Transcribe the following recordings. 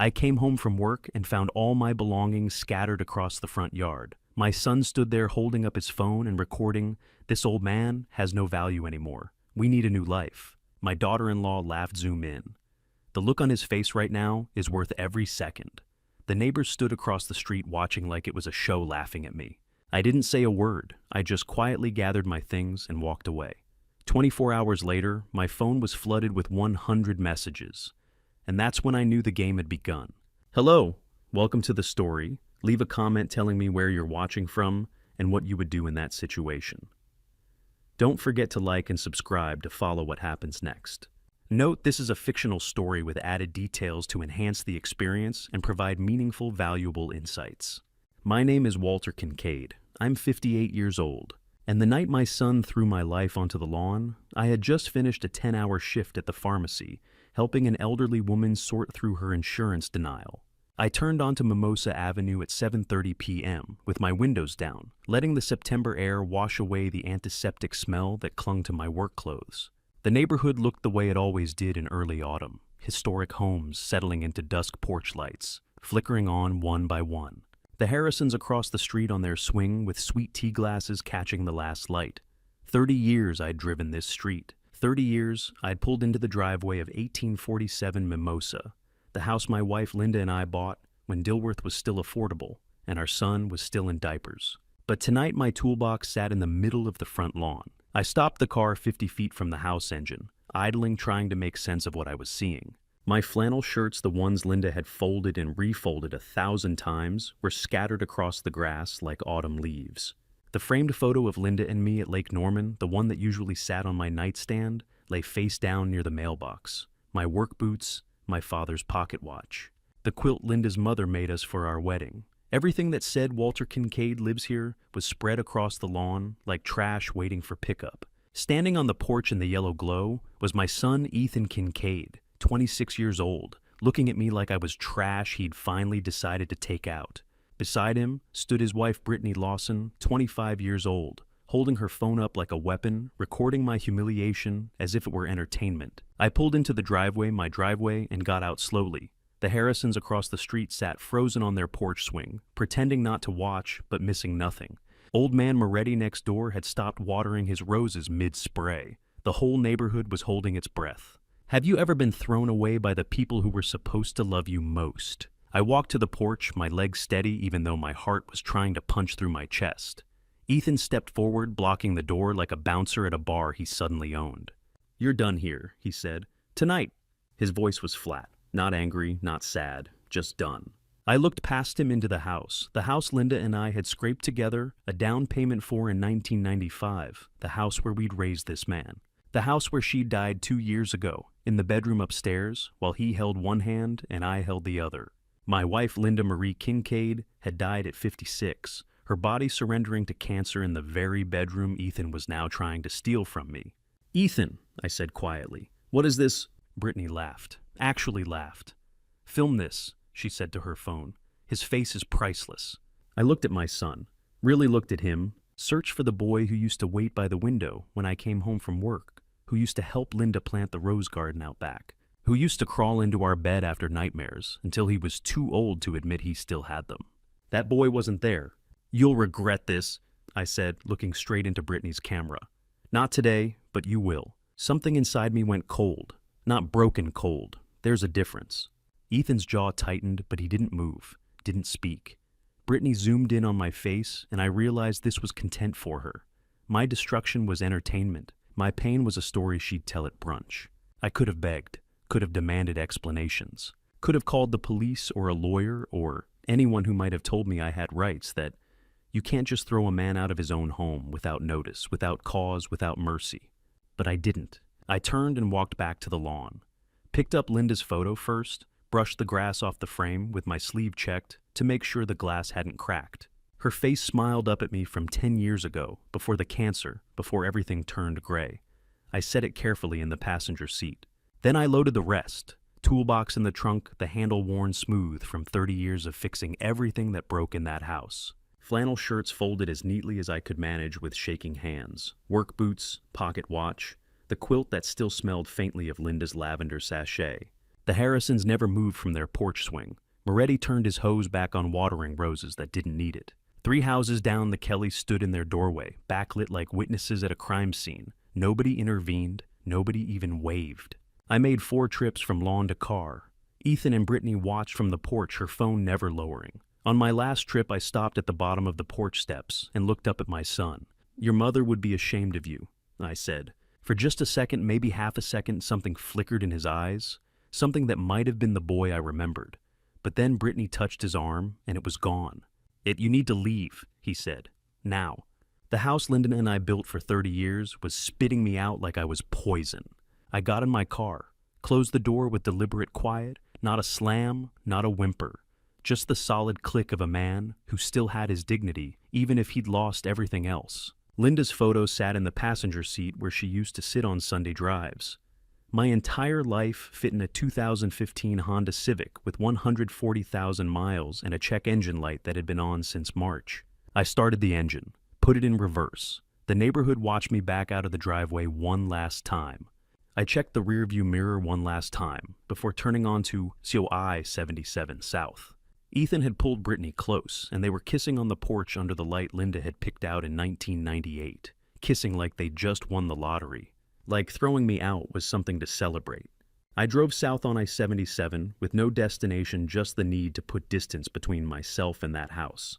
I came home from work and found all my belongings scattered across the front yard. My son stood there holding up his phone and recording, "This old man has no value anymore. We need a new life." My daughter-in-law laughed zoom in. The look on his face right now is worth every second. The neighbors stood across the street watching like it was a show, laughing at me. I didn't say a word. I just quietly gathered my things and walked away. 24 hours later, my phone was flooded with 100 messages. And that's when I knew the game had begun. "Hello, welcome to the story. Leave a comment telling me where you're watching from and what you would do in that situation." Don't forget to like and subscribe to follow what happens next. Note this is a fictional story with added details to enhance the experience and provide meaningful, valuable insights. My name is Walter Kincaid. I'm 58 years old. And the night my son threw my life onto the lawn, I had just finished a 10-hour shift at the pharmacy, helping an elderly woman sort through her insurance denial. I turned onto Mimosa Avenue at 7:30 p.m. with my windows down, letting the September air wash away the antiseptic smell that clung to my work clothes. The neighborhood looked the way it always did in early autumn, historic homes settling into dusk porch lights, flickering on one by one. The Harrisons across the street on their swing with sweet tea glasses catching the last light. 30 years I'd driven this street. 30 years I'd pulled into the driveway of 1847 Mimosa, the house my wife Linda and I bought when Dilworth was still affordable and our son was still in diapers. But tonight my toolbox sat in the middle of the front lawn. I stopped the car 50 feet from the house engine, idling, trying to make sense of what I was seeing. My flannel shirts, the ones Linda had folded and refolded 1,000 times, were scattered across the grass like autumn leaves. The framed photo of Linda and me at Lake Norman, the one that usually sat on my nightstand, lay face down near the mailbox. My work boots, my father's pocket watch. The quilt Linda's mother made us for our wedding. Everything that said Walter Kincaid lives here was spread across the lawn like trash waiting for pickup. Standing on the porch in the yellow glow was my son Ethan Kincaid, 26 years old, looking at me like I was trash he'd finally decided to take out. Beside him stood his wife Brittany Lawson, 25 years old, holding her phone up like a weapon, recording my humiliation as if it were entertainment. I pulled into my driveway, and got out slowly. The Harrisons across the street sat frozen on their porch swing, pretending not to watch, but missing nothing. Old man Moretti next door had stopped watering his roses mid-spray. The whole neighborhood was holding its breath. Have you ever been thrown away by the people who were supposed to love you most? I walked to the porch, my legs steady even though my heart was trying to punch through my chest. Ethan stepped forward, blocking the door like a bouncer at a bar he suddenly owned. "You're done here," he said. "Tonight." His voice was flat, not angry, not sad, just done. I looked past him into the house Linda and I had scraped together a down payment for in 1995, the house where we'd raised this man. The house where she died 2 years ago, in the bedroom upstairs, while he held one hand and I held the other. My wife, Linda Marie Kincaid, had died at 56, her body surrendering to cancer in the very bedroom Ethan was now trying to steal from me. "Ethan," I said quietly, "what is this?" Brittany laughed, actually laughed. "Film this," she said to her phone. "His face is priceless." I looked at my son, really looked at him, searched for the boy who used to wait by the window when I came home from work, who used to help Linda plant the rose garden out back, who used to crawl into our bed after nightmares until he was too old to admit he still had them. That boy wasn't there. "You'll regret this," I said, looking straight into Brittany's camera. "Not today, but you will." Something inside me went cold. Not broken cold. There's a difference. Ethan's jaw tightened, but he didn't move, didn't speak. Brittany zoomed in on my face, and I realized this was content for her. My destruction was entertainment. My pain was a story she'd tell at brunch. I could have begged, could have demanded explanations, could have called the police or a lawyer or anyone who might have told me I had rights, that you can't just throw a man out of his own home without notice, without cause, without mercy. But I didn't. I turned and walked back to the lawn. Picked up Linda's photo first, brushed the grass off the frame with my sleeve checked to make sure the glass hadn't cracked. Her face smiled up at me from 10 years ago, before the cancer, before everything turned gray. I set it carefully in the passenger seat. Then I loaded the rest. Toolbox in the trunk, the handle worn smooth from 30 years of fixing everything that broke in that house. Flannel shirts folded as neatly as I could manage with shaking hands. Work boots, pocket watch, the quilt that still smelled faintly of Linda's lavender sachet. The Harrisons never moved from their porch swing. Moretti turned his hose back on watering roses that didn't need it. 3 houses down, the Kellys stood in their doorway, backlit like witnesses at a crime scene. Nobody intervened. Nobody even waved. I made 4 trips from lawn to car. Ethan and Brittany watched from the porch, her phone never lowering. On my last trip, I stopped at the bottom of the porch steps and looked up at my son. "Your mother would be ashamed of you," I said. For just a second, maybe half a second, something flickered in his eyes, something that might have been the boy I remembered. But then Brittany touched his arm, and it was gone. "You need to leave," he said. "Now." The house Lyndon and I built for 30 years was spitting me out like I was poison. I got in my car, closed the door with deliberate quiet, not a slam, not a whimper. Just the solid click of a man who still had his dignity, even if he'd lost everything else. Linda's photo sat in the passenger seat where she used to sit on Sunday drives. My entire life fit in a 2015 Honda Civic with 140,000 miles and a check engine light that had been on since March. I started the engine, put it in reverse. The neighborhood watched me back out of the driveway one last time. I checked the rearview mirror one last time before turning onto I-77 South. Ethan had pulled Brittany close, and they were kissing on the porch under the light Linda had picked out in 1998, kissing like they'd just won the lottery. Like throwing me out was something to celebrate. I drove south on I-77 with no destination, just the need to put distance between myself and that house.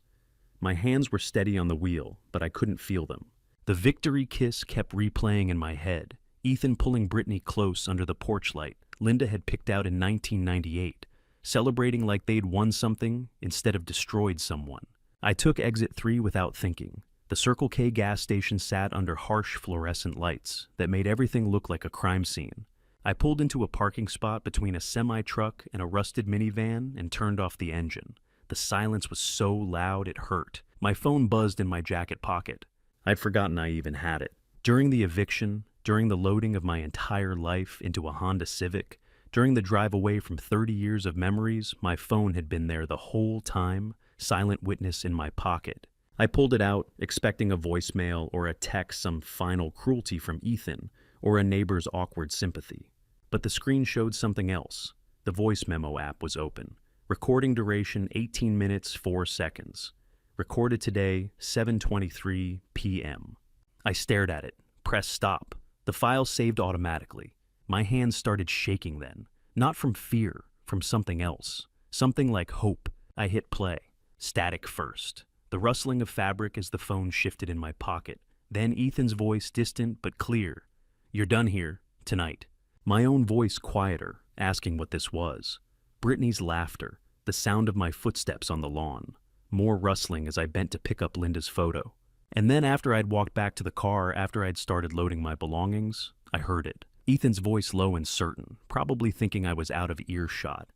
My hands were steady on the wheel, but I couldn't feel them. The victory kiss kept replaying in my head. Ethan pulling Brittany close under the porch light Linda had picked out in 1998. Celebrating like they'd won something instead of destroyed someone. I took exit 3 without thinking. The Circle K gas station sat under harsh fluorescent lights that made everything look like a crime scene. I pulled into a parking spot between a semi-truck and a rusted minivan and turned off the engine. The silence was so loud it hurt. My phone buzzed in my jacket pocket. I'd forgotten I even had it. During the eviction, during the loading of my entire life into a Honda Civic, during the drive away from 30 years of memories, my phone had been there the whole time, silent witness in my pocket. I pulled it out, expecting a voicemail or a text, some final cruelty from Ethan, or a neighbor's awkward sympathy. But the screen showed something else. The voice memo app was open. Recording duration 18 minutes 4 seconds. Recorded today, 7:23 p.m. I stared at it, pressed stop. The file saved automatically. My hands started shaking then, not from fear, from something else, something like hope. I hit play. Static first. The rustling of fabric as the phone shifted in my pocket. Then Ethan's voice, distant but clear. "You're done here, tonight." My own voice quieter, asking what this was. Brittany's laughter, the sound of my footsteps on the lawn. More rustling as I bent to pick up Linda's photo. And then after I'd walked back to the car, after I'd started loading my belongings, I heard it. Ethan's voice low and certain, probably thinking I was out of earshot.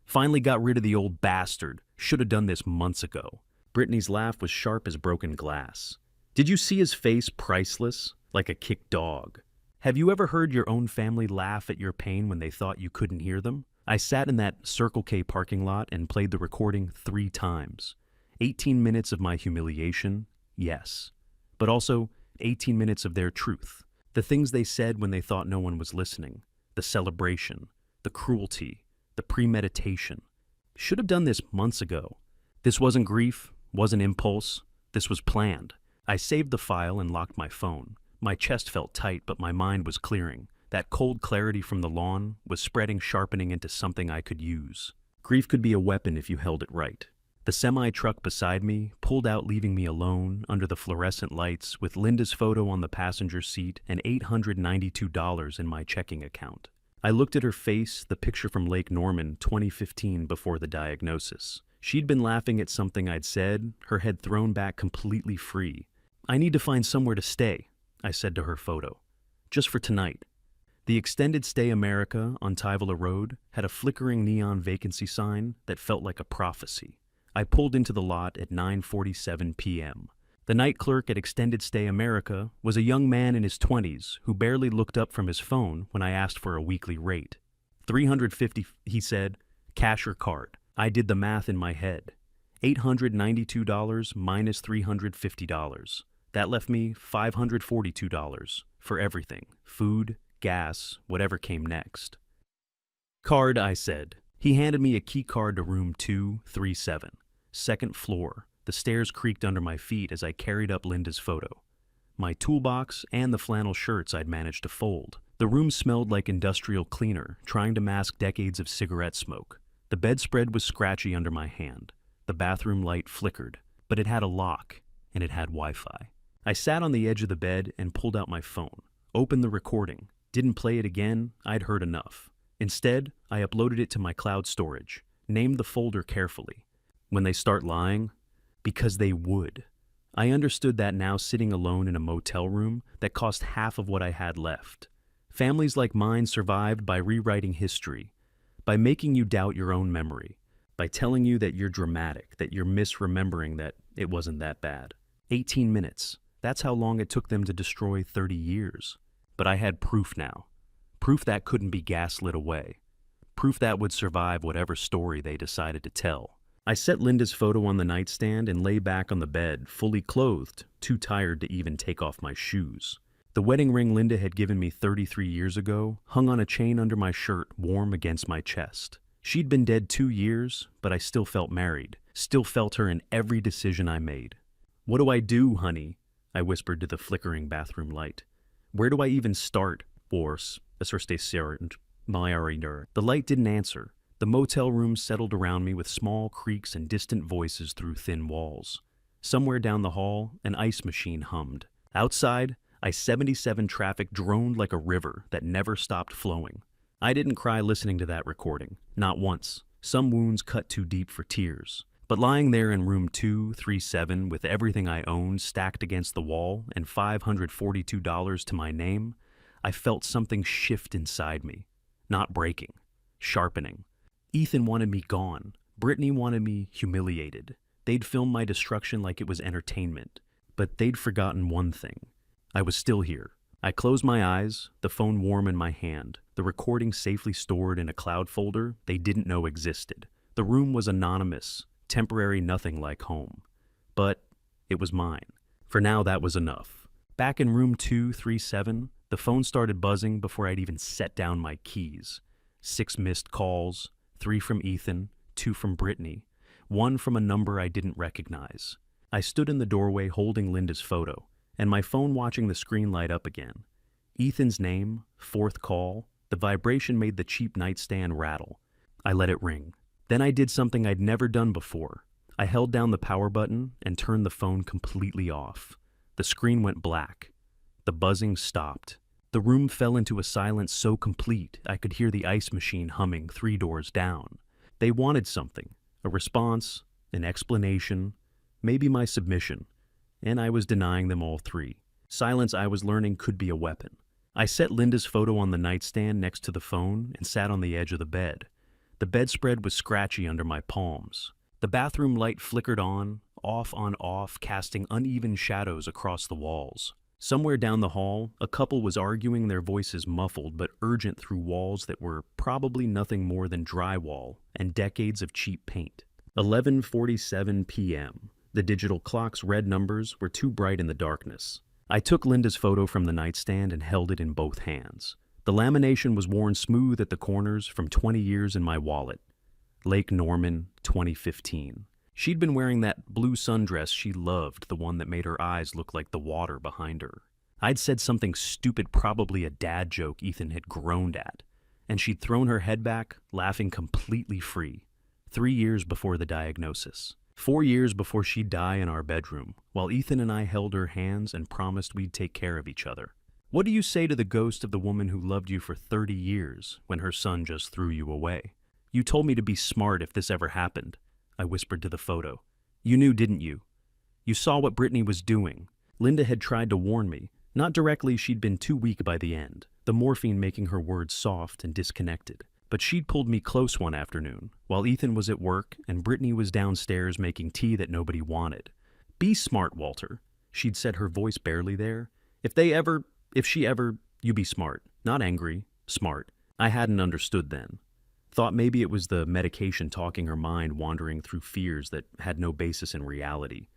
"Finally got rid of the old bastard. Should have done this months ago." Brittany's laugh was sharp as broken glass. "Did you see his face? Priceless, like a kicked dog. Have you ever heard your own family laugh at your pain when they thought you couldn't hear them?" I sat in that Circle K parking lot and played the recording 3 times. 18 minutes of my humiliation, yes. But also 18 minutes of their truth. The things they said when they thought no one was listening. The celebration, the cruelty, the premeditation. Should have done this months ago. This wasn't grief, wasn't impulse. This was planned. I saved the file and locked my phone. My chest felt tight, but my mind was clearing. That cold clarity from the lawn was spreading, sharpening into something I could use. Grief could be a weapon if you held it right. The semi-truck beside me pulled out, leaving me alone under the fluorescent lights with Linda's photo on the passenger seat and $892 in my checking account. I looked at her face, the picture from Lake Norman, 2015, before the diagnosis. She'd been laughing at something I'd said, her head thrown back completely free. "I need to find somewhere to stay," I said to her photo. "Just for tonight." The Extended Stay America on Tyvala Road had a flickering neon vacancy sign that felt like a prophecy. I pulled into the lot at 9:47 p.m. The night clerk at Extended Stay America was a young man in his 20s who barely looked up from his phone when I asked for a weekly rate. $350, he said, cash or card. I did the math in my head. $892 minus $350. That left me $542 for everything, food, gas, whatever came next. Card, I said. He handed me a key card to room 237, second floor. The stairs creaked under my feet as I carried up Linda's photo. My toolbox and the flannel shirts I'd managed to fold. The room smelled like industrial cleaner, trying to mask decades of cigarette smoke. The bedspread was scratchy under my hand. The bathroom light flickered, but it had a lock, and it had Wi-Fi. I sat on the edge of the bed and pulled out my phone, opened the recording, didn't play it again, I'd heard enough. Instead, I uploaded it to my cloud storage, named the folder carefully. When they start lying, because they would. I understood that now, sitting alone in a motel room that cost half of what I had left. Families like mine survived by rewriting history, by making you doubt your own memory, by telling you that you're dramatic, that you're misremembering that it wasn't that bad. 18 minutes. That's how long it took them to destroy 30 years. But I had proof now. Proof that couldn't be gaslit away. Proof that would survive whatever story they decided to tell. I set Linda's photo on the nightstand and lay back on the bed, fully clothed, too tired to even take off my shoes. The wedding ring Linda had given me 33 years ago hung on a chain under my shirt, warm against my chest. She'd been dead 2 years, but I still felt married, still felt her in every decision I made. "What do I do, honey?" I whispered to the flickering bathroom light. "Where do I even start?" The light didn't answer. The motel room settled around me with small creaks and distant voices through thin walls. Somewhere down the hall, an ice machine hummed. Outside, I-77 traffic droned like a river that never stopped flowing. I didn't cry listening to that recording, not once. Some wounds cut too deep for tears. But lying there in room 237 with everything I owned stacked against the wall and $542 to my name, I felt something shift inside me. Not breaking, sharpening. Ethan wanted me gone. Brittany wanted me humiliated. They'd filmed my destruction like it was entertainment. But they'd forgotten one thing. I was still here. I closed my eyes, the phone warm in my hand, the recording safely stored in a cloud folder they didn't know existed. The room was anonymous, temporary, nothing like home. But it was mine. For now, that was enough. Back in room 237, the phone started buzzing before I'd even set down my keys. 6 missed calls, 3 from Ethan, 2 from Brittany, 1 from a number I didn't recognize. I stood in the doorway holding Linda's photo, and my phone watching the screen light up again. Ethan's name, 4th call, the vibration made the cheap nightstand rattle. I let it ring. Then I did something I'd never done before. I held down the power button and turned the phone completely off. The screen went black. The buzzing stopped. The room fell into a silence so complete I could hear the ice machine humming 3 doors down. They wanted something, a response, an explanation, maybe my submission, and I was denying them all 3. Silence, I was learning, could be a weapon. I set Linda's photo on the nightstand next to the phone and sat on the edge of the bed. The bedspread was scratchy under my palms. The bathroom light flickered on off, casting uneven shadows across the walls. Somewhere down the hall, a couple was arguing, their voices muffled but urgent through walls that were probably nothing more than drywall and decades of cheap paint. 11:47 p.m. The digital clock's red numbers were too bright in the darkness. I took Linda's photo from the nightstand and held it in both hands. The lamination was worn smooth at the corners from 20 years in my wallet. Lake Norman, 2015. She'd been wearing that blue sundress she loved, the one that made her eyes look like the water behind her. I'd said something stupid, probably a dad joke Ethan had groaned at, and she'd thrown her head back, laughing completely free. 3 years before the diagnosis. 4 years before she'd die in our bedroom, while Ethan and I held her hands and promised we'd take care of each other. What do you say to the ghost of the woman who loved you for 30 years when her son just threw you away? You told me to be smart if this ever happened, I whispered to the photo. You knew, didn't you? You saw what Brittany was doing. Linda had tried to warn me. Not directly, she'd been too weak by the end, the morphine making her words soft and disconnected. But she'd pulled me close one afternoon, while Ethan was at work and Brittany was downstairs making tea that nobody wanted. Be smart, Walter, she'd said, her voice barely there. If she ever, you be smart. Not angry, smart. I hadn't understood then. Thought maybe it was the medication talking her mind, wandering through fears that had no basis in reality.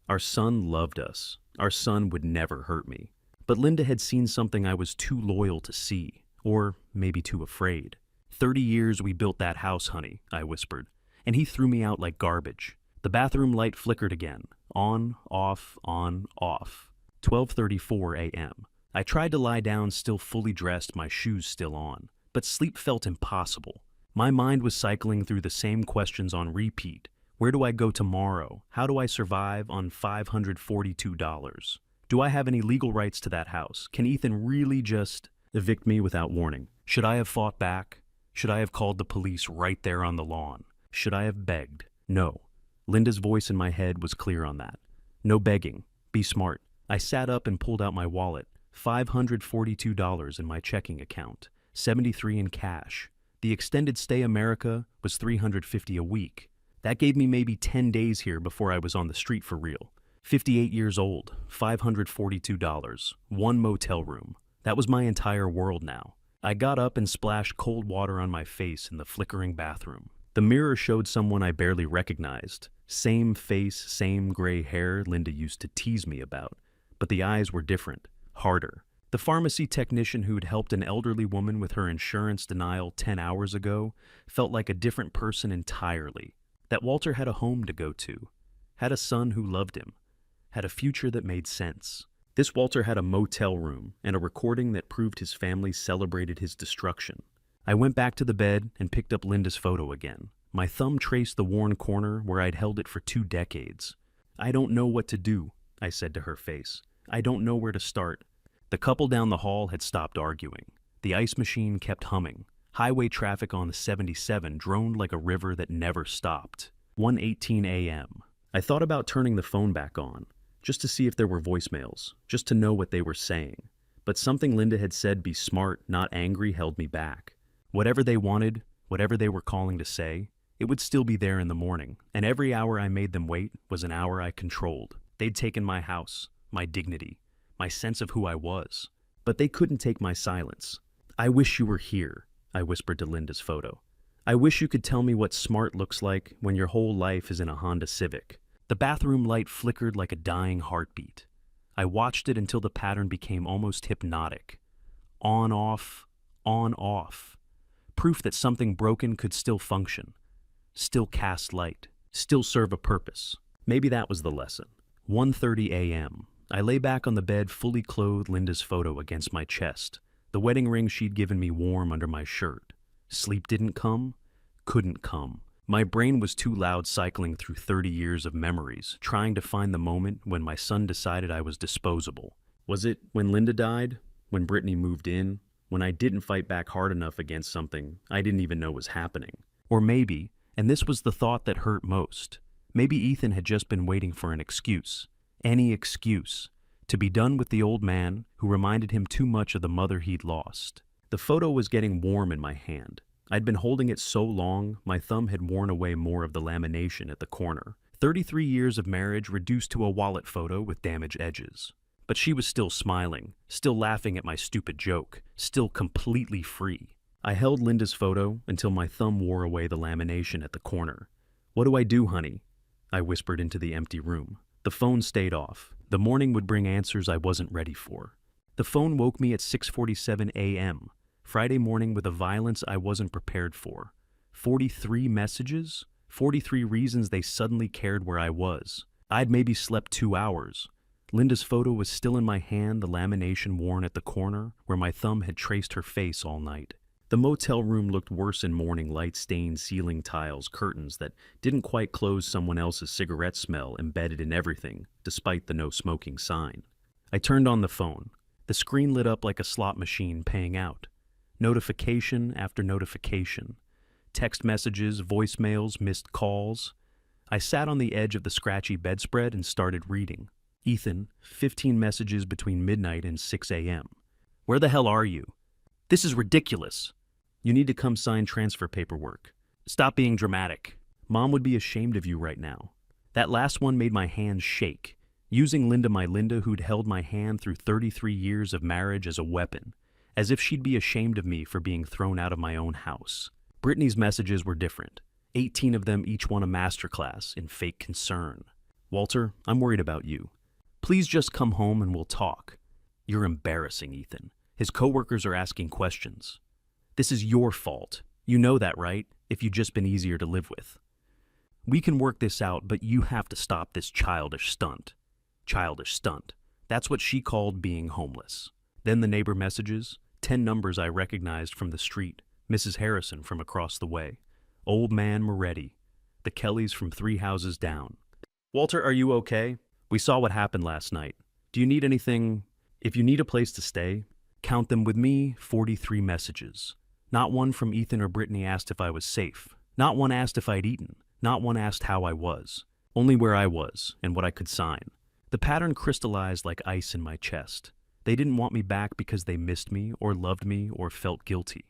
Our son loved us. Our son would never hurt me. But Linda had seen something I was too loyal to see, or maybe too afraid. 30 years we built that house, honey, I whispered, and he threw me out like garbage. The bathroom light flickered again. On, off, on, off. 12:34 a.m. I tried to lie down, still fully dressed, my shoes still on. But sleep felt impossible. My mind was cycling through the same questions on repeat. Where do I go tomorrow? How do I survive on $542? Do I have any legal rights to that house? Can Ethan really just evict me without warning? Should I have fought back? Should I have called the police right there on the lawn? Should I have begged? No. Linda's voice in my head was clear on that. No begging. Be smart. I sat up and pulled out my wallet. $542 in my checking account. $73 in cash. The extended stay America was $350 a week. That gave me maybe 10 days here before I was on the street for real. 58 years old, $542, one motel room. That was my entire world now. I got up and splashed cold water on my face in the flickering bathroom. The mirror showed someone I barely recognized. Same face, same gray hair Linda used to tease me about. But the eyes were different, harder. The pharmacy technician who'd helped an elderly woman with her insurance denial 10 hours ago felt like a different person entirely. That Walter had a home to go to, had a son who loved him, had a future that made sense. This Walter had a motel room and a recording that proved his family celebrated his destruction. I went back to the bed and picked up Linda's photo again. My thumb traced the worn corner where I'd held it for 2 decades. I don't know what to do, I said to her face. I don't know where to start. The couple down the hall had stopped arguing. The ice machine kept humming. Highway traffic on the 77 droned like a river that never stopped. 1:18 a.m. I thought about turning the phone back on, just to see if there were voicemails, just to know what they were saying. But something Linda had said, be smart, not angry, held me back. Whatever they wanted, whatever they were calling to say, it would still be there in the morning, and every hour I made them wait was an hour I controlled. They'd taken my house, my dignity, my sense of who I was. But they couldn't take my silence. I wish you were here, I whispered to Linda's photo. I wish you could tell me what smart looks like when your whole life is in a Honda Civic. The bathroom light flickered like a dying heartbeat. I watched it until the pattern became almost hypnotic. On, off, on, off. Proof that something broken could still function, still cast light, still serve a purpose. Maybe that was the lesson. 1:30 a.m. I lay back on the bed, fully clothed, Linda's photo against my chest. The wedding ring she'd given me warm under my shirt. Sleep didn't come, couldn't come. My brain was too loud, cycling through 30 years of memories, trying to find the moment when my son decided I was disposable. Was it when Linda died? When Brittany moved in? When I didn't fight back hard enough against something I didn't even know was happening? Or maybe, and this was the thought that hurt most, maybe Ethan had just been waiting for an excuse. Any excuse. To be done with the old man who reminded him too much of the mother he'd lost. The photo was getting warm in my hand. I'd been holding it so long, my thumb had worn away more of the lamination at the corner. 33 years of marriage reduced to a wallet photo with damaged edges. But she was still smiling, still laughing at my stupid joke, still completely free. I held Linda's photo until my thumb wore away the lamination at the corner. What do I do, honey? I whispered into the empty room. The phone stayed off. The morning would bring answers I wasn't ready for. The phone woke me at 6:47 a.m., Friday morning, with a violence I wasn't prepared for. 43 messages? 43 reasons they suddenly cared where I was. I'd maybe slept 2 hours. Linda's photo was still in my hand, the lamination worn at the corner where my thumb had traced her face all night. The motel room looked worse in morning light, stained ceiling tiles, curtains that didn't quite close someone else's cigarette smell embedded in everything, despite the no smoking sign. I turned on the phone. The screen lit up like a slot machine paying out. Notification after notification. Text messages, voicemails, missed calls. I sat on the edge of the scratchy bedspread and started reading. Ethan, 15 messages between midnight and 6 a.m. Where the hell are you? This is ridiculous. You need to come sign transfer paperwork. Stop being dramatic. Mom would be ashamed of you right now. That last one made my hands shake, using Linda, my Linda, who'd held my hand through 33 years of marriage, as a weapon, as if she'd be ashamed of me for being thrown out of my own house. Brittany's messages were different. 18 of them, each one a masterclass in fake concern. Walter, I'm worried about you. Please just come home and we'll talk. You're embarrassing, Ethan. His coworkers are asking questions. This is your fault. You know that, right? If you'd just been easier to live with. We can work this out, but you have to stop this childish stunt. Childish stunt. That's what she called being homeless. Then the neighbor messages, 10 numbers I recognized from the street, Mrs. Harrison from across the way, Old Man Moretti, the Kellys from 3 houses down. Walter, are you okay? We saw what happened last night. Do you need anything? If you need a place to stay, count them with me, 43 messages. Not one from Ethan or Brittany asked if I was safe. Not one asked if I'd eaten. Not one asked how I was. Only where I was and what I could sign. The pattern crystallized like ice in my chest. They didn't want me back because they missed me or loved me or felt guilty.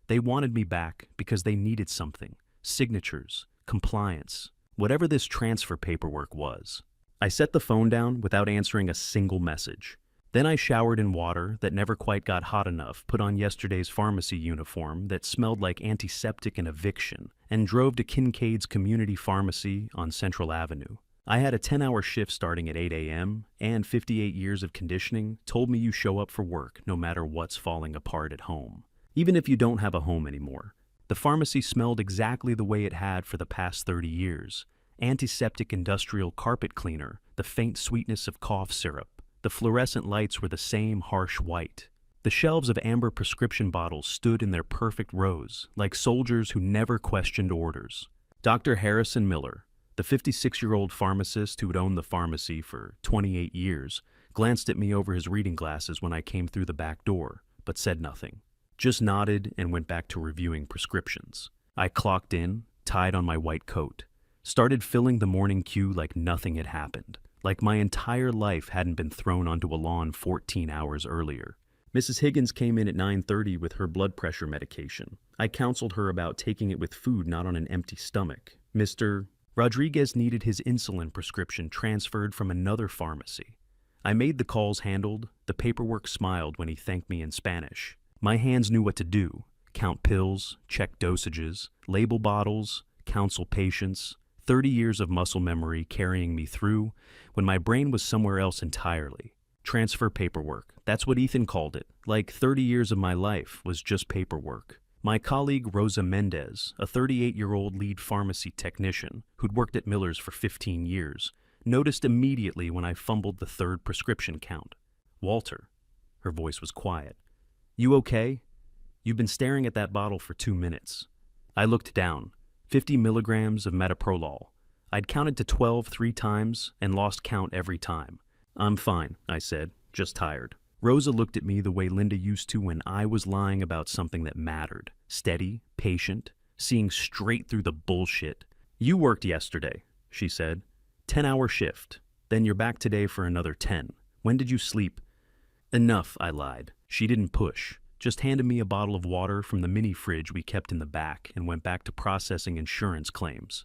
They wanted me back because they needed something. Signatures, compliance, whatever this transfer paperwork was. I set the phone down without answering a single message. Then I showered in water that never quite got hot enough, put on yesterday's pharmacy uniform that smelled like antiseptic and eviction, and drove to Kincaid's Community Pharmacy on Central Avenue. I had a 10-hour shift starting at 8 a.m., and 58 years of conditioning told me you show up for work no matter what's falling apart at home. Even if you don't have a home anymore. The pharmacy smelled exactly the way it had for the past 30 years. Antiseptic industrial carpet cleaner, the faint sweetness of cough syrup. The fluorescent lights were the same harsh white. The shelves of amber prescription bottles stood in their perfect rows, like soldiers who never questioned orders. Dr. Harrison Miller, the 56-year-old pharmacist who'd owned the pharmacy for 28 years, glanced at me over his reading glasses when I came through the back door, but said nothing. Just nodded and went back to reviewing prescriptions. I clocked in, tied on my white coat. Started filling the morning queue like nothing had happened. Like my entire life hadn't been thrown onto a lawn 14 hours earlier. Mrs. Higgins came in at 9:30 with her blood pressure medication. I counseled her about taking it with food, not on an empty stomach. Mr. Rodriguez needed his insulin prescription transferred from another pharmacy. I made the calls handled. The paperwork smiled when he thanked me in Spanish. My hands knew what to do. Count pills, check dosages, label bottles, counsel patients. 30 years of muscle memory carrying me through when my brain was somewhere else entirely. Transfer paperwork. That's what Ethan called it. Like 30 years of my life was just paperwork. My colleague Rosa Mendez, a 38-year-old lead pharmacy technician who'd worked at Miller's for 15 years, noticed immediately when I fumbled the 3rd prescription count. Walter. Her voice was quiet. You okay? You've been staring at that bottle for 2 minutes. I looked down. 50 milligrams of metoprolol. I'd counted to 12 3 times and lost count every time. I'm fine, I said, just tired. Rosa looked at me the way Linda used to when I was lying about something that mattered. Steady, patient, seeing straight through the bullshit. You worked yesterday, she said. 10-hour shift. Then you're back today for another 10. When did you sleep? Enough, I lied. She didn't push. Just handed me a bottle of water from the mini fridge we kept in the back and went back to processing insurance claims.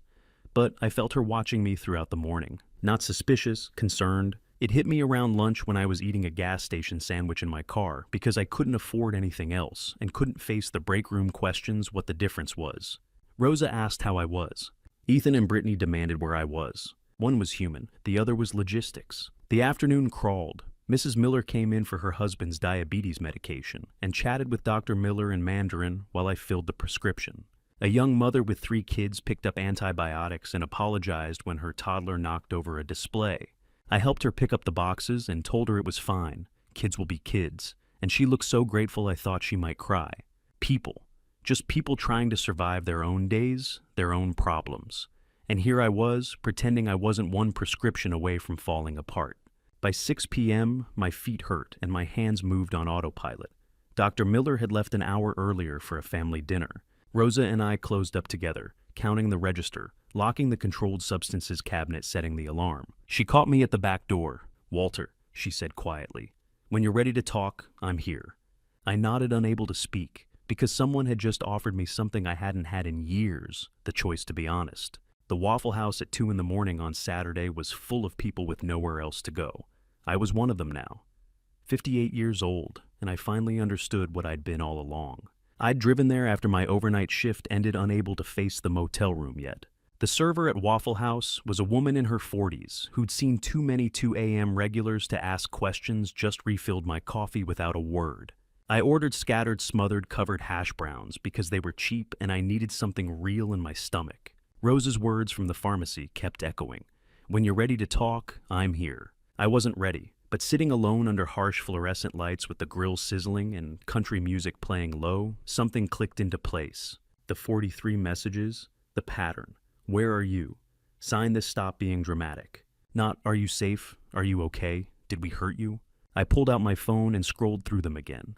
But I felt her watching me throughout the morning. Not suspicious, concerned. It hit me around lunch when I was eating a gas station sandwich in my car because I couldn't afford anything else and couldn't face the break room questions what the difference was. Rosa asked how I was. Ethan and Brittany demanded where I was. One was human, the other was logistics. The afternoon crawled. Mrs. Miller came in for her husband's diabetes medication and chatted with Dr. Miller in Mandarin while I filled the prescription. A young mother with 3 kids picked up antibiotics and apologized when her toddler knocked over a display. I helped her pick up the boxes and told her it was fine. Kids will be kids. And she looked so grateful I thought she might cry. People. Just people trying to survive their own days, their own problems. And here I was, pretending I wasn't one prescription away from falling apart. By 6 p.m., my feet hurt and my hands moved on autopilot. Dr. Miller had left an hour earlier for a family dinner. Rosa and I closed up together, counting the register, locking the controlled substances cabinet, setting the alarm. She caught me at the back door. Walter, she said quietly. When you're ready to talk, I'm here. I nodded, unable to speak, because someone had just offered me something I hadn't had in years, the choice to be honest. The Waffle House at 2 a.m. on Saturday was full of people with nowhere else to go. I was one of them now. 58 years old, and I finally understood what I'd been all along. I'd driven there after my overnight shift ended, unable to face the motel room yet. The server at Waffle House was a woman in her 40s who'd seen too many 2 a.m. regulars to ask questions, just refilled my coffee without a word. I ordered scattered, smothered, covered hash browns because they were cheap and I needed something real in my stomach. Rose's words from the pharmacy kept echoing. When you're ready to talk, I'm here. I wasn't ready, but sitting alone under harsh fluorescent lights with the grill sizzling and country music playing low, something clicked into place. The 43 messages, the pattern. Where are you? Sign this, stop being dramatic. Not, are you safe? Are you okay? Did we hurt you? I pulled out my phone and scrolled through them again.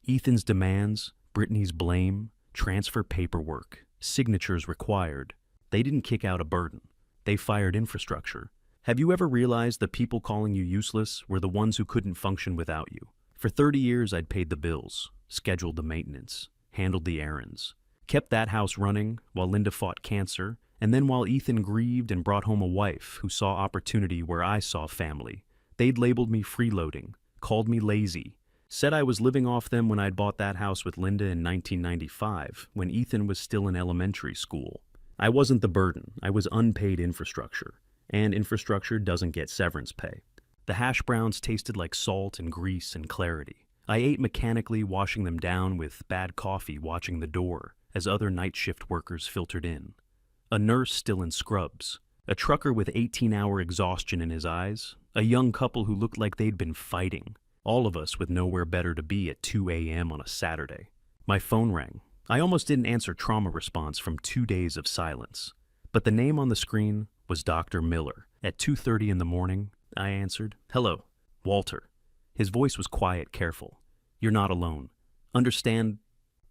Ethan's demands, Brittany's blame, transfer paperwork, signatures required. They didn't kick out a burden. They fired infrastructure. Have you ever realized the people calling you useless were the ones who couldn't function without you? For 30 years, I'd paid the bills, scheduled the maintenance, handled the errands, kept that house running while Linda fought cancer, and then while Ethan grieved and brought home a wife who saw opportunity where I saw family. They'd labeled me freeloading, called me lazy, said I was living off them when I'd bought that house with Linda in 1995, when Ethan was still in elementary school. I wasn't the burden, I was unpaid infrastructure, and infrastructure doesn't get severance pay. The hash browns tasted like salt and grease and clarity. I ate mechanically, washing them down with bad coffee watching the door as other night shift workers filtered in. A nurse still in scrubs, a trucker with 18-hour exhaustion in his eyes, a young couple who looked like they'd been fighting. All of us with nowhere better to be at 2 a.m. on a Saturday. My phone rang. I almost didn't answer trauma response from 2 days of silence. But the name on the screen was Dr. Miller. At 2:30 in the morning, I answered. Hello, Walter. His voice was quiet, careful. You're not alone. Understand?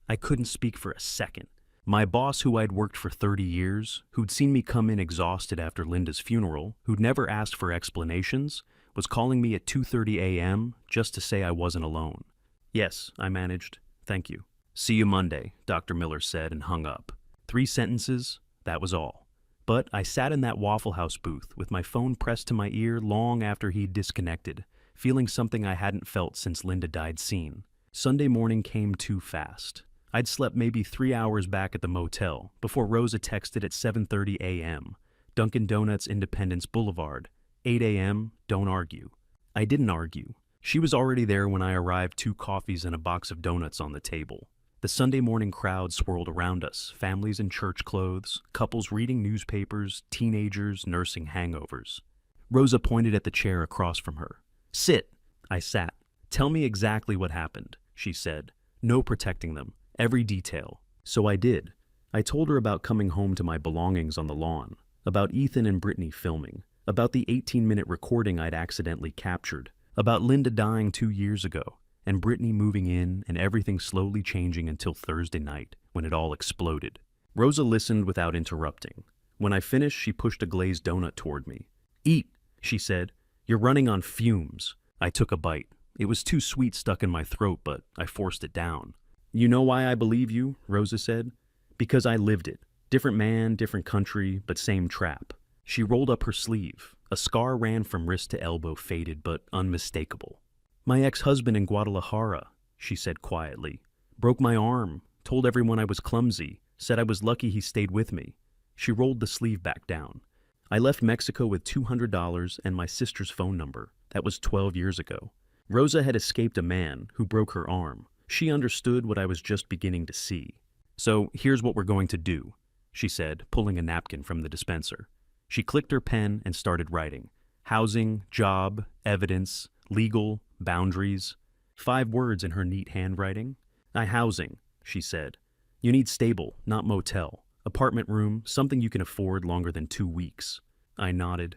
I couldn't speak for a second. My boss, who I'd worked for 30 years, who'd seen me come in exhausted after Linda's funeral, who'd never asked for explanations, was calling me at 2:30 a.m. just to say I wasn't alone. Yes, I managed. Thank you. See you Monday, Dr. Miller said and hung up. 3 sentences, that was all. But I sat in that Waffle House booth with my phone pressed to my ear long after he'd disconnected, feeling something I hadn't felt since Linda died seen. Sunday morning came too fast. I'd slept maybe 3 hours back at the motel before Rosa texted at 7:30 a.m. Dunkin' Donuts, Independence Boulevard. 8 a.m., don't argue. I didn't argue. She was already there when I arrived, 2 coffees and a box of donuts on the table. The Sunday morning crowd swirled around us, families in church clothes, couples reading newspapers, teenagers nursing hangovers. Rosa pointed at the chair across from her. Sit. I sat. Tell me exactly what happened, she said. No protecting them. Every detail. So I did. I told her about coming home to my belongings on the lawn, about Ethan and Brittany filming, about the 18-minute recording I'd accidentally captured, about Linda dying 2 years ago, and Brittany moving in and everything slowly changing until Thursday night, when it all exploded. Rosa listened without interrupting. When I finished, she pushed a glazed donut toward me. Eat, she said. You're running on fumes. I took a bite. It was too sweet stuck in my throat, but I forced it down. You know why I believe you, Rosa said. Because I lived it. Different man, different country, but same trap. She rolled up her sleeve. A scar ran from wrist to elbow, faded but unmistakable. My ex-husband in Guadalajara, she said quietly. Broke my arm, told everyone I was clumsy, said I was lucky he stayed with me. She rolled the sleeve back down. I left Mexico with $200 and my sister's phone number. That was 12 years ago. Rosa had escaped a man who broke her arm. She understood what I was just beginning to see. So here's what we're going to do, she said, pulling a napkin from the dispenser. She clicked her pen and started writing. Housing, job, evidence, legal, boundaries. 5 words in her neat handwriting. Housing, she said. You need stable, not motel. Apartment room, something you can afford longer than 2 weeks. I nodded.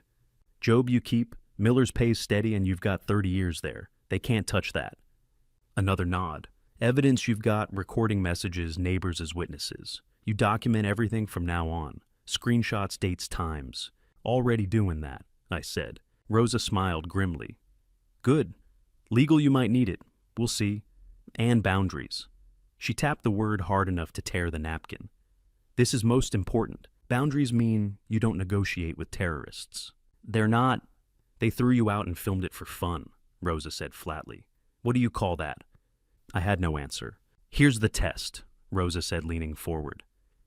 Job you keep, Miller's pays steady and you've got 30 years there. They can't touch that. Another nod. Evidence you've got, recording messages, neighbors as witnesses. You document everything from now on. Screenshots, dates, times. Already doing that, I said. Rosa smiled grimly. Good. Legal you might need it. We'll see. And boundaries. She tapped the word hard enough to tear the napkin. This is most important. Boundaries mean you don't negotiate with terrorists. They're not. They threw you out and filmed it for fun, Rosa said flatly. What do you call that? I had no answer. Here's the test, Rosa said, leaning forward.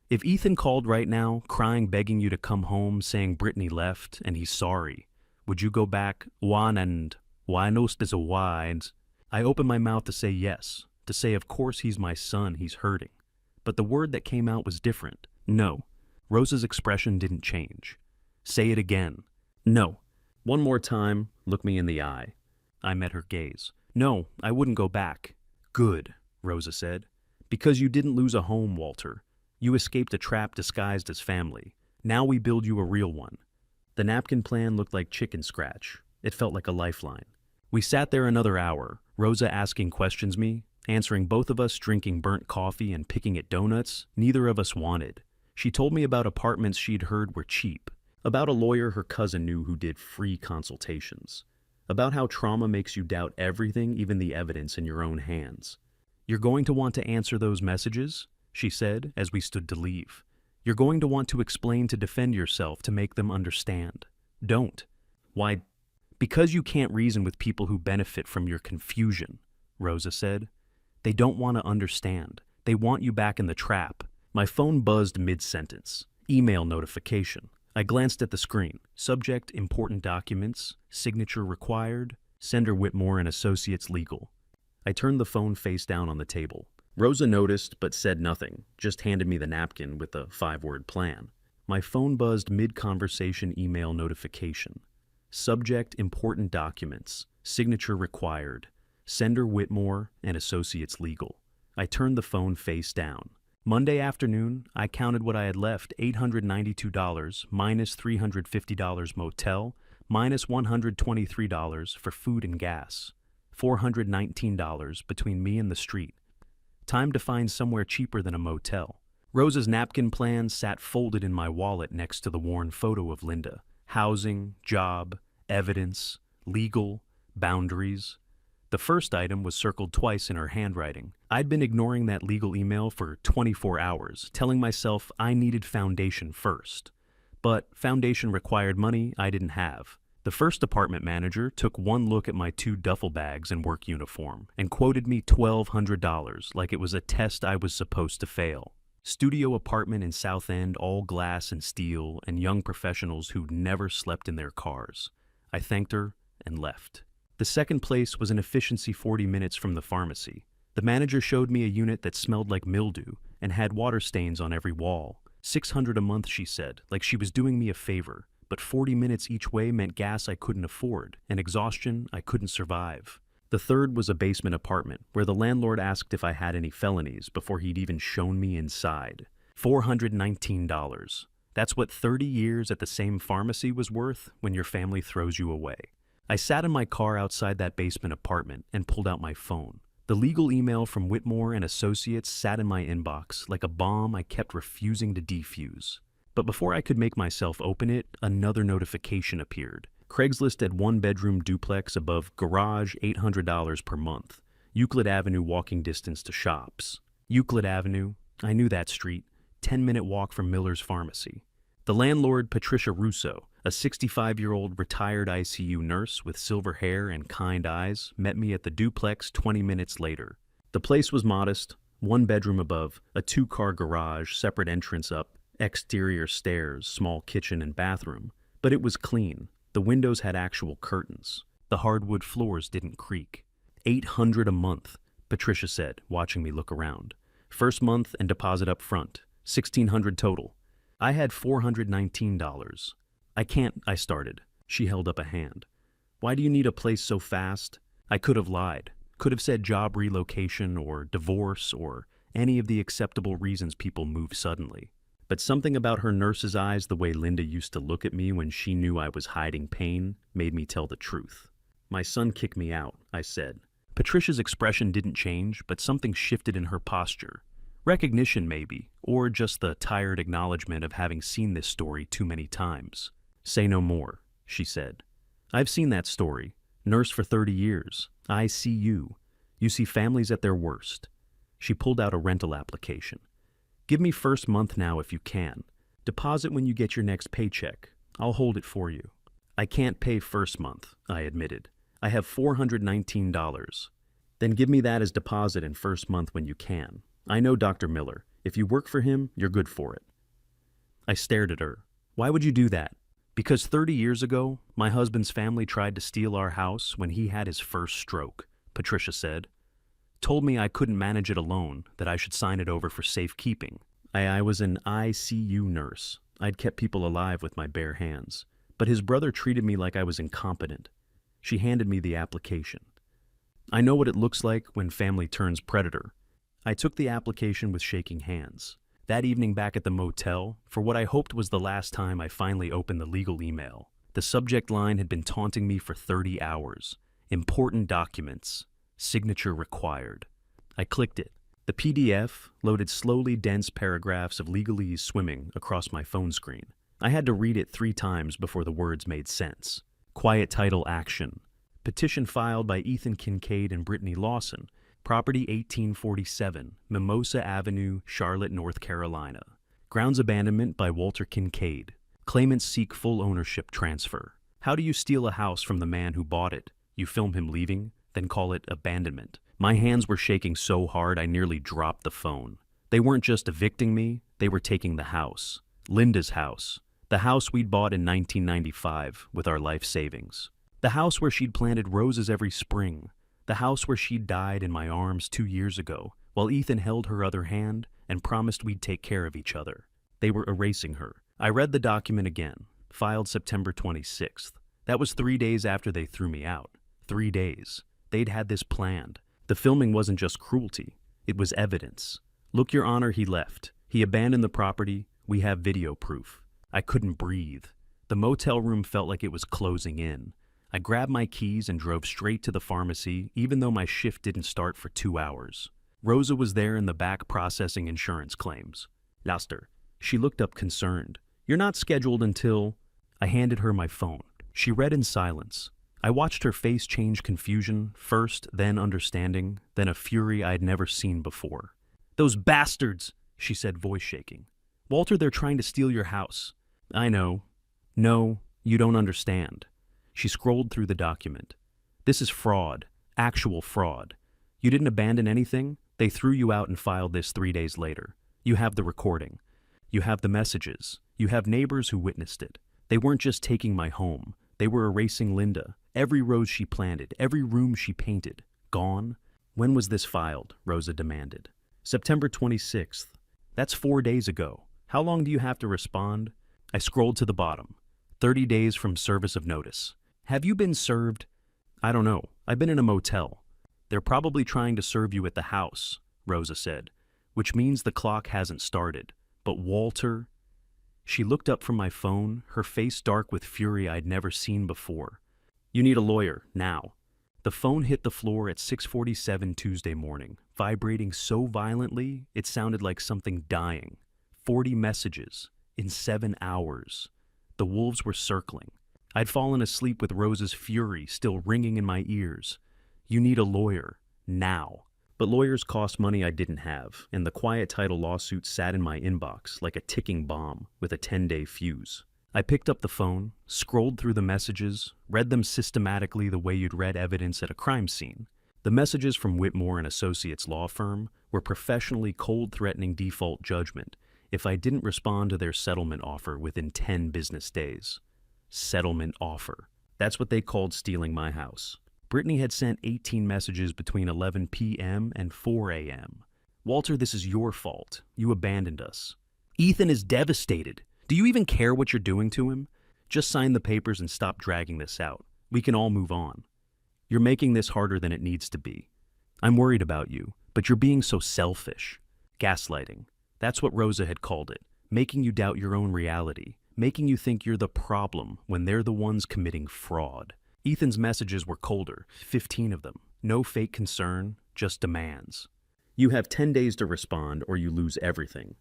If Ethan called right now, crying, begging you to come home, saying Brittany left and he's sorry, would you go back? Juan and why nos is a why? And I opened my mouth to say yes, to say of course he's my son, he's hurting. But the word that came out was different. No. Rosa's expression didn't change. Say it again. No. One more time, look me in the eye. I met her gaze. No, I wouldn't go back. Good, Rosa said. Because you didn't lose a home, Walter. You escaped a trap disguised as family. Now we build you a real one. The napkin plan looked like chicken scratch. It felt like a lifeline. We sat there another hour, Rosa asking questions me, answering both of us, drinking burnt coffee and picking at donuts neither of us wanted. She told me about apartments she'd heard were cheap, about a lawyer her cousin knew who did free consultations, about how trauma makes you doubt everything, even the evidence in your own hands. You're going to want to answer those messages, she said as we stood to leave. You're going to want to explain, to defend yourself, to make them understand. Don't. Why? Because you can't reason with people who benefit from your confusion, Rosa said. They don't want to understand. They want you back in the trap. My phone buzzed mid-sentence. Email notification. I glanced at the screen. Subject: important documents. Signature required. Sender: Whitmore and Associates Legal. I turned the phone face down on the table. Rosa noticed but said nothing, just handed me the napkin with a 5-word plan. My phone buzzed mid-conversation. Email notification. Subject: important documents. Signature required. Sender: Whitmore and Associates Legal. I turned the phone face down. Monday afternoon, I counted what I had left: $892 minus $350 motel, minus $123 for food and gas, $419 between me and the street. Time to find somewhere cheaper than a motel. Rosa's napkin plan sat folded in my wallet next to the worn photo of Linda. Housing, job, evidence, legal, boundaries. The first item was circled twice in her handwriting. I'd been ignoring that legal email for 24 hours, telling myself I needed foundation first. But foundation required money I didn't have. The first apartment manager took one look at my 2 duffel bags and work uniform and quoted me $1,200 like it was a test I was supposed to fail. Studio apartment in South End, all glass and steel, and young professionals who'd never slept in their cars. I thanked her and left. The second place was an efficiency 40 minutes from the pharmacy. The manager showed me a unit that smelled like mildew and had water stains on every wall. $600 a month, she said, like she was doing me a favor. But 40 minutes each way meant gas I couldn't afford and exhaustion I couldn't survive. The third was a basement apartment where the landlord asked if I had any felonies before he'd even shown me inside. $419. That's what 30 years at the same pharmacy was worth when your family throws you away. I sat in my car outside that basement apartment and pulled out my phone. The legal email from Whitmore and Associates sat in my inbox like a bomb I kept refusing to defuse. But before I could make myself open it, another notification appeared. Craigslist at 1-bedroom duplex above garage, $800 per month. Euclid Avenue, walking distance to shops. Euclid Avenue, I knew that street. 10-minute walk from Miller's Pharmacy. The landlord, Patricia Russo, a 65-year-old retired ICU nurse with silver hair and kind eyes, met me at the duplex 20 minutes later. The place was modest, 1 bedroom above, a 2-car garage, separate entrance up, exterior stairs, small kitchen and bathroom. But it was clean. The windows had actual curtains. The hardwood floors didn't creak. $800 a month, Patricia said, watching me look around. First month and deposit up front. $1,600 total. I had $419. I started. She held up a hand. Why do you need a place so fast? I could have lied. Could have said job relocation or divorce or any of the acceptable reasons people move suddenly. But something about her nurse's eyes, the way Linda used to look at me when she knew I was hiding pain, made me tell the truth. My son kicked me out, I said. Patricia's expression didn't change, but something shifted in her posture. Recognition, maybe, or just the tired acknowledgement of having seen this story too many times. Say no more, she said. I've seen that story. Nurse for 30 years. I see you. You see families at their worst. She pulled out a rental application. Give me first month now if you can. Deposit when you get your next paycheck. I'll hold it for you. I can't pay first month, I admitted. I have $419. Then give me that as deposit in first month when you can. I know Dr. Miller. If you work for him, you're good for it. I stared at her. Why would you do that? Because 30 years ago, my husband's family tried to steal our house when he had his first stroke, Patricia said. Told me I couldn't manage it alone, that I should sign it over for safekeeping. I was an ICU nurse. I'd kept people alive with my bare hands. But his brother treated me like I was incompetent. She handed me the application. I know what it looks like when family turns predator. I took the application with shaking hands. That evening back at the motel, for what I hoped was the last time, I finally opened the legal email. The subject line had been taunting me for 30 hours. Important documents. Signature required. I clicked it. The PDF loaded slowly dense paragraphs of legalese swimming across my phone screen. I had to read it 3 times before the words made sense. Quiet title action. Petition filed by Ethan Kincaid and Brittany Lawson. Property 1847, Mimosa Avenue, Charlotte, North Carolina. Grounds abandonment by Walter Kincaid. Claimants seek full ownership transfer. How do you steal a house from the man who bought it? You film him leaving, then call it abandonment. My hands were shaking so hard I nearly dropped the phone. They weren't just evicting me, they were taking the house. Linda's house. The house we'd bought in 1995 with our life savings. The house where she'd planted roses every spring. The house where she died in my arms 2 years ago, while Ethan held her other hand and promised we'd take care of each other. They were erasing her. I read the document again, filed September 26th. That was 3 days after they threw me out. 3 days. They'd had this planned. The filming wasn't just cruelty. It was evidence. Look, Your Honor, he left. He abandoned the property. We have video proof. I couldn't breathe. The motel room felt like it was closing in. I grabbed my keys and drove straight to the pharmacy, even though my shift didn't start for 2 hours. Rosa was there in the back processing insurance claims. Laster. She looked up concerned. You're not scheduled until... I handed her my phone. She read in silence. I watched her face change confusion, first, then understanding, then a fury I'd never seen before. Those bastards, she said, voice shaking. Walter, they're trying to steal your house. I know. No, you don't understand. She scrolled through the document. This is fraud. Actual fraud. You didn't abandon anything. They threw you out and filed this 3 days later. You have the recording. You have the messages. You have neighbors who witnessed it. They weren't just taking my home. They were erasing Linda. Every rose she planted, every room she painted. Gone. When was this filed? Rosa demanded. September 26th. That's 4 days ago. How long do you have to respond? I scrolled to the bottom. 30 days from service of notice. Have you been served? I don't know. I've been in a motel. They're probably trying to serve you at the house, Rosa said, which means the clock hasn't started. But Walter... She looked up from my phone, her face dark with fury I'd never seen before. You need a lawyer, now. The phone hit the floor at 6:47 Tuesday morning, vibrating so violently it sounded like something dying. 40 messages in 7 hours. The wolves were circling. I'd fallen asleep with Rosa's fury still ringing in my ears. You need a lawyer, now. But lawyers cost money I didn't have, and the quiet title lawsuit sat in my inbox like a ticking bomb with a 10-day fuse. I picked up the phone, scrolled through the messages, read them systematically the way you'd read evidence at a crime scene. The messages from Whitmore and Associates law firm were professionally cold threatening default judgment if I didn't respond to their settlement offer within 10 business days. Settlement offer. That's what they called stealing my house. Brittany had sent 18 messages between 11 p.m. and 4 a.m. Walter, this is your fault. You abandoned us. Ethan is devastated. Do you even care what you're doing to him? Just sign the papers and stop dragging this out. We can all move on. You're making this harder than it needs to be. I'm worried about you, but you're being so selfish. Gaslighting. That's what Rosa had called it. Making you doubt your own reality. Making you think you're the problem when they're the ones committing fraud. Ethan's messages were colder, 15 of them. No fake concern, just demands. You have 10 days to respond or you lose everything.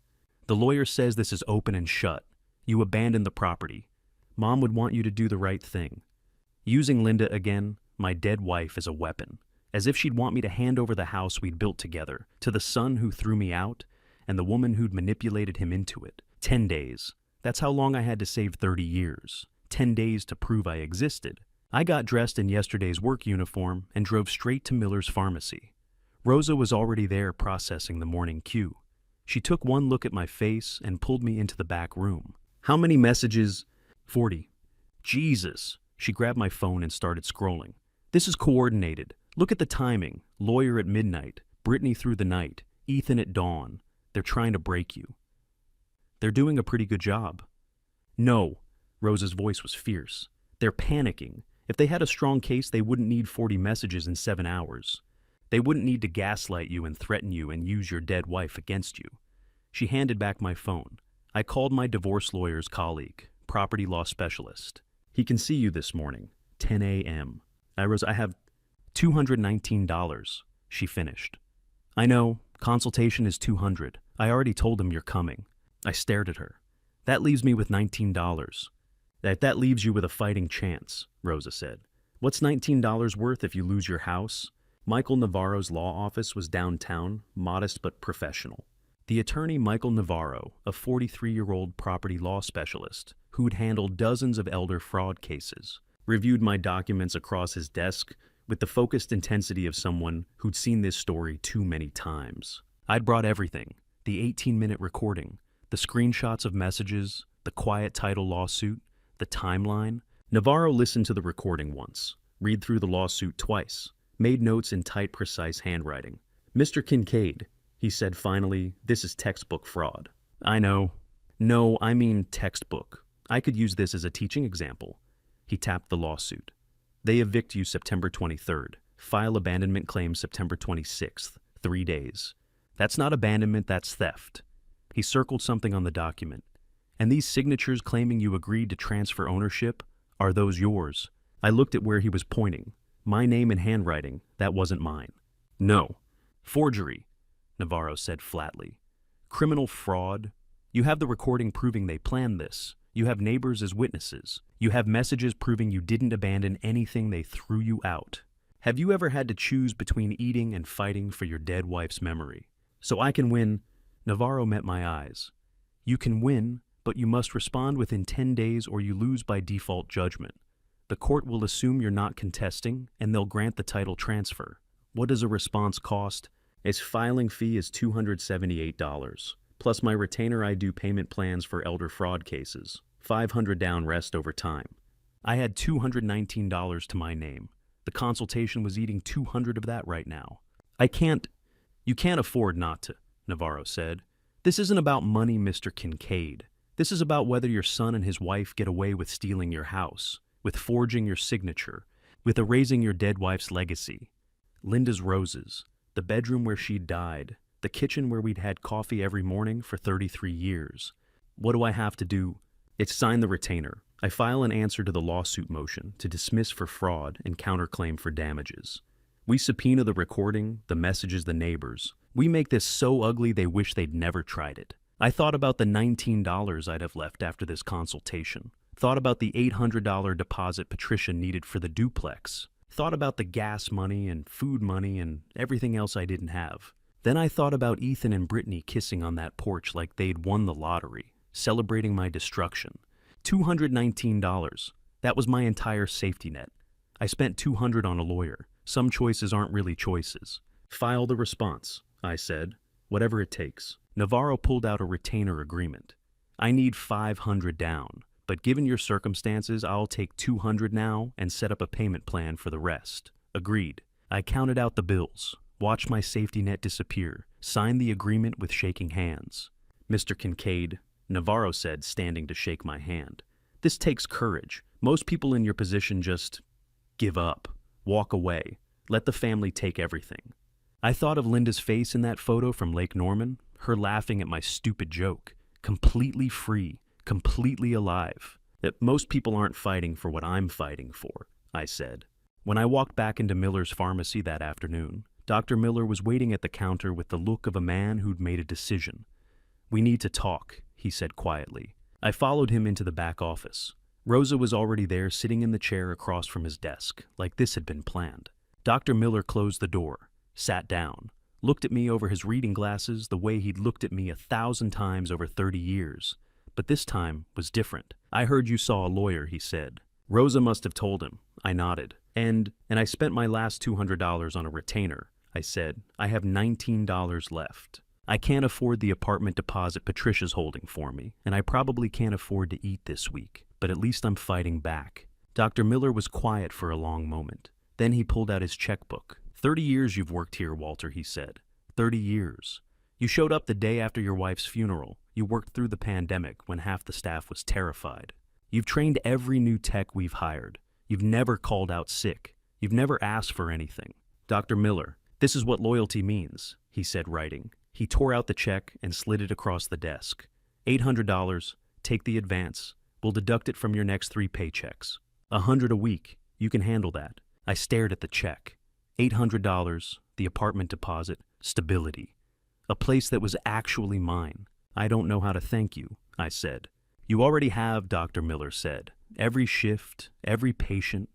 The lawyer says this is open and shut. You abandoned the property. Mom would want you to do the right thing. Using Linda again, my dead wife, as a weapon. As if she'd want me to hand over the house we'd built together to the son who threw me out and the woman who'd manipulated him into it. 10 days. That's how long I had to save 30 years. 10 days to prove I existed. I got dressed in yesterday's work uniform and drove straight to Miller's Pharmacy. Rosa was already there processing the morning queue. She took one look at my face and pulled me into the back room. How many messages? 40. Jesus. She grabbed my phone and started scrolling. This is coordinated. Look at the timing. Lawyer at midnight. Brittany through the night, Ethan at dawn. They're trying to break you. They're doing a pretty good job. No, Rosa's voice was fierce. They're panicking. If they had a strong case, they wouldn't need 40 messages in 7 hours. They wouldn't need to gaslight you and threaten you and use your dead wife against you. She handed back my phone. I called my divorce lawyer's colleague, property law specialist. He can see you this morning, 10 a.m. I have $219, she finished. I know, consultation is $200. I already told him you're coming. I stared at her. That leaves me with $19. That leaves you with a fighting chance, Rosa said. What's $19 worth if you lose your house? Michael Navarro's law office was downtown, modest but professional. The attorney Michael Navarro, a 43-year-old property law specialist who'd handled dozens of elder fraud cases, reviewed my documents across his desk with the focused intensity of someone who'd seen this story too many times. I'd brought everything, the 18-minute recording, the screenshots of messages, the quiet title lawsuit, the timeline. Navarro listened to the recording once, read through the lawsuit twice, made notes in tight, precise handwriting. Mr. Kincaid, he said finally, this is textbook fraud. I know. No, I mean textbook. I could use this as a teaching example. He tapped the lawsuit. They evict you September 23rd. File abandonment claim September 26th. 3 days. That's not abandonment, that's theft. He circled something on the document. And these signatures claiming you agreed to transfer ownership, are those yours? I looked at where he was pointing. My name in handwriting, that wasn't mine. No. Forgery, Navarro said flatly. Criminal fraud. You have the recording proving they planned this. You have neighbors as witnesses. You have messages proving you didn't abandon anything they threw you out. Have you ever had to choose between eating and fighting for your dead wife's memory? So I can win. Navarro met my eyes. You can win, but you must respond within 10 days or you lose by default judgment. The court will assume you're not contesting, and they'll grant the title transfer. What does a response cost? Its filing fee is $278, plus my retainer I do payment plans for elder fraud cases. $500 down, rest over time. I had $219 to my name. The consultation was eating $200 of that right now. You can't afford not to, Navarro said. This isn't about money, Mr. Kincaid. This is about whether your son and his wife get away with stealing your house, with forging your signature, with erasing your dead wife's legacy. Linda's roses, the bedroom where she died, the kitchen where we'd had coffee every morning for 33 years. What do I have to do? It's sign the retainer. I file an answer to the lawsuit motion to dismiss for fraud and counterclaim for damages. We subpoena the recording, the messages, the neighbors. We make this so ugly they wish they'd never tried it. I thought about the $19 I'd have left after this consultation. Thought about the $800 deposit Patricia needed for the duplex. Thought about the gas money and food money and everything else I didn't have. Then I thought about Ethan and Brittany kissing on that porch like they'd won the lottery, celebrating my destruction. $219. That was my entire safety net. I spent $200 on a lawyer. Some choices aren't really choices. File the response, I said. Whatever it takes. Navarro pulled out a retainer agreement. I need $500 down, but given your circumstances, I'll take $200 now and set up a payment plan for the rest. Agreed. I counted out the bills, watched my safety net disappear, signed the agreement with shaking hands. Mr. Kincaid, Navarro said, standing to shake my hand. This takes courage. Most people in your position just give up, walk away, let the family take everything. I thought of Linda's face in that photo from Lake Norman, her laughing at my stupid joke, completely free, completely alive. That most people aren't fighting for what I'm fighting for, I said. When I walked back into Miller's pharmacy that afternoon, Dr. Miller was waiting at the counter with the look of a man who'd made a decision. We need to talk, he said quietly. I followed him into the back office. Rosa was already there, sitting in the chair across from his desk, like this had been planned. Dr. Miller closed the door, sat down, looked at me over his reading glasses the way he'd looked at me 1,000 times over 30 years. But this time was different. I heard you saw a lawyer, he said. Rosa must have told him. I nodded. And I spent my last $200 on a retainer, I said. I have $19 left. I can't afford the apartment deposit Patricia's holding for me, and I probably can't afford to eat this week, but at least I'm fighting back. Dr. Miller was quiet for a long moment. Then he pulled out his checkbook. 30 years you've worked here, Walter, he said. 30 years. You showed up the day after your wife's funeral. You worked through the pandemic when half the staff was terrified. You've trained every new tech we've hired. You've never called out sick. You've never asked for anything. Dr. Miller, this is what loyalty means, he said, writing. He tore out the check and slid it across the desk. $800, take the advance. We'll deduct it from your next 3 paychecks. $100 a week, you can handle that. I stared at the check. $800, the apartment deposit, stability. A place that was actually mine. I don't know how to thank you, I said. You already have, Dr. Miller said. Every shift, every patient,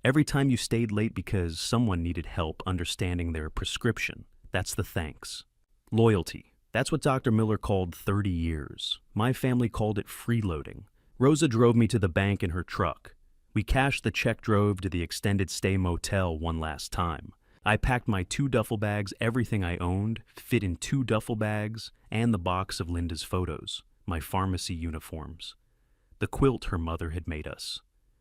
every time you stayed late because someone needed help understanding their prescription. That's the thanks. Loyalty. That's what Dr. Miller called 30 years. My family called it freeloading. Rosa drove me to the bank in her truck. We cashed the check, drove to the extended stay motel one last time. I packed my 2 duffel bags, everything I owned, fit in 2 duffel bags, and the box of Linda's photos, my pharmacy uniforms, the quilt her mother had made us,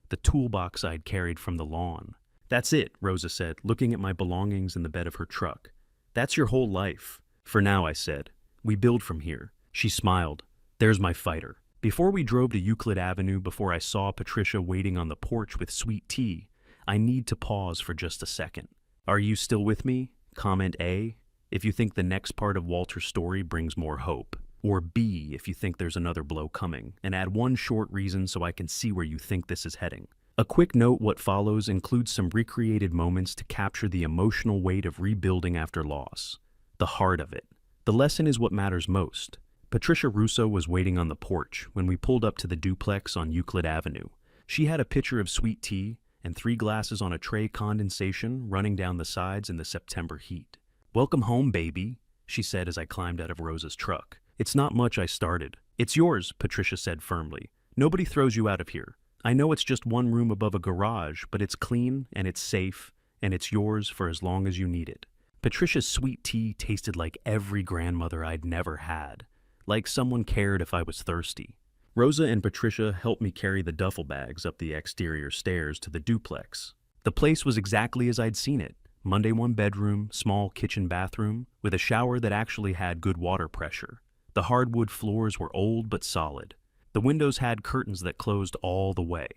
the toolbox I'd carried from the lawn. That's it, Rosa said, looking at my belongings in the bed of her truck. That's your whole life. For now, I said. We build from here. She smiled. There's my fighter. Before we drove to Euclid Avenue, before I saw Patricia waiting on the porch with sweet tea, I need to pause for just a second. Are you still with me? Comment A, if you think the next part of Walter's story brings more hope. Or B, if you think there's another blow coming, and add 1 short reason so I can see where you think this is heading. A quick note, what follows includes some recreated moments to capture the emotional weight of rebuilding after loss. The heart of it. The lesson is what matters most. Patricia Russo was waiting on the porch when we pulled up to the duplex on Euclid Avenue. She had a pitcher of sweet tea and 3 glasses on a tray, condensation running down the sides in the September heat. Welcome home, baby, she said as I climbed out of Rosa's truck. It's not much, I started. It's yours, Patricia said firmly. Nobody throws you out of here. I know it's just 1 room above a garage, but it's clean and it's safe and it's yours for as long as you need it. Patricia's sweet tea tasted like every grandmother I'd never had, like someone cared if I was thirsty. Rosa and Patricia helped me carry the duffel bags up the exterior stairs to the duplex. The place was exactly as I'd seen it. Monday 1 bedroom, small kitchen bathroom, with a shower that actually had good water pressure. The hardwood floors were old but solid. The windows had curtains that closed all the way.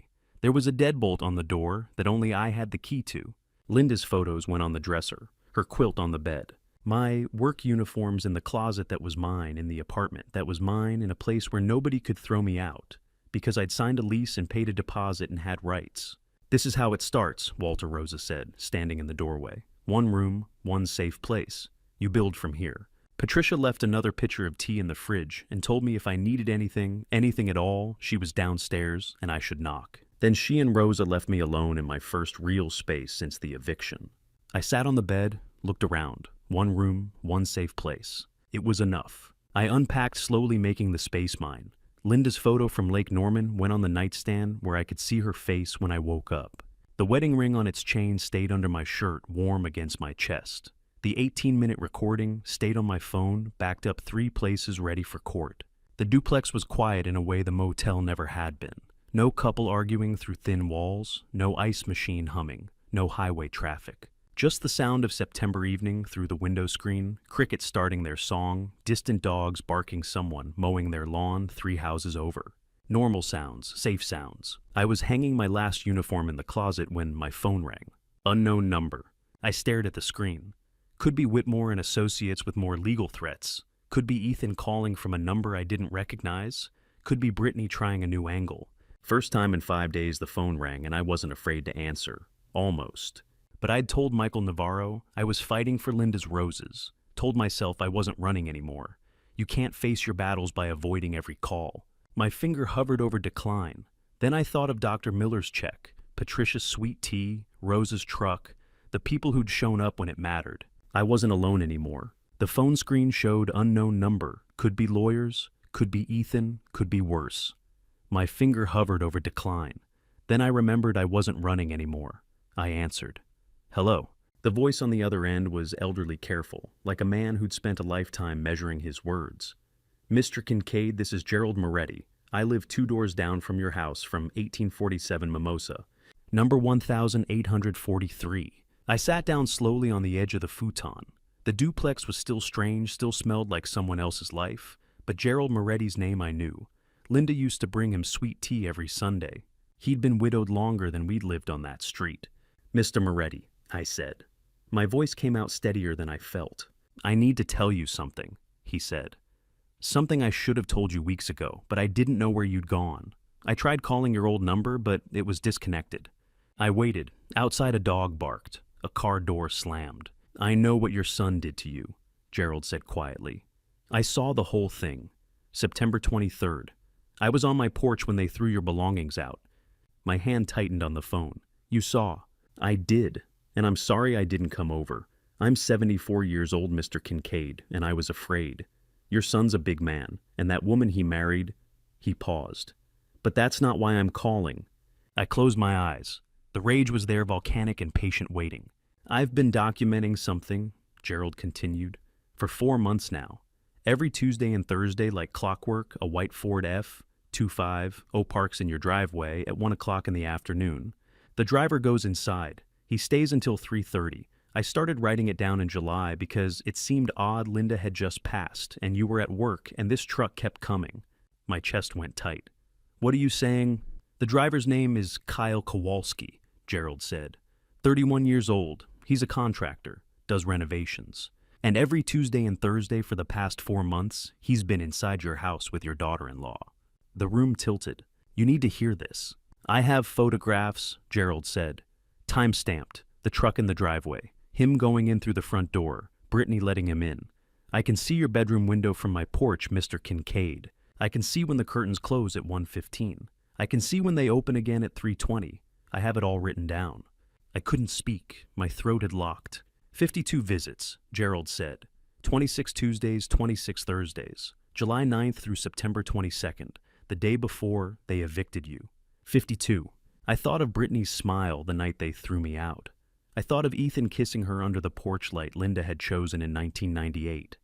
There was a deadbolt on the door that only I had the key to. Linda's photos went on the dresser, her quilt on the bed. My work uniforms in the closet that was mine in the apartment that was mine in a place where nobody could throw me out, because I'd signed a lease and paid a deposit and had rights. This is how it starts, Walter Rosa said, standing in the doorway. 1 room, 1 safe place. You build from here. Patricia left another pitcher of tea in the fridge and told me if I needed anything at all, she was downstairs and I should knock. Then she and Rosa left me alone in my first real space since the eviction. I sat on the bed, looked around. 1 room, 1 safe place. It was enough. I unpacked, slowly making the space mine. Linda's photo from Lake Norman went on the nightstand where I could see her face when I woke up. The wedding ring on its chain stayed under my shirt, warm against my chest. The 18-minute recording stayed on my phone, backed up 3 places ready for court. The duplex was quiet in a way the motel never had been. No couple arguing through thin walls, no ice machine humming, no highway traffic. Just the sound of September evening through the window screen, crickets starting their song, distant dogs barking, someone mowing their lawn 3 houses over. Normal sounds, safe sounds. I was hanging my last uniform in the closet when my phone rang. Unknown number. I stared at the screen. Could be Whitmore and Associates with more legal threats. Could be Ethan calling from a number I didn't recognize. Could be Brittany trying a new angle. First time in 5 days the phone rang and I wasn't afraid to answer. Almost. But I'd told Michael Navarro I was fighting for Linda's roses. Told myself I wasn't running anymore. You can't face your battles by avoiding every call. My finger hovered over decline. Then I thought of Dr. Miller's check, Patricia's sweet tea, Rosa's truck, the people who'd shown up when it mattered. I wasn't alone anymore. The phone screen showed unknown number. Could be lawyers, could be Ethan, could be worse. My finger hovered over decline. Then I remembered I wasn't running anymore. I answered. Hello. The voice on the other end was elderly careful, like a man who'd spent a lifetime measuring his words. Mr. Kincaid, this is Gerald Moretti. I live 2 doors down from your house from 1847 Mimosa. Number 1843. I sat down slowly on the edge of the futon. The duplex was still strange, still smelled like someone else's life, but Gerald Moretti's name I knew. Linda used to bring him sweet tea every Sunday. He'd been widowed longer than we'd lived on that street. "Mr. Moretti," I said. My voice came out steadier than I felt. "I need to tell you something," he said. "Something I should have told you weeks ago, but I didn't know where you'd gone. I tried calling your old number, but it was disconnected." I waited. Outside a dog barked. A car door slammed. "I know what your son did to you," Gerald said quietly. "I saw the whole thing. September 23rd. I was on my porch when they threw your belongings out." My hand tightened on the phone. "You saw." "I did, and I'm sorry I didn't come over. I'm 74 years old, Mr. Kincaid, and I was afraid. Your son's a big man, and that woman he married..." He paused. "But that's not why I'm calling." I closed my eyes. The rage was there, volcanic and patient waiting. "I've been documenting something," Gerald continued, "for 4 months now. Every Tuesday and Thursday, like clockwork, a white Ford F-25 parks in your driveway at 1 o'clock in the afternoon. The driver goes inside. He stays until 3:30. I started writing it down in July because it seemed odd Linda had just passed, and you were at work, and this truck kept coming." My chest went tight. "What are you saying?" "The driver's name is Kyle Kowalski," Gerald said. 31 years old. He's a contractor, does renovations. And every Tuesday and Thursday for the past 4 months, he's been inside your house with your daughter-in-law." The room tilted. "You need to hear this." "I have photographs," Gerald said. "Time-stamped. The truck in the driveway. Him going in through the front door. Brittany letting him in. I can see your bedroom window from my porch, Mr. Kincaid. I can see when the curtains close at 1:15. I can see when they open again at 3:20. I have it all written down." I couldn't speak. My throat had locked. 52 visits, Gerald said. 26 Tuesdays, 26 Thursdays. July 9th through September 22nd, the day before they evicted you. 52. I thought of Brittany's smile the night they threw me out. I thought of Ethan kissing her under the porch light Linda had chosen in 1998.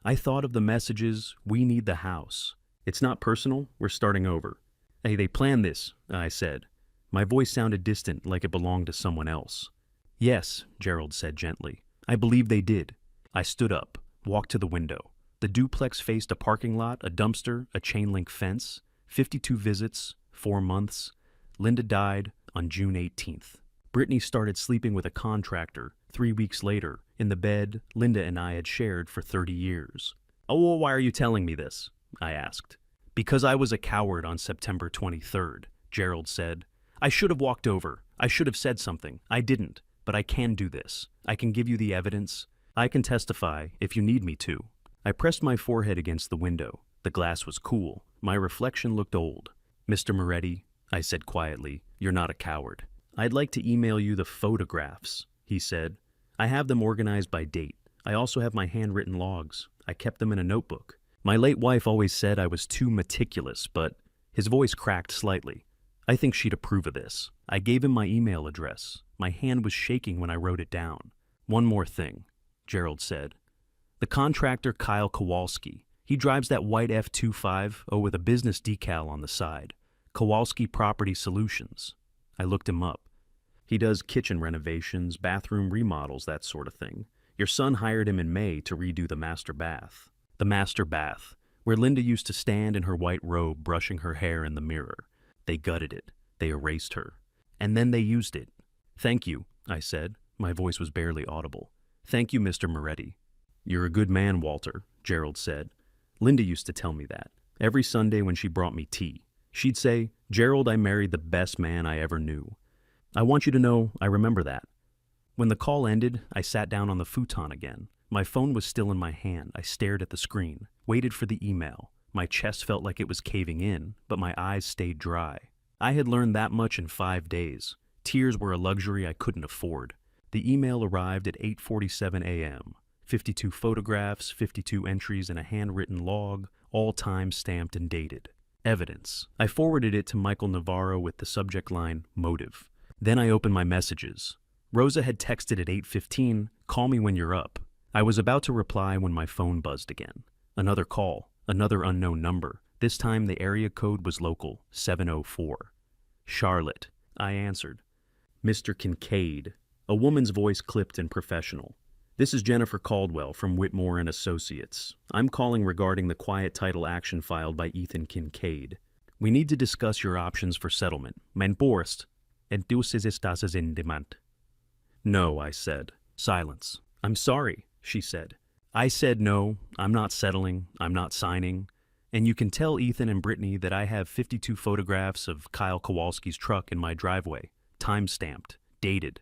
I thought of the messages, "We need the house. It's not personal, we're starting over." "Hey, they planned this," I said. My voice sounded distant, like it belonged to someone else. "Yes," Gerald said gently. "I believe they did." I stood up, walked to the window. The duplex faced a parking lot, a dumpster, a chain-link fence. 52 visits, 4 months. Linda died on June 18th. Brittany started sleeping with a contractor 3 weeks later, in the bed Linda and I had shared for 30 years. "Oh, well, why are you telling me this?" I asked. "Because I was a coward on September 23rd, Gerald said. "I should have walked over. I should have said something. I didn't. But I can do this. I can give you the evidence. I can testify if you need me to." I pressed my forehead against the window. The glass was cool. My reflection looked old. "Mr. Moretti," I said quietly, "you're not a coward." "I'd like to email you the photographs," he said. "I have them organized by date. I also have my handwritten logs. I kept them in a notebook. My late wife always said I was too meticulous, but..." His voice cracked slightly. "I think she'd approve of this." I gave him my email address. My hand was shaking when I wrote it down. "One more thing," Gerald said. "The contractor Kyle Kowalski. He drives that white F-25 with a business decal on the side. Kowalski Property Solutions." I looked him up. "He does kitchen renovations, bathroom remodels, that sort of thing. Your son hired him in May to redo the master bath." The master bath, where Linda used to stand in her white robe brushing her hair in the mirror. They gutted it. They erased her. And then they used it. "Thank you," I said. My voice was barely audible. "Thank you, Mr. Moretti." "You're a good man, Walter," Gerald said. Linda used to tell me that. Every Sunday when she brought me tea. She'd say, "Gerald, I married the best man I ever knew." I want you to know I remember that. When the call ended, I sat down on the futon again. My phone was still in my hand. I stared at the screen, waited for the email. My chest felt like it was caving in, but my eyes stayed dry. I had learned that much in 5 days. Tears were a luxury I couldn't afford. The email arrived at 8:47 a.m. 52 photographs, 52 entries, and a handwritten log, all time-stamped and dated. Evidence. I forwarded it to Michael Navarro with the subject line, "Motive." Then I opened my messages. Rosa had texted at 8:15, "Call me when you're up." I was about to reply when my phone buzzed again. Another call, another unknown number. This time the area code was local, 704. "Charlotte," I answered. "Mr. Kincaid." A woman's voice clipped and professional. This is Jennifer Caldwell from Whitmore and Associates. I'm calling regarding the quiet title action filed by Ethan Kincaid. We need to discuss your options for settlement. Mein Borst, entonces estás en demand. No, I said. Silence. I'm sorry, she said. I said no, I'm not settling, I'm not signing. And you can tell Ethan and Brittany that I have 52 photographs of Kyle Kowalski's truck in my driveway, time-stamped, dated.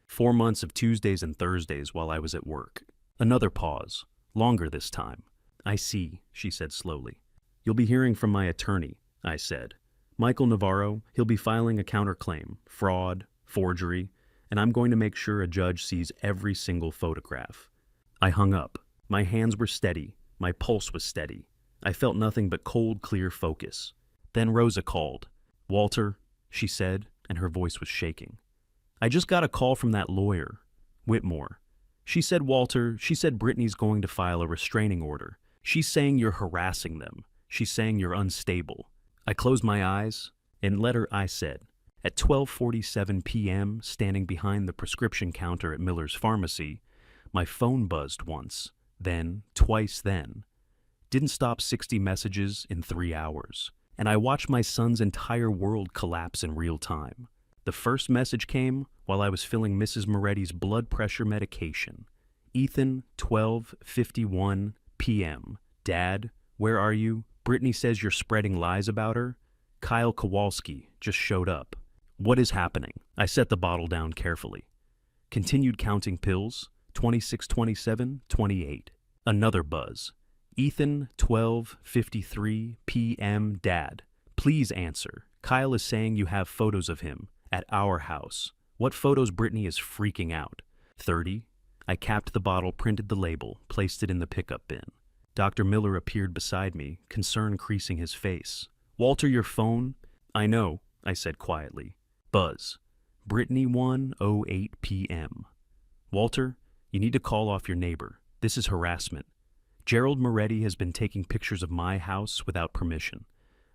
4 months of Tuesdays and Thursdays while I was at work. Another pause, longer this time. I see, she said slowly. You'll be hearing from my attorney, I said. Michael Navarro, he'll be filing a counterclaim, fraud, forgery, and I'm going to make sure a judge sees every single photograph. I hung up. My hands were steady. My pulse was steady. I felt nothing but cold, clear focus. Then Rosa called. Walter, she said, and her voice was shaking. I just got a call from that lawyer, Whitmore. She said, Walter, she said Brittany's going to file a restraining order. She's saying you're harassing them. She's saying you're unstable. I closed my eyes, and letter I said. At 12:47 p.m., standing behind the prescription counter at Miller's Pharmacy, my phone buzzed once, then, twice then. Didn't stop 60 messages in 3 hours, and I watched my son's entire world collapse in real time. The first message came while I was filling Mrs. Moretti's blood pressure medication. Ethan, 12:51 p.m. Dad, where are you? Brittany says you're spreading lies about her. Kyle Kowalski just showed up. What is happening? I set the bottle down carefully. Continued counting pills. 26, 27, 28. Another buzz. Ethan, 12:53 p.m. Dad, please answer. Kyle is saying you have photos of him at our house. What photos? Brittany is freaking out. 30. I capped the bottle, printed the label, placed it in the pickup bin. Dr. Miller appeared beside me, concern creasing his face. Walter, your phone? I know, I said quietly. Buzz. Brittany, 1:08 p.m. Walter, you need to call off your neighbor. This is harassment. Gerald Moretti has been taking pictures of my house without permission.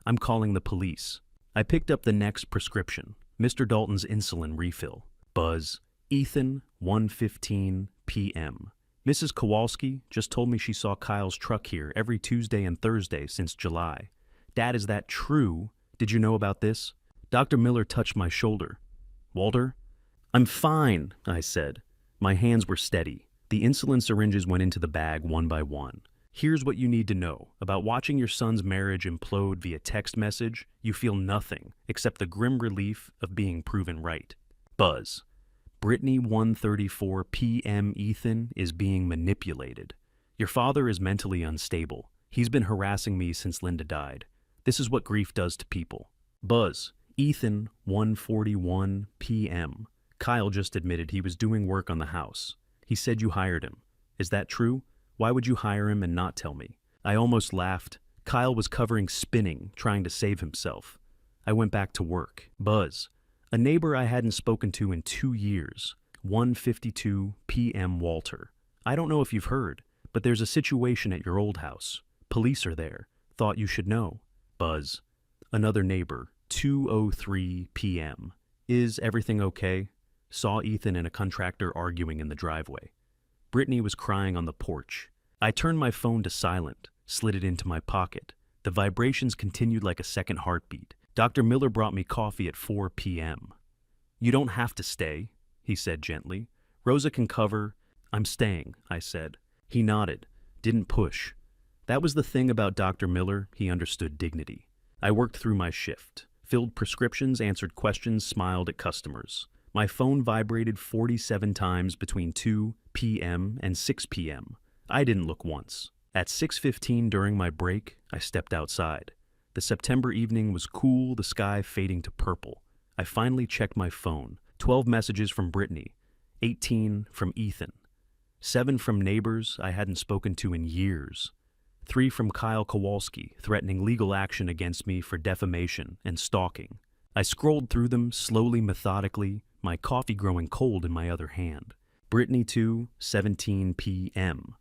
I'm calling the police. I picked up the next prescription, Mr. Dalton's insulin refill. Buzz. Ethan, 1:15 p.m. Mrs. Kowalski just told me she saw Kyle's truck here every Tuesday and Thursday since July. Dad, is that true? Did you know about this? Dr. Miller touched my shoulder. Walter? I'm fine, I said. My hands were steady. The insulin syringes went into the bag one by one. Here's what you need to know. About watching your son's marriage implode via text message, you feel nothing except the grim relief of being proven right. Buzz. Brittany, 1:34 p.m. Ethan is being manipulated. Your father is mentally unstable. He's been harassing me since Linda died. This is what grief does to people. Buzz. Ethan, 1:41 p.m. Kyle just admitted he was doing work on the house. He said you hired him. Is that true? Why would you hire him and not tell me? I almost laughed. Kyle was covering spinning, trying to save himself. I went back to work. Buzz. A neighbor I hadn't spoken to in 2 years. 1:52 p.m. Walter. I don't know if you've heard, but there's a situation at your old house. Police are there. Thought you should know. Buzz. Another neighbor. 2:03 p.m. Is everything okay? Saw Ethan and a contractor arguing in the driveway. Brittany was crying on the porch. I turned my phone to silent, slid it into my pocket. The vibrations continued like a second heartbeat. Dr. Miller brought me coffee at 4 p.m. You don't have to stay, he said gently. Rosa can cover. I'm staying, I said. He nodded, didn't push. That was the thing about Dr. Miller, he understood dignity. I worked through my shift, filled prescriptions, answered questions, smiled at customers. My phone vibrated 47 times between 2 p.m. and 6 p.m. I didn't look once. At 6:15 during my break, I stepped outside. The September evening was cool, the sky fading to purple. I finally checked my phone. 12 messages from Brittany, 18 from Ethan, 7 from neighbors I hadn't spoken to in years, 3 from Kyle Kowalski, threatening legal action against me for defamation and stalking. I scrolled through them slowly, methodically, my coffee growing cold in my other hand. Brittany 2:17 p.m.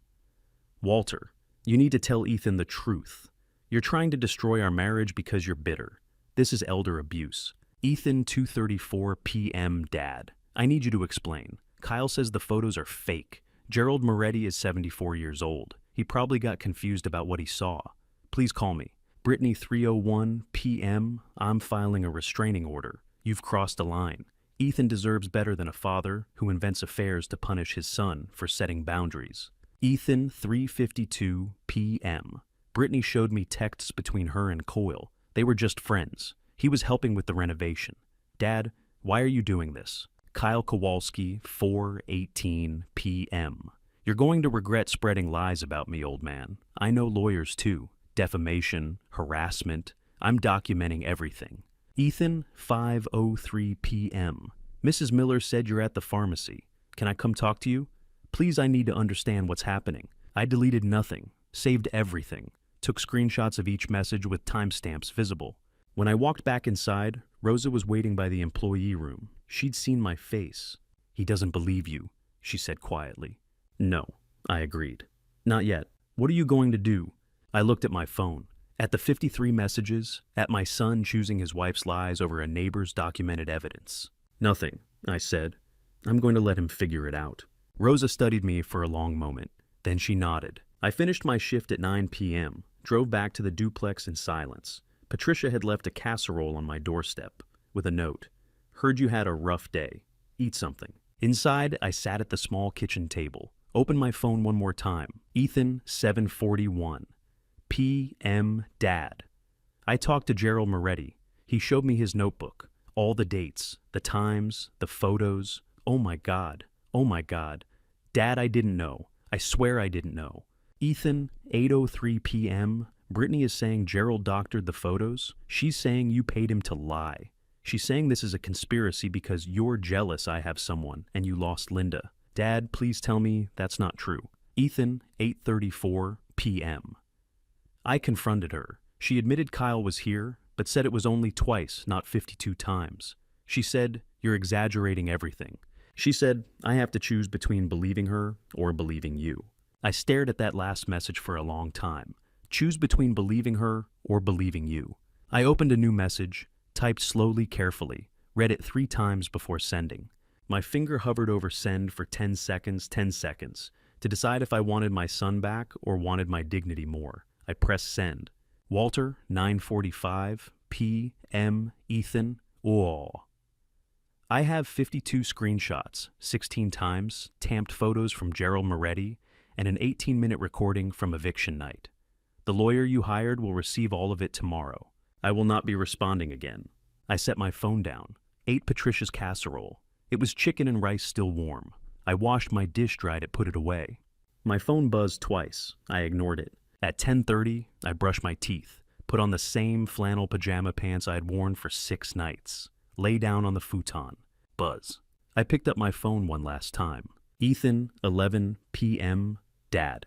Walter, you need to tell Ethan the truth. You're trying to destroy our marriage because you're bitter. This is elder abuse. Ethan 2:34 p.m. Dad, I need you to explain. Kyle says the photos are fake. Gerald Moretti is 74 years old. He probably got confused about what he saw. Please call me. Brittany 3:01 p.m. I'm filing a restraining order. You've crossed a line. Ethan deserves better than a father who invents affairs to punish his son for setting boundaries. Ethan 3:52 p.m. Brittany showed me texts between her and Coyle. They were just friends. He was helping with the renovation. Dad, why are you doing this? Kyle Kowalski 4:18 p.m. You're going to regret spreading lies about me, old man. I know lawyers too. Defamation, harassment. I'm documenting everything. Ethan 5:03 p.m. Mrs. Miller said you're at the pharmacy. Can I come talk to you? Please, I need to understand what's happening. I deleted nothing, saved everything, took screenshots of each message with timestamps visible. When I walked back inside, Rosa was waiting by the employee room. She'd seen my face. He doesn't believe you, she said quietly. No, I agreed. Not yet. What are you going to do? I looked at my phone. At the 53 messages, at my son choosing his wife's lies over a neighbor's documented evidence. Nothing, I said. I'm going to let him figure it out. Rosa studied me for a long moment. Then she nodded. I finished my shift at 9 p.m., drove back to the duplex in silence. Patricia had left a casserole on my doorstep with a note. Heard you had a rough day. Eat something. Inside, I sat at the small kitchen table. Opened my phone one more time. Ethan 7:41 p.m. Dad. I talked to Gerald Moretti. He showed me his notebook. All the dates, the times, the photos. Oh my God. Oh my God. Dad, I didn't know. I swear I didn't know. Ethan 8:03 p.m. Brittany is saying Gerald doctored the photos. She's saying you paid him to lie. She's saying this is a conspiracy because you're jealous I have someone and you lost Linda. Dad, please tell me that's not true. Ethan 8:34 p.m. I confronted her. She admitted Kyle was here, but said it was only twice, not 52 times. She said, you're exaggerating everything. She said, I have to choose between believing her or believing you. I stared at that last message for a long time. Choose between believing her or believing you. I opened a new message, typed slowly, carefully, read it 3 times before sending. My finger hovered over send for 10 seconds, to decide if I wanted my son back or wanted my dignity more. I pressed send. Walter, 9:45 p.m. Ethan, oh. I have 52 screenshots, 16 times, tamped photos from Gerald Moretti, and an 18-minute recording from eviction night. The lawyer you hired will receive all of it tomorrow. I will not be responding again. I set my phone down, ate Patricia's casserole. It was chicken and rice still warm. I washed my dish, dried it, put it away. My phone buzzed twice. I ignored it. At 10:30, I brushed my teeth, put on the same flannel pajama pants I'd worn for 6 nights, lay down on the futon. Buzz. I picked up my phone one last time. Ethan, 11 p.m. Dad.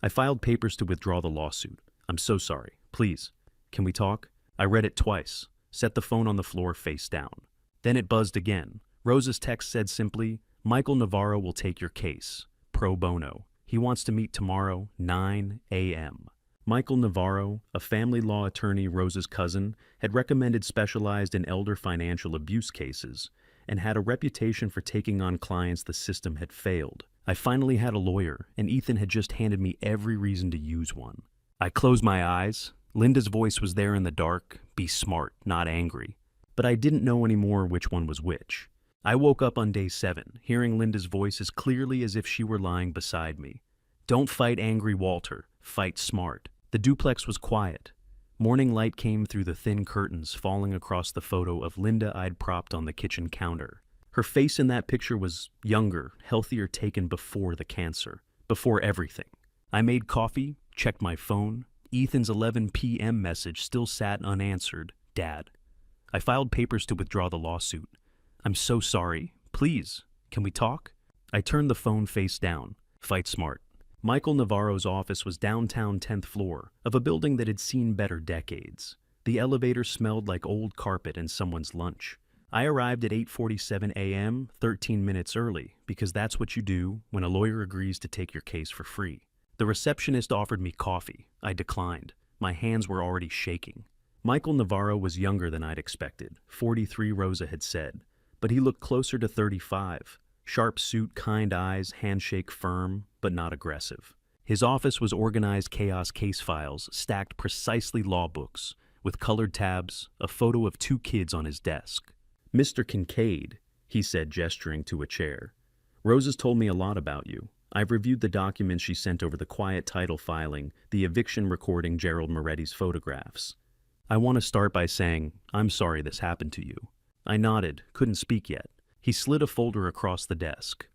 I filed papers to withdraw the lawsuit. I'm so sorry. Please, can we talk? I read it twice, set the phone on the floor face down. Then it buzzed again. Rosa's text said simply, Michael Navarro will take your case. Pro bono. He wants to meet tomorrow, 9 a.m. Michael Navarro, a family law attorney Rosa's cousin, had recommended specialized in elder financial abuse cases and had a reputation for taking on clients the system had failed. I finally had a lawyer, and Ethan had just handed me every reason to use one. I closed my eyes. Linda's voice was there in the dark. Be smart, not angry. But I didn't know anymore which one was which. I woke up on day 7, hearing Linda's voice as clearly as if she were lying beside me. Don't fight angry Walter, fight smart. The duplex was quiet. Morning light came through the thin curtains falling across the photo of Linda I'd propped on the kitchen counter. Her face in that picture was younger, healthier, taken before the cancer, before everything. I made coffee, checked my phone. Ethan's 11 p.m. message still sat unanswered. Dad. I filed papers to withdraw the lawsuit. I'm so sorry. Please, can we talk? I turned the phone face down. Fight smart. Michael Navarro's office was downtown 10th floor of a building that had seen better decades. The elevator smelled like old carpet and someone's lunch. I arrived at 8:47 a.m., 13 minutes early, because that's what you do when a lawyer agrees to take your case for free. The receptionist offered me coffee. I declined. My hands were already shaking. Michael Navarro was younger than I'd expected, 43 Rosa had said, but he looked closer to 35. Sharp suit, kind eyes, handshake firm, but not aggressive. His office was organized chaos case files, stacked precisely law books, with colored tabs, a photo of 2 kids on his desk. "Mr. Kincaid," he said, gesturing to a chair. "Rosa's told me a lot about you. I've reviewed the documents she sent over the quiet title filing, the eviction recording Gerald Moretti's photographs. I want to start by saying, I'm sorry this happened to you." I nodded, couldn't speak yet. He slid a folder across the desk.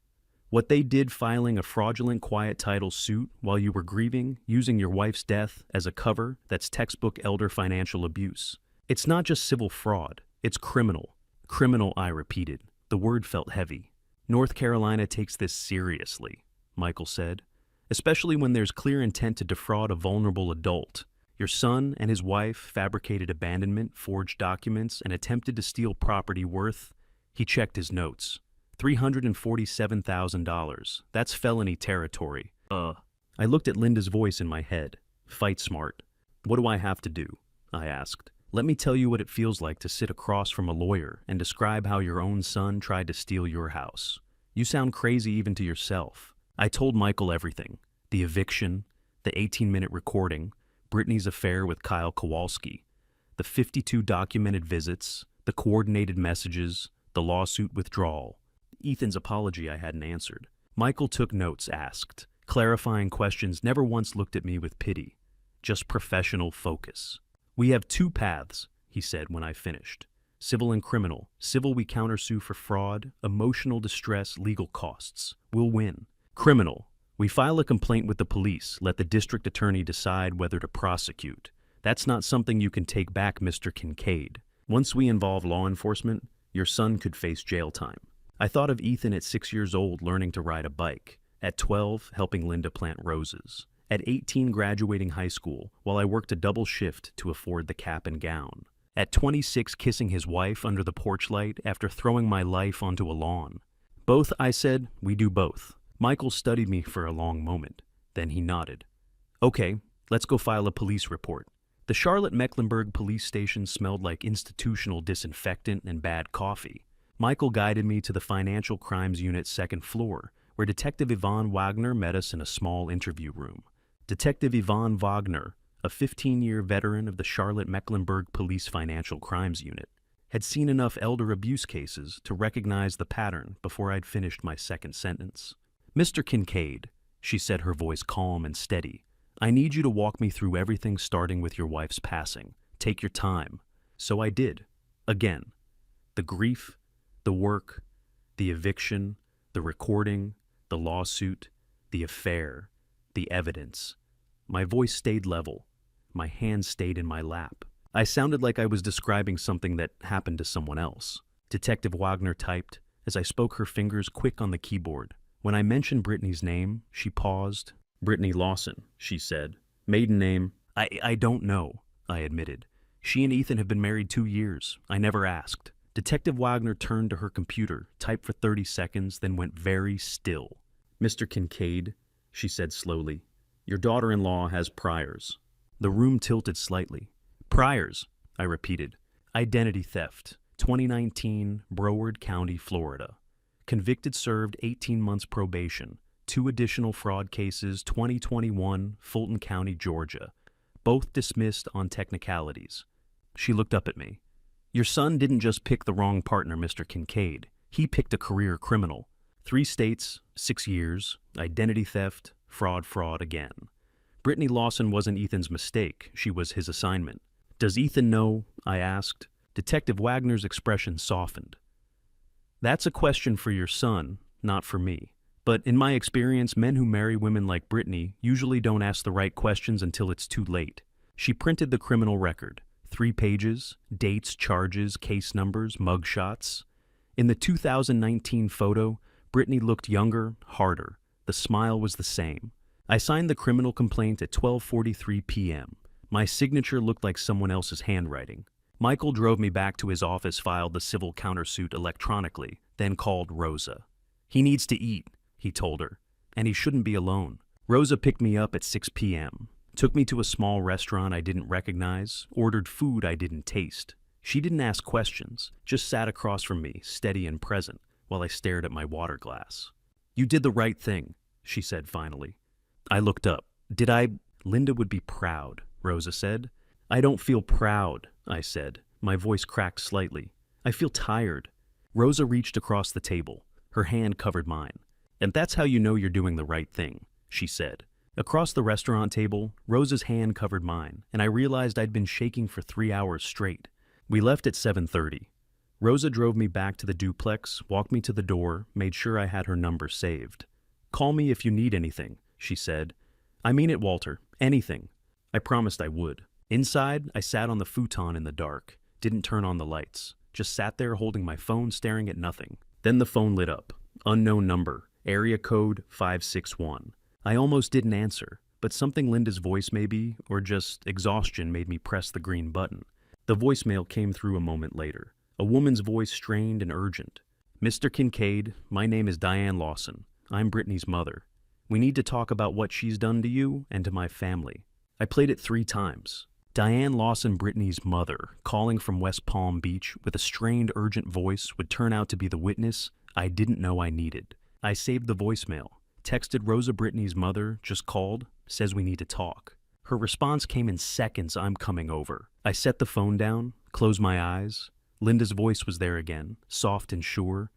"What they did filing a fraudulent quiet title suit while you were grieving, using your wife's death as a cover, that's textbook elder financial abuse. It's not just civil fraud, it's criminal." "Criminal," I repeated. The word felt heavy. "North Carolina takes this seriously," Michael said, "especially when there's clear intent to defraud a vulnerable adult. Your son and his wife fabricated abandonment, forged documents, and attempted to steal property worth," he checked his notes, "$347,000. That's felony territory." I looked at Linda's voice in my head. "Fight smart." "What do I have to do?" I asked. "Let me tell you what it feels like to sit across from a lawyer and describe how your own son tried to steal your house. You sound crazy even to yourself." I told Michael everything. The eviction, the 18-minute recording, Brittany's affair with Kyle Kowalski, the 52 documented visits, the coordinated messages, the lawsuit withdrawal, Ethan's apology I hadn't answered. Michael took notes, asked, clarifying questions, never once looked at me with pity, just professional focus. "We have 2 paths," he said when I finished. "Civil and criminal. Civil, we countersue for fraud, emotional distress, legal costs. We'll win. Criminal, we file a complaint with the police, let the district attorney decide whether to prosecute. That's not something you can take back, Mr. Kincaid. Once we involve law enforcement, your son could face jail time." I thought of Ethan at 6 years old learning to ride a bike, at 12 helping Linda plant roses, at 18 graduating high school while I worked a double shift to afford the cap and gown, at 26 kissing his wife under the porch light after throwing my life onto a lawn. "Both," I said. "We do both." Michael studied me for a long moment. Then he nodded. "Okay, let's go file a police report." The Charlotte-Mecklenburg police station smelled like institutional disinfectant and bad coffee. Michael guided me to the Financial Crimes Unit's 2nd floor, where Detective Yvonne Wagner met us in a small interview room. Detective Yvonne Wagner, a 15-year veteran of the Charlotte-Mecklenburg Police Financial Crimes Unit, had seen enough elder abuse cases to recognize the pattern before I'd finished my second sentence. "Mr. Kincaid," she said, her voice calm and steady, "I need you to walk me through everything starting with your wife's passing. Take your time." So I did. Again. The grief, the work, the eviction, the recording, the lawsuit, the affair, the evidence. My voice stayed level. My hands stayed in my lap. I sounded like I was describing something that happened to someone else. Detective Wagner typed. As I spoke, her fingers quick on the keyboard. When I mentioned Brittany's name, she paused. "Brittany Lawson," she said. "Maiden name?" I don't know," I admitted. "She and Ethan have been married 2 years. I never asked." Detective Wagner turned to her computer, typed for 30 seconds, then went very still. "Mr. Kincaid," she said slowly, "your daughter-in-law has priors." The room tilted slightly. "Priors," I repeated. "Identity theft, 2019, Broward County, Florida. Convicted, served 18 months probation. 2 additional fraud cases, 2021, Fulton County, Georgia. Both dismissed on technicalities." She looked up at me. "Your son didn't just pick the wrong partner, Mr. Kincaid. He picked a career criminal. 3 states, 6 years, identity theft, fraud again. Brittany Lawson wasn't Ethan's mistake. She was his assignment." "Does Ethan know?" I asked. Detective Wagner's expression softened. "That's a question for your son, not for me. But in my experience, men who marry women like Brittany usually don't ask the right questions until it's too late." She printed the criminal record. 3 pages, dates, charges, case numbers, mugshots. In the 2019 photo, Brittany looked younger, harder. The smile was the same. I signed the criminal complaint at 12:43 p.m. My signature looked like someone else's handwriting. Michael drove me back to his office, filed the civil countersuit electronically, then called Rosa. "He needs to eat," he told her, "and he shouldn't be alone." Rosa picked me up at 6 p.m., took me to a small restaurant I didn't recognize, ordered food I didn't taste. She didn't ask questions, just sat across from me, steady and present, while I stared at my water glass. "You did the right thing," she said finally. I looked up. "Did I?" "Linda would be proud," Rosa said. "I don't feel proud," I said. My voice cracked slightly. "I feel tired." Rosa reached across the table. Her hand covered mine. "And that's how you know you're doing the right thing," she said. Across the restaurant table, Rosa's hand covered mine, and I realized I'd been shaking for 3 hours straight. We left at 7:30. Rosa drove me back to the duplex, walked me to the door, made sure I had her number saved. "Call me if you need anything," she said. "I mean it, Walter. Anything." I promised I would. Inside, I sat on the futon in the dark, didn't turn on the lights, just sat there holding my phone staring at nothing. Then the phone lit up. Unknown number, area code 561. I almost didn't answer, but something Linda's voice maybe, or just exhaustion made me press the green button. The voicemail came through a moment later. A woman's voice strained and urgent. "Mr. Kincaid, my name is Diane Lawson. I'm Brittany's mother. We need to talk about what she's done to you and to my family." I played it 3 times. Diane Lawson, Brittany's mother, calling from West Palm Beach with a strained, urgent voice would turn out to be the witness I didn't know I needed. I saved the voicemail. Texted Rosa, Brittany's mother, just called, says we need to talk. Her response came in seconds. "I'm coming over." I set the phone down, closed my eyes. Linda's voice was there again, soft and sure.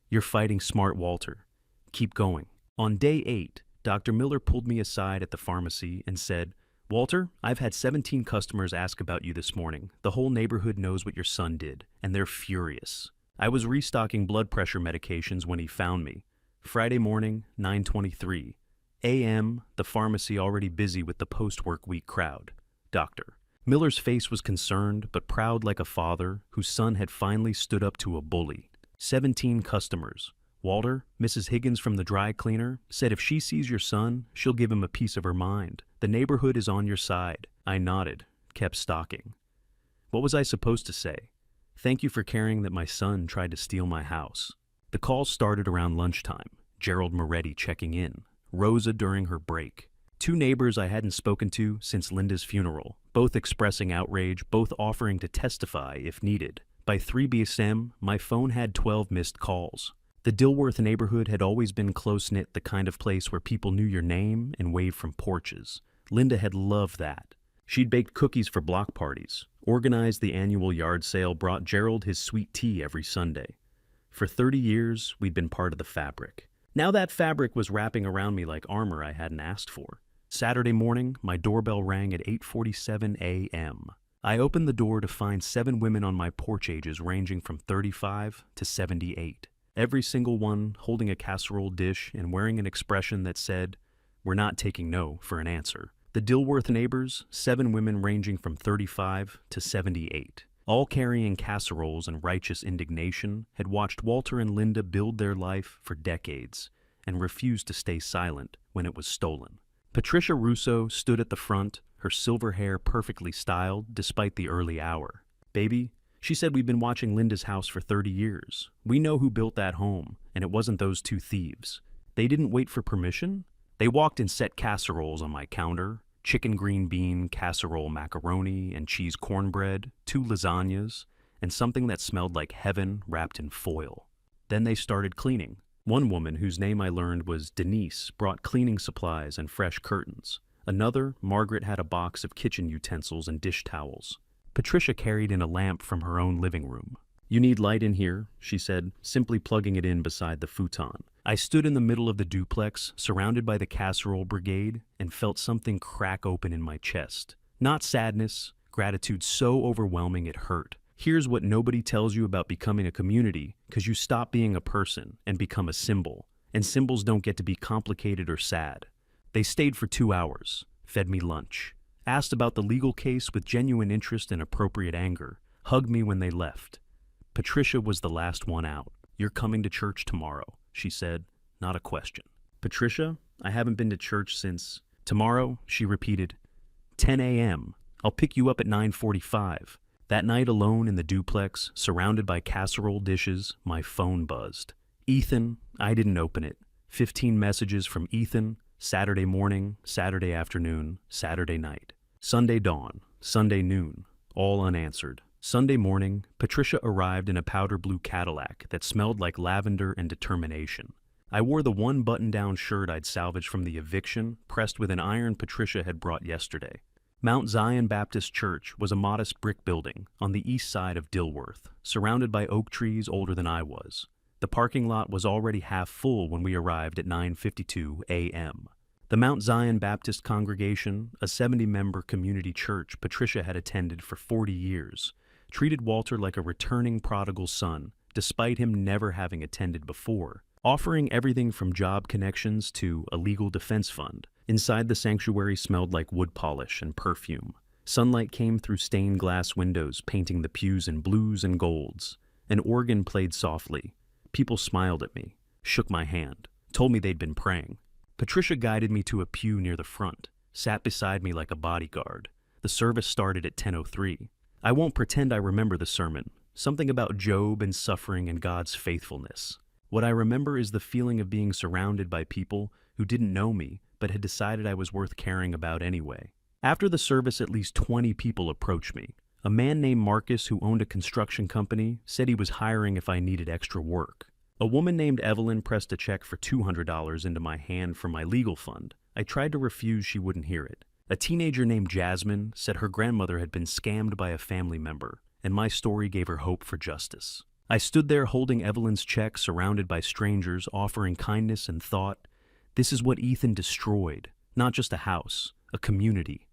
"You're fighting smart, Walter. Keep going." On day 8, Dr. Miller pulled me aside at the pharmacy and said, "Walter, I've had 17 customers ask about you this morning. The whole neighborhood knows what your son did, and they're furious." I was restocking blood pressure medications when he found me. Friday morning, 9:23 a.m., the pharmacy already busy with the post-work week crowd. Doctor. Miller's face was concerned, but proud like a father whose son had finally stood up to a bully. 17 customers. "Walter, Mrs. Higgins from the dry cleaner, said if she sees your son, she'll give him a piece of her mind. The neighborhood is on your side." I nodded, kept stocking. What was I supposed to say? "Thank you for caring that my son tried to steal my house." The call started around lunchtime. Gerald Moretti checking in. Rosa during her break. 2 neighbors I hadn't spoken to since Linda's funeral, both expressing outrage, both offering to testify if needed. By 3 p.m., my phone had 12 missed calls. The Dilworth neighborhood had always been close-knit, the kind of place where people knew your name and waved from porches. Linda had loved that. She'd baked cookies for block parties, organized the annual yard sale, brought Gerald his sweet tea every Sunday. For 30 years, we'd been part of the fabric. Now that fabric was wrapping around me like armor I hadn't asked for. Saturday morning, my doorbell rang at 8:47 a.m. I opened the door to find 7 women on my porch, ages ranging from 35 to 78. Every single one holding a casserole dish and wearing an expression that said, "We're not taking no for an answer." The Dilworth neighbors, 7 women ranging from 35 to 78. All carrying casseroles and righteous indignation, had watched Walter and Linda build their life for decades and refused to stay silent when it was stolen. Patricia Russo stood at the front, her silver hair perfectly styled despite the early hour. "Baby," she said, "we've been watching Linda's house for 30 years. We know who built that home, and it wasn't those 2 thieves. They didn't wait for permission. They walked and set casseroles on my counter. Chicken green bean, casserole macaroni, and cheese cornbread, 2 lasagnas, and something that smelled like heaven wrapped in foil. Then they started cleaning. One woman, whose name I learned was Denise, brought cleaning supplies and fresh curtains. Another, Margaret, had a box of kitchen utensils and dish towels. Patricia carried in a lamp from her own living room. "You need light in here," she said, simply plugging it in beside the futon. I stood in the middle of the duplex, surrounded by the casserole brigade, and felt something crack open in my chest. Not sadness, gratitude so overwhelming it hurt. Here's what nobody tells you about becoming a community, because you stop being a person and become a symbol. And symbols don't get to be complicated or sad. They stayed for 2 hours, fed me lunch, asked about the legal case with genuine interest and appropriate anger, hugged me when they left. Patricia was the last one out. "You're coming to church tomorrow," she said, not a question. "Patricia, I haven't been to church since..." "Tomorrow," she repeated. 10 a.m. I'll pick you up at 9:45. That night alone in the duplex, surrounded by casserole dishes, my phone buzzed. Ethan, I didn't open it. 15 messages from Ethan, Saturday morning, Saturday afternoon, Saturday night. Sunday dawn, Sunday noon, all unanswered. Sunday morning, Patricia arrived in a powder blue Cadillac that smelled like lavender and determination. I wore the one button-down shirt I'd salvaged from the eviction, pressed with an iron Patricia had brought yesterday. Mount Zion Baptist Church was a modest brick building on the east side of Dilworth, surrounded by oak trees older than I was. The parking lot was already half full when we arrived at 9:52 a.m. The Mount Zion Baptist congregation, a 70-member community church Patricia had attended for 40 years, treated Walter like a returning prodigal son, despite him never having attended before, offering everything from job connections to a legal defense fund. Inside the sanctuary smelled like wood polish and perfume. Sunlight came through stained glass windows, painting the pews in blues and golds. An organ played softly. People smiled at me, shook my hand, told me they'd been praying. Patricia guided me to a pew near the front, sat beside me like a bodyguard. The service started at 10:03. I won't pretend I remember the sermon, something about Job and suffering and God's faithfulness. What I remember is the feeling of being surrounded by people who didn't know me but had decided I was worth caring about anyway. After the service, at least 20 people approached me. A man named Marcus, who owned a construction company, said he was hiring if I needed extra work. A woman named Evelyn pressed a check for $200 into my hand from my legal fund. I tried to refuse, she wouldn't hear it. A teenager named Jasmine said her grandmother had been scammed by a family member, and my story gave her hope for justice. I stood there holding Evelyn's check, surrounded by strangers, offering kindness and thought. This is what Ethan destroyed. Not just a house, a community,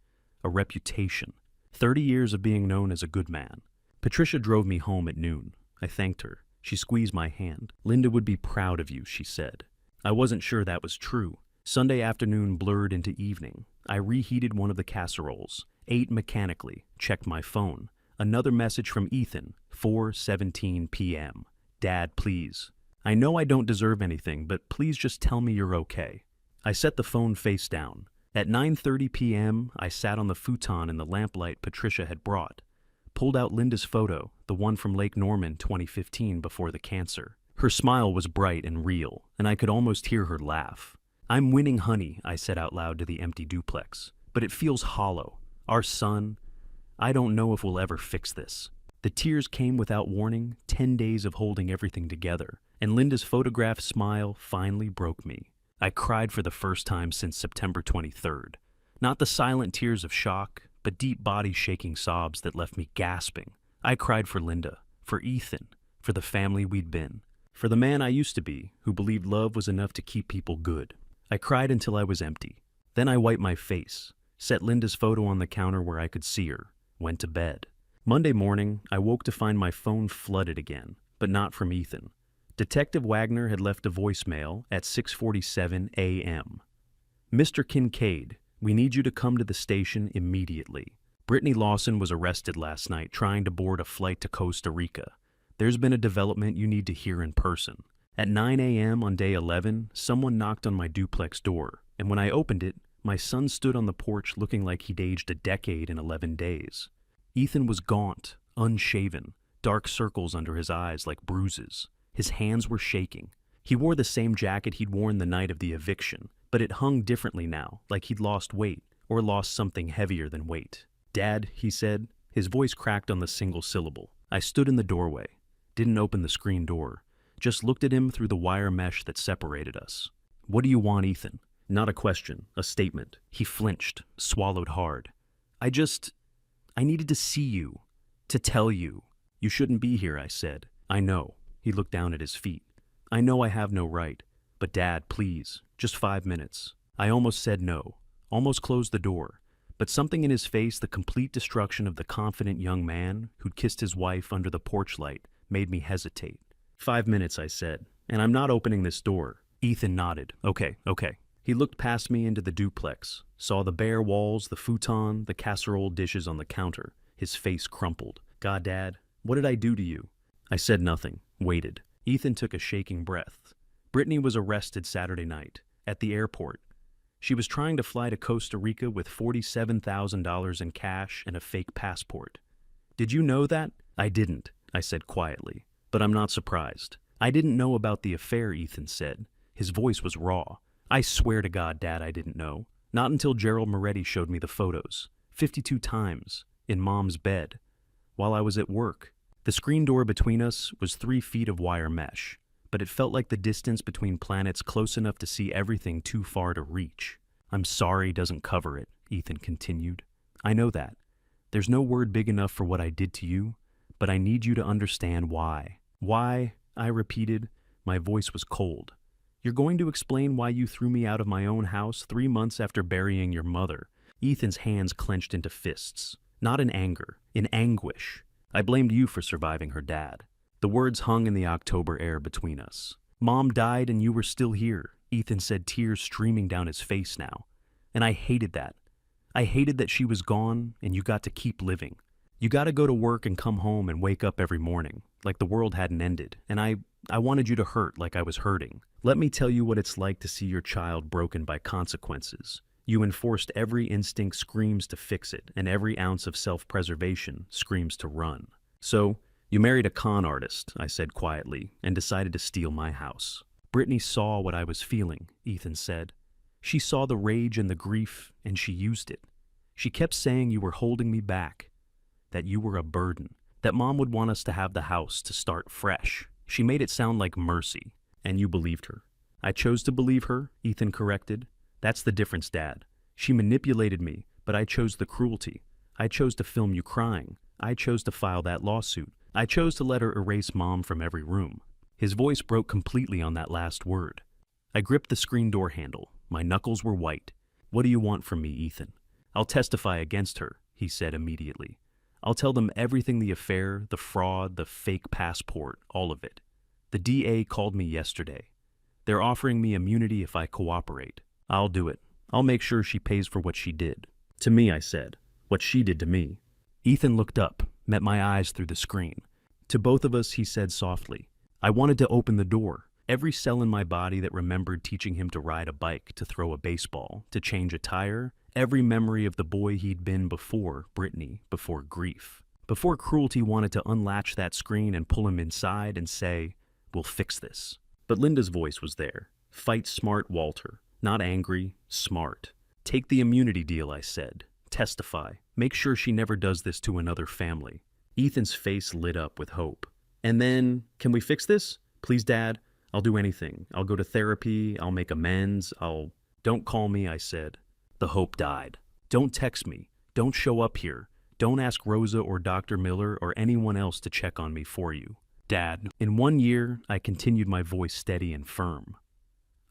a reputation. 30 years of being known as a good man. Patricia drove me home at noon. I thanked her. She squeezed my hand. Linda would be proud of you, she said. I wasn't sure that was true. Sunday afternoon blurred into evening. I reheated one of the casseroles, ate mechanically, checked my phone. Another message from Ethan, 4:17 p.m. Dad, please. I know I don't deserve anything, but please just tell me you're okay. I set the phone face down. At 9:30 p.m., I sat on the futon in the lamplight Patricia had brought. Pulled out Linda's photo, the one from Lake Norman 2015 before the cancer. Her smile was bright and real, and I could almost hear her laugh. I'm winning, honey, I said out loud to the empty duplex. But it feels hollow. Our son, I don't know if we'll ever fix this. The tears came without warning, 10 days of holding everything together, and Linda's photographed smile finally broke me. I cried for the first time since September 23rd. Not the silent tears of shock, but deep body-shaking sobs that left me gasping. I cried for Linda, for Ethan, for the family we'd been, for the man I used to be, who believed love was enough to keep people good. I cried until I was empty. Then I wiped my face, set Linda's photo on the counter where I could see her, went to bed. Monday morning, I woke to find my phone flooded again, but not from Ethan. Detective Wagner had left a voicemail at 6:47 a.m. Mr. Kincaid, we need you to come to the station immediately. Brittany Lawson was arrested last night trying to board a flight to Costa Rica. There's been a development you need to hear in person. At 9 a.m. on day 11, someone knocked on my duplex door, and when I opened it, my son stood on the porch looking like he'd aged a decade in 11 days. Ethan was gaunt, unshaven, dark circles under his eyes like bruises. His hands were shaking. He wore the same jacket he'd worn the night of the eviction, but it hung differently now, like he'd lost weight, or lost something heavier than weight. Dad, he said. His voice cracked on the single syllable. I stood in the doorway, didn't open the screen door, just looked at him through the wire mesh that separated us. What do you want, Ethan? Not a question, a statement. He flinched, swallowed hard. I needed to see you, to tell you. You shouldn't be here, I said. I know. He looked down at his feet. I know I have no right, but Dad, please, just 5 minutes. I almost said no, almost closed the door, but something in his face, the complete destruction of the confident young man who'd kissed his wife under the porch light, made me hesitate. 5 minutes, I said, and I'm not opening this door. Ethan nodded. Okay. He looked past me into the duplex, saw the bare walls, the futon, the casserole dishes on the counter. His face crumpled. God, Dad, what did I do to you? I said nothing, waited. Ethan took a shaking breath. Brittany was arrested Saturday night, at the airport. She was trying to fly to Costa Rica with $47,000 in cash and a fake passport. Did you know that? I didn't, I said quietly, but I'm not surprised. I didn't know about the affair, Ethan said. His voice was raw. I swear to God, Dad, I didn't know. Not until Gerald Moretti showed me the photos. 52 times. In Mom's bed. while I was at work. The screen door between us was 3 feet of wire mesh, but it felt like the distance between planets close enough to see everything too far to reach. I'm sorry doesn't cover it, Ethan continued. I know that. There's no word big enough for what I did to you, but I need you to understand why. Why? I repeated. My voice was cold. You're going to explain why you threw me out of my own house 3 months after burying your mother. Ethan's hands clenched into fists. Not in anger, in anguish. I blamed you for surviving her dad. The words hung in the October air between us. Mom died and you were still here, Ethan said, tears streaming down his face now. And I hated that. I hated that she was gone and you got to keep living. You got to go to work and come home and wake up every morning, like the world hadn't ended, and I wanted you to hurt like I was hurting. Let me tell you what it's like to see your child broken by consequences. You enforced every instinct screams to fix it, and every ounce of self-preservation screams to run. So, you married a con artist, I said quietly, and decided to steal my house. Brittany saw what I was feeling, Ethan said. She saw the rage and the grief, and she used it. She kept saying you were holding me back, that you were a burden, that Mom would want us to have the house to start fresh. She made it sound like mercy, and you believed her. I chose to believe her, Ethan corrected. That's the difference, Dad. She manipulated me, but I chose the cruelty. I chose to film you crying. I chose to file that lawsuit. I chose to let her erase Mom from every room. His voice broke completely on that last word. I gripped the screen door handle. My knuckles were white. What do you want from me, Ethan? I'll testify against her, he said immediately. I'll tell them everything, the affair, the fraud, the fake passport, all of it. The DA called me yesterday. They're offering me immunity if I cooperate. I'll do it. I'll make sure she pays for what she did. To me, I said. What she did to me. Ethan looked up, met my eyes through the screen. To both of us, he said softly. I wanted to open the door. Every cell in my body that remembered teaching him to ride a bike, to throw a baseball, to change a tire, every memory of the boy he'd been before Brittany, before grief. Before cruelty wanted to unlatch that screen and pull him inside and say, we'll fix this. But Linda's voice was there. Fight smart, Walter. Not angry, smart. Take the immunity deal, I said. Testify. Make sure she never does this to another family. Ethan's face lit up with hope. And then, can we fix this? Please, Dad. I'll do anything. I'll go to therapy. I'll make amends. Don't call me, I said. The hope died. Don't text me. Don't show up here. Don't ask Rosa or Dr. Miller or anyone else to check on me for you. Dad, in 1 year, I continued, my voice steady and firm.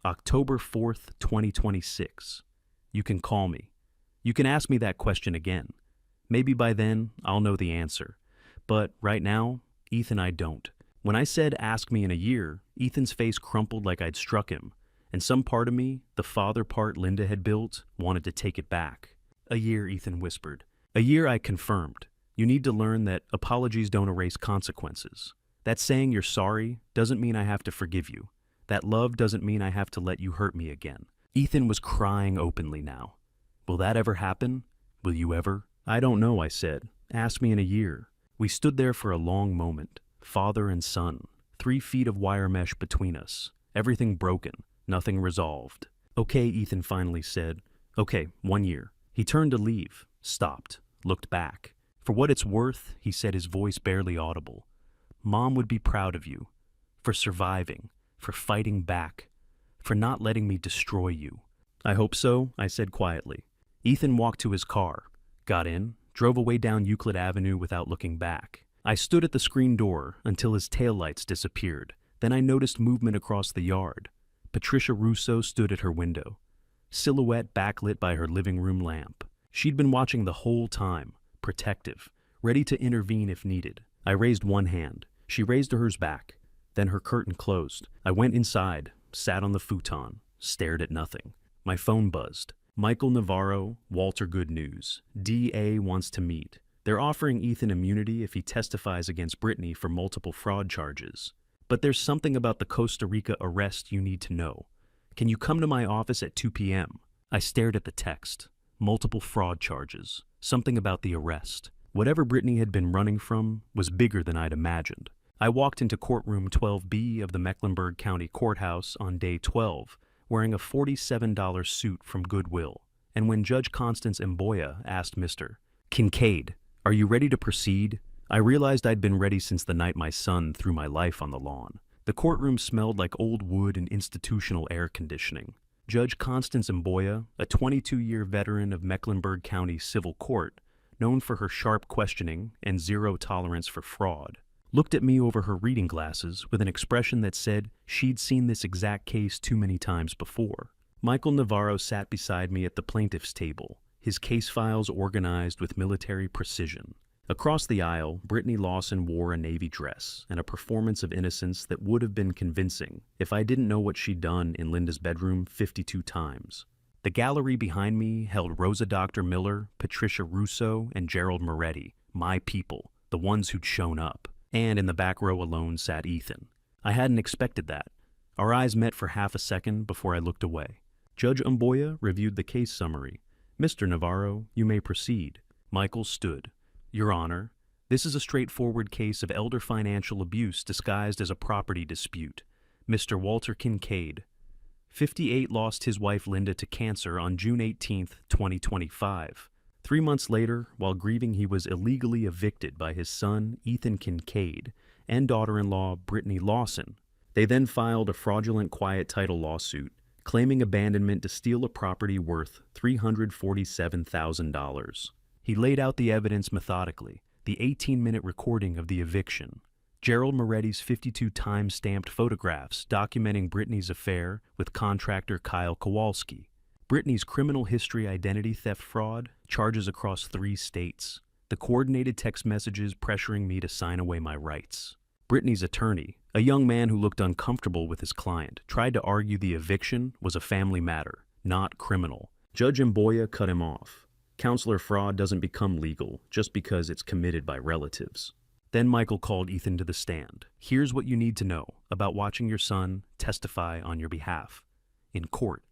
October 4th, 2026. You can call me. You can ask me that question again. Maybe by then, I'll know the answer. But right now, Ethan, I don't. When I said ask me in a year, Ethan's face crumpled like I'd struck him, and some part of me, the father part Linda had built, wanted to take it back. A year, Ethan whispered. A year, I confirmed. You need to learn that apologies don't erase consequences. That saying you're sorry doesn't mean I have to forgive you. That love doesn't mean I have to let you hurt me again. Ethan was crying openly now. Will that ever happen? Will you ever? I don't know, I said. Ask me in a year. We stood there for a long moment, father and son, 3 feet of wire mesh between us, everything broken, nothing resolved. Okay, Ethan finally said. Okay, 1 year. He turned to leave, stopped, looked back. For what it's worth, he said, his voice barely audible. Mom would be proud of you, for surviving, for fighting back, for not letting me destroy you. I hope so, I said quietly. Ethan walked to his car, got in, drove away down Euclid Avenue without looking back. I stood at the screen door until his taillights disappeared. Then I noticed movement across the yard. Patricia Russo stood at her window, silhouette backlit by her living room lamp. She'd been watching the whole time, protective, ready to intervene if needed. I raised one hand. She raised hers back. Then her curtain closed. I went inside, sat on the futon, stared at nothing. My phone buzzed. Michael Navarro, Walter Good News. DA wants to meet. They're offering Ethan immunity if he testifies against Brittany for multiple fraud charges. But there's something about the Costa Rica arrest you need to know. Can you come to my office at 2 p.m.? I stared at the text. Multiple fraud charges. Something about the arrest. Whatever Brittany had been running from was bigger than I'd imagined. I walked into courtroom 12B of the Mecklenburg County Courthouse on day 12, wearing a $47 suit from Goodwill. And when Judge Constance Mboya asked Mr. Kincaid, "Are you ready to proceed?" I realized I'd been ready since the night my son threw my life on the lawn. The courtroom smelled like old wood and institutional air conditioning. Judge Constance Mboya, a 22-year veteran of Mecklenburg County Civil Court, known for her sharp questioning and zero tolerance for fraud, looked at me over her reading glasses with an expression that said she'd seen this exact case too many times before. Michael Navarro sat beside me at the plaintiff's table, his case files organized with military precision. Across the aisle, Brittany Lawson wore a navy dress and a performance of innocence that would have been convincing if I didn't know what she'd done in Linda's bedroom 52 times. The gallery behind me held Rosa Dr. Miller, Patricia Russo, and Gerald Moretti, my people, the ones who'd shown up. And in the back row alone sat Ethan. I hadn't expected that. Our eyes met for half a second before I looked away. Judge Mboya reviewed the case summary. "Mr. Navarro, you may proceed." Michael stood. "Your Honor, this is a straightforward case of elder financial abuse disguised as a property dispute. Mr. Walter Kincaid, 58, lost his wife Linda to cancer on June 18, 2025. 3 months later, while grieving, he was illegally evicted by his son, Ethan Kincaid, and daughter-in-law, Brittany Lawson. They then filed a fraudulent quiet title lawsuit, claiming abandonment to steal a property worth $347,000. He laid out the evidence methodically, the 18-minute recording of the eviction, Gerald Moretti's 52 time-stamped photographs documenting Brittany's affair with contractor Kyle Kowalski, Brittany's criminal history identity theft fraud, charges across 3 states, the coordinated text messages pressuring me to sign away my rights. Brittany's attorney, a young man who looked uncomfortable with his client, tried to argue the eviction was a family matter, not criminal. Judge Mboya cut him off. Counselor fraud doesn't become legal just because it's committed by relatives. Then Michael called Ethan to the stand. "Here's what you need to know about watching your son testify on your behalf. In court,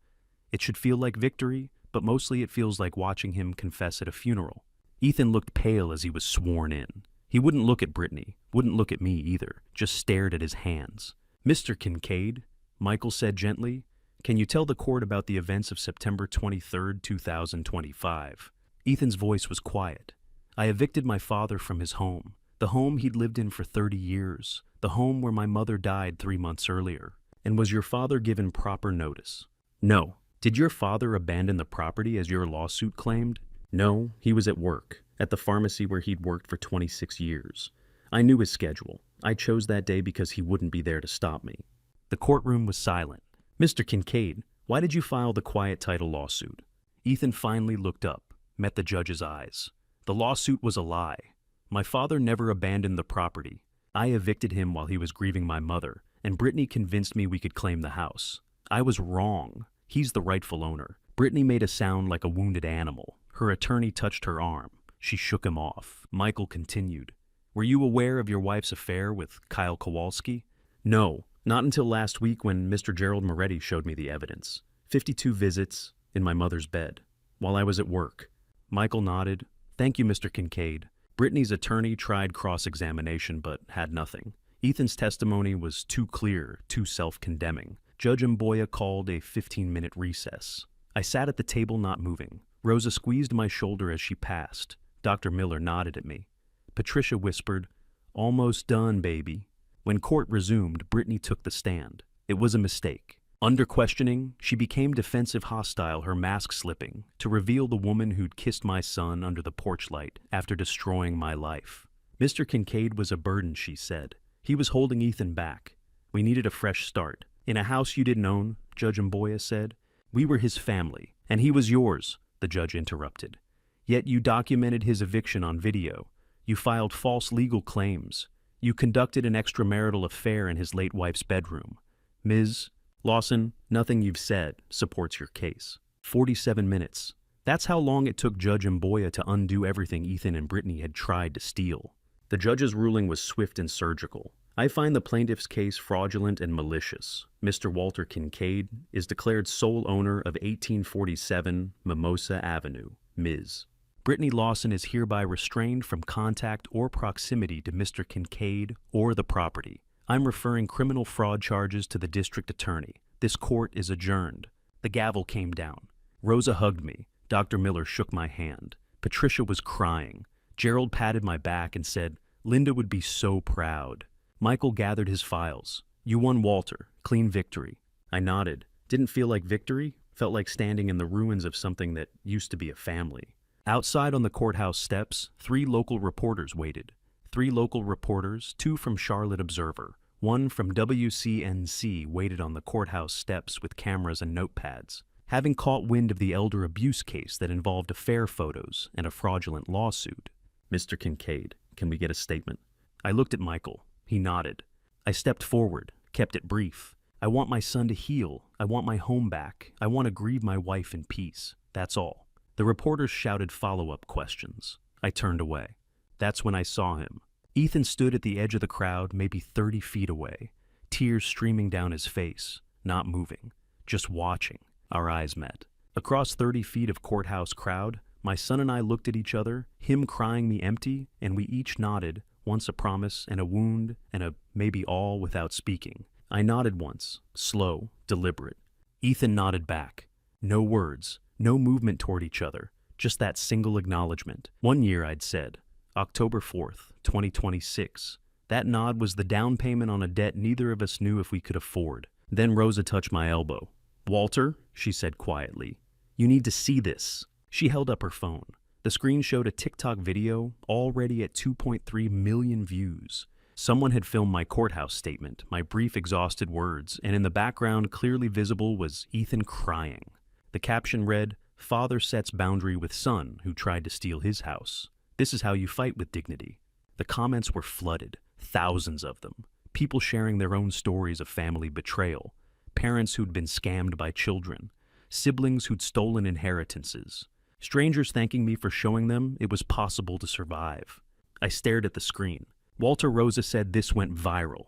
it should feel like victory, but mostly it feels like watching him confess at a funeral." Ethan looked pale as he was sworn in. He wouldn't look at Brittany, wouldn't look at me either, just stared at his hands. "Mr. Kincaid," Michael said gently, "can you tell the court about the events of September 23, 2025? Ethan's voice was quiet. "I evicted my father from his home, the home he'd lived in for 30 years, the home where my mother died 3 months earlier. And was your father given proper notice?" "No." "Did your father abandon the property as your lawsuit claimed?" "No, he was at work, at the pharmacy where he'd worked for 26 years. I knew his schedule. I chose that day because he wouldn't be there to stop me." The courtroom was silent. "Mr. Kincaid, why did you file the quiet title lawsuit?" Ethan finally looked up, met the judge's eyes. "The lawsuit was a lie. My father never abandoned the property. I evicted him while he was grieving my mother, and Brittany convinced me we could claim the house. I was wrong. He's the rightful owner." Brittany made a sound like a wounded animal. Her attorney touched her arm. She shook him off. Michael continued. "Were you aware of your wife's affair with Kyle Kowalski?" "No, not until last week when Mr. Gerald Moretti showed me the evidence. 52 visits in my mother's bed, while I was at work." Michael nodded. "Thank you, Mr. Kincaid." Brittany's attorney tried cross-examination but had nothing. Ethan's testimony was too clear, too self-condemning. Judge Mboya called a 15-minute recess. I sat at the table not moving. Rosa squeezed my shoulder as she passed. Dr. Miller nodded at me. Patricia whispered, "Almost done, baby." When court resumed, Brittany took the stand. It was a mistake. Under questioning, she became defensive hostile, her mask slipping, to reveal the woman who'd kissed my son under the porch light after destroying my life. "Mr. Kincaid was a burden," she said. "He was holding Ethan back. We needed a fresh start. In a house you didn't own," Judge Mboya said. "We were his family, and he was yours," the judge interrupted. "Yet you documented his eviction on video. You filed false legal claims. You conducted an extramarital affair in his late wife's bedroom. Ms. Lawson, nothing you've said supports your case." 47 minutes. That's how long it took Judge Mboya to undo everything Ethan and Brittany had tried to steal. The judge's ruling was swift and surgical. "I find the plaintiff's case fraudulent and malicious. Mr. Walter Kincaid is declared sole owner of 1847 Mimosa Avenue, Ms. Brittany Lawson is hereby restrained from contact or proximity to Mr. Kincaid or the property. I'm referring criminal fraud charges to the district attorney. This court is adjourned." The gavel came down. Rosa hugged me. Dr. Miller shook my hand. Patricia was crying. Gerald patted my back and said, Linda would be so proud. Michael gathered his files. You won, Walter. Clean victory. I nodded. Didn't feel like victory. Felt like standing in the ruins of something that used to be a family. Outside on the courthouse steps, 3 local reporters waited. 3 local reporters, 2 from Charlotte Observer. 1 from WCNC waited on the courthouse steps with cameras and notepads. Having caught wind of the elder abuse case that involved affair photos and a fraudulent lawsuit. Mr. Kincaid, can we get a statement? I looked at Michael. He nodded. I stepped forward, kept it brief. I want my son to heal. I want my home back. I want to grieve my wife in peace. That's all. The reporters shouted follow-up questions. I turned away. That's when I saw him. Ethan stood at the edge of the crowd, maybe 30 feet away, tears streaming down his face, not moving, just watching. Our eyes met. Across 30 feet of courthouse crowd, my son and I looked at each other, him crying me empty, and we each nodded, once a promise and a wound and a maybe all without speaking. I nodded once, slow, deliberate. Ethan nodded back. No words, no movement toward each other, just that single acknowledgement. 1 year, I'd said. October 4th, 2026. That nod was the down payment on a debt neither of us knew if we could afford. Then Rosa touched my elbow. Walter, she said quietly, you need to see this. She held up her phone. The screen showed a TikTok video already at 2.3 million views. Someone had filmed my courthouse statement, my brief exhausted words, and in the background, clearly visible, was Ethan crying. The caption read, "Father sets boundary with son who tried to steal his house. This is how you fight with dignity." The comments were flooded, thousands of them. People sharing their own stories of family betrayal. Parents who'd been scammed by children. Siblings who'd stolen inheritances. Strangers thanking me for showing them it was possible to survive. I stared at the screen. Walter, Rosa said this went viral.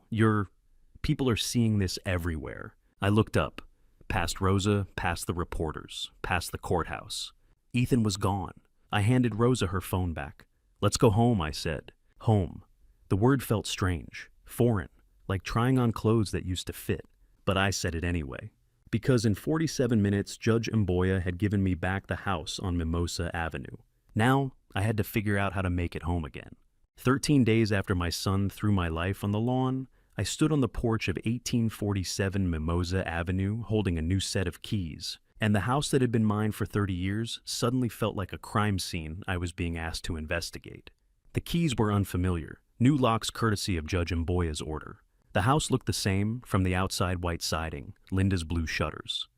People are seeing this everywhere. I looked up. Past Rosa, past the reporters, past the courthouse. Ethan was gone. I handed Rosa her phone back. Let's go home, I said. Home. The word felt strange, foreign, like trying on clothes that used to fit. But I said it anyway. Because in 47 minutes, Judge Mboya had given me back the house on Mimosa Avenue. Now, I had to figure out how to make it home again. 13 days after my son threw my life on the lawn, I stood on the porch of 1847 Mimosa Avenue holding a new set of keys, and the house that had been mine for 30 years suddenly felt like a crime scene I was being asked to investigate. The keys were unfamiliar, new locks courtesy of Judge Mboya's order. The house looked the same, from the outside white siding, Linda's blue shutters.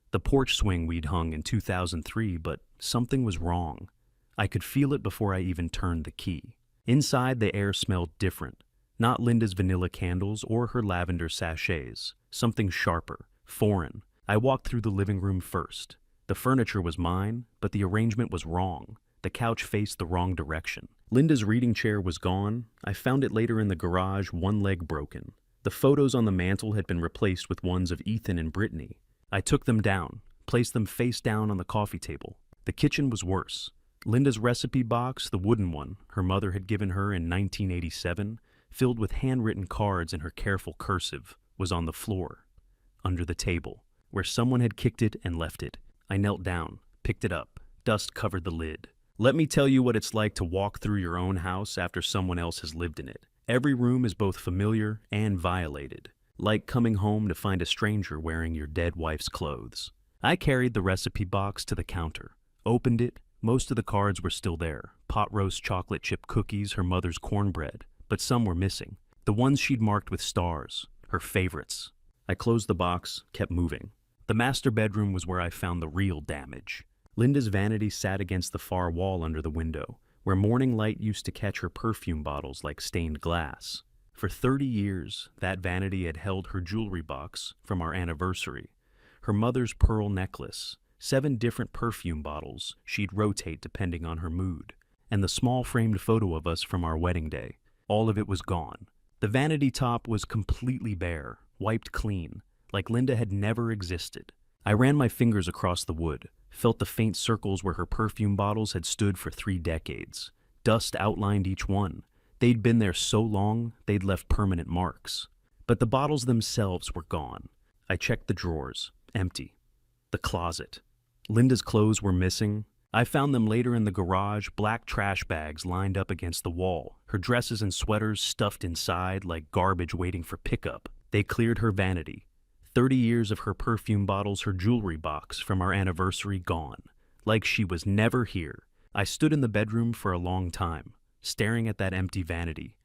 The porch swing we'd hung in 2003, but something was wrong. I could feel it before I even turned the key. Inside, the air smelled different. Not Linda's vanilla candles or her lavender sachets. Something sharper, foreign. I walked through the living room first. The furniture was mine, but the arrangement was wrong. The couch faced the wrong direction. Linda's reading chair was gone. I found it later in the garage, one leg broken. The photos on the mantel had been replaced with ones of Ethan and Brittany. I took them down, placed them face down on the coffee table. The kitchen was worse. Linda's recipe box, the wooden one her mother had given her in 1987, filled with handwritten cards in her careful cursive, was on the floor, under the table, where someone had kicked it and left it. I knelt down, picked it up. Dust covered the lid. Let me tell you what it's like to walk through your own house after someone else has lived in it. Every room is both familiar and violated, like coming home to find a stranger wearing your dead wife's clothes. I carried the recipe box to the counter, opened it. Most of the cards were still there, pot roast chocolate chip cookies, her mother's cornbread, but some were missing. The ones she'd marked with stars, her favorites. I closed the box, kept moving. The master bedroom was where I found the real damage. Linda's vanity sat against the far wall under the window, where morning light used to catch her perfume bottles like stained glass. For 30 years, that vanity had held her jewelry box from our anniversary, her mother's pearl necklace, 7 different perfume bottles she'd rotate depending on her mood, and the small framed photo of us from our wedding day. All of it was gone. The vanity top was completely bare, wiped clean, like Linda had never existed. I ran my fingers across the wood, felt the faint circles where her perfume bottles had stood for 3 decades. Dust outlined each one. They'd been there so long, they'd left permanent marks. But the bottles themselves were gone. I checked the drawers, empty. The closet. Linda's clothes were missing. I found them later in the garage, black trash bags lined up against the wall, her dresses and sweaters stuffed inside like garbage waiting for pickup. They cleared her vanity. 30 years of her perfume bottles, her jewelry box from our anniversary gone. Like she was never here. I stood in the bedroom for a long time, staring at that empty vanity,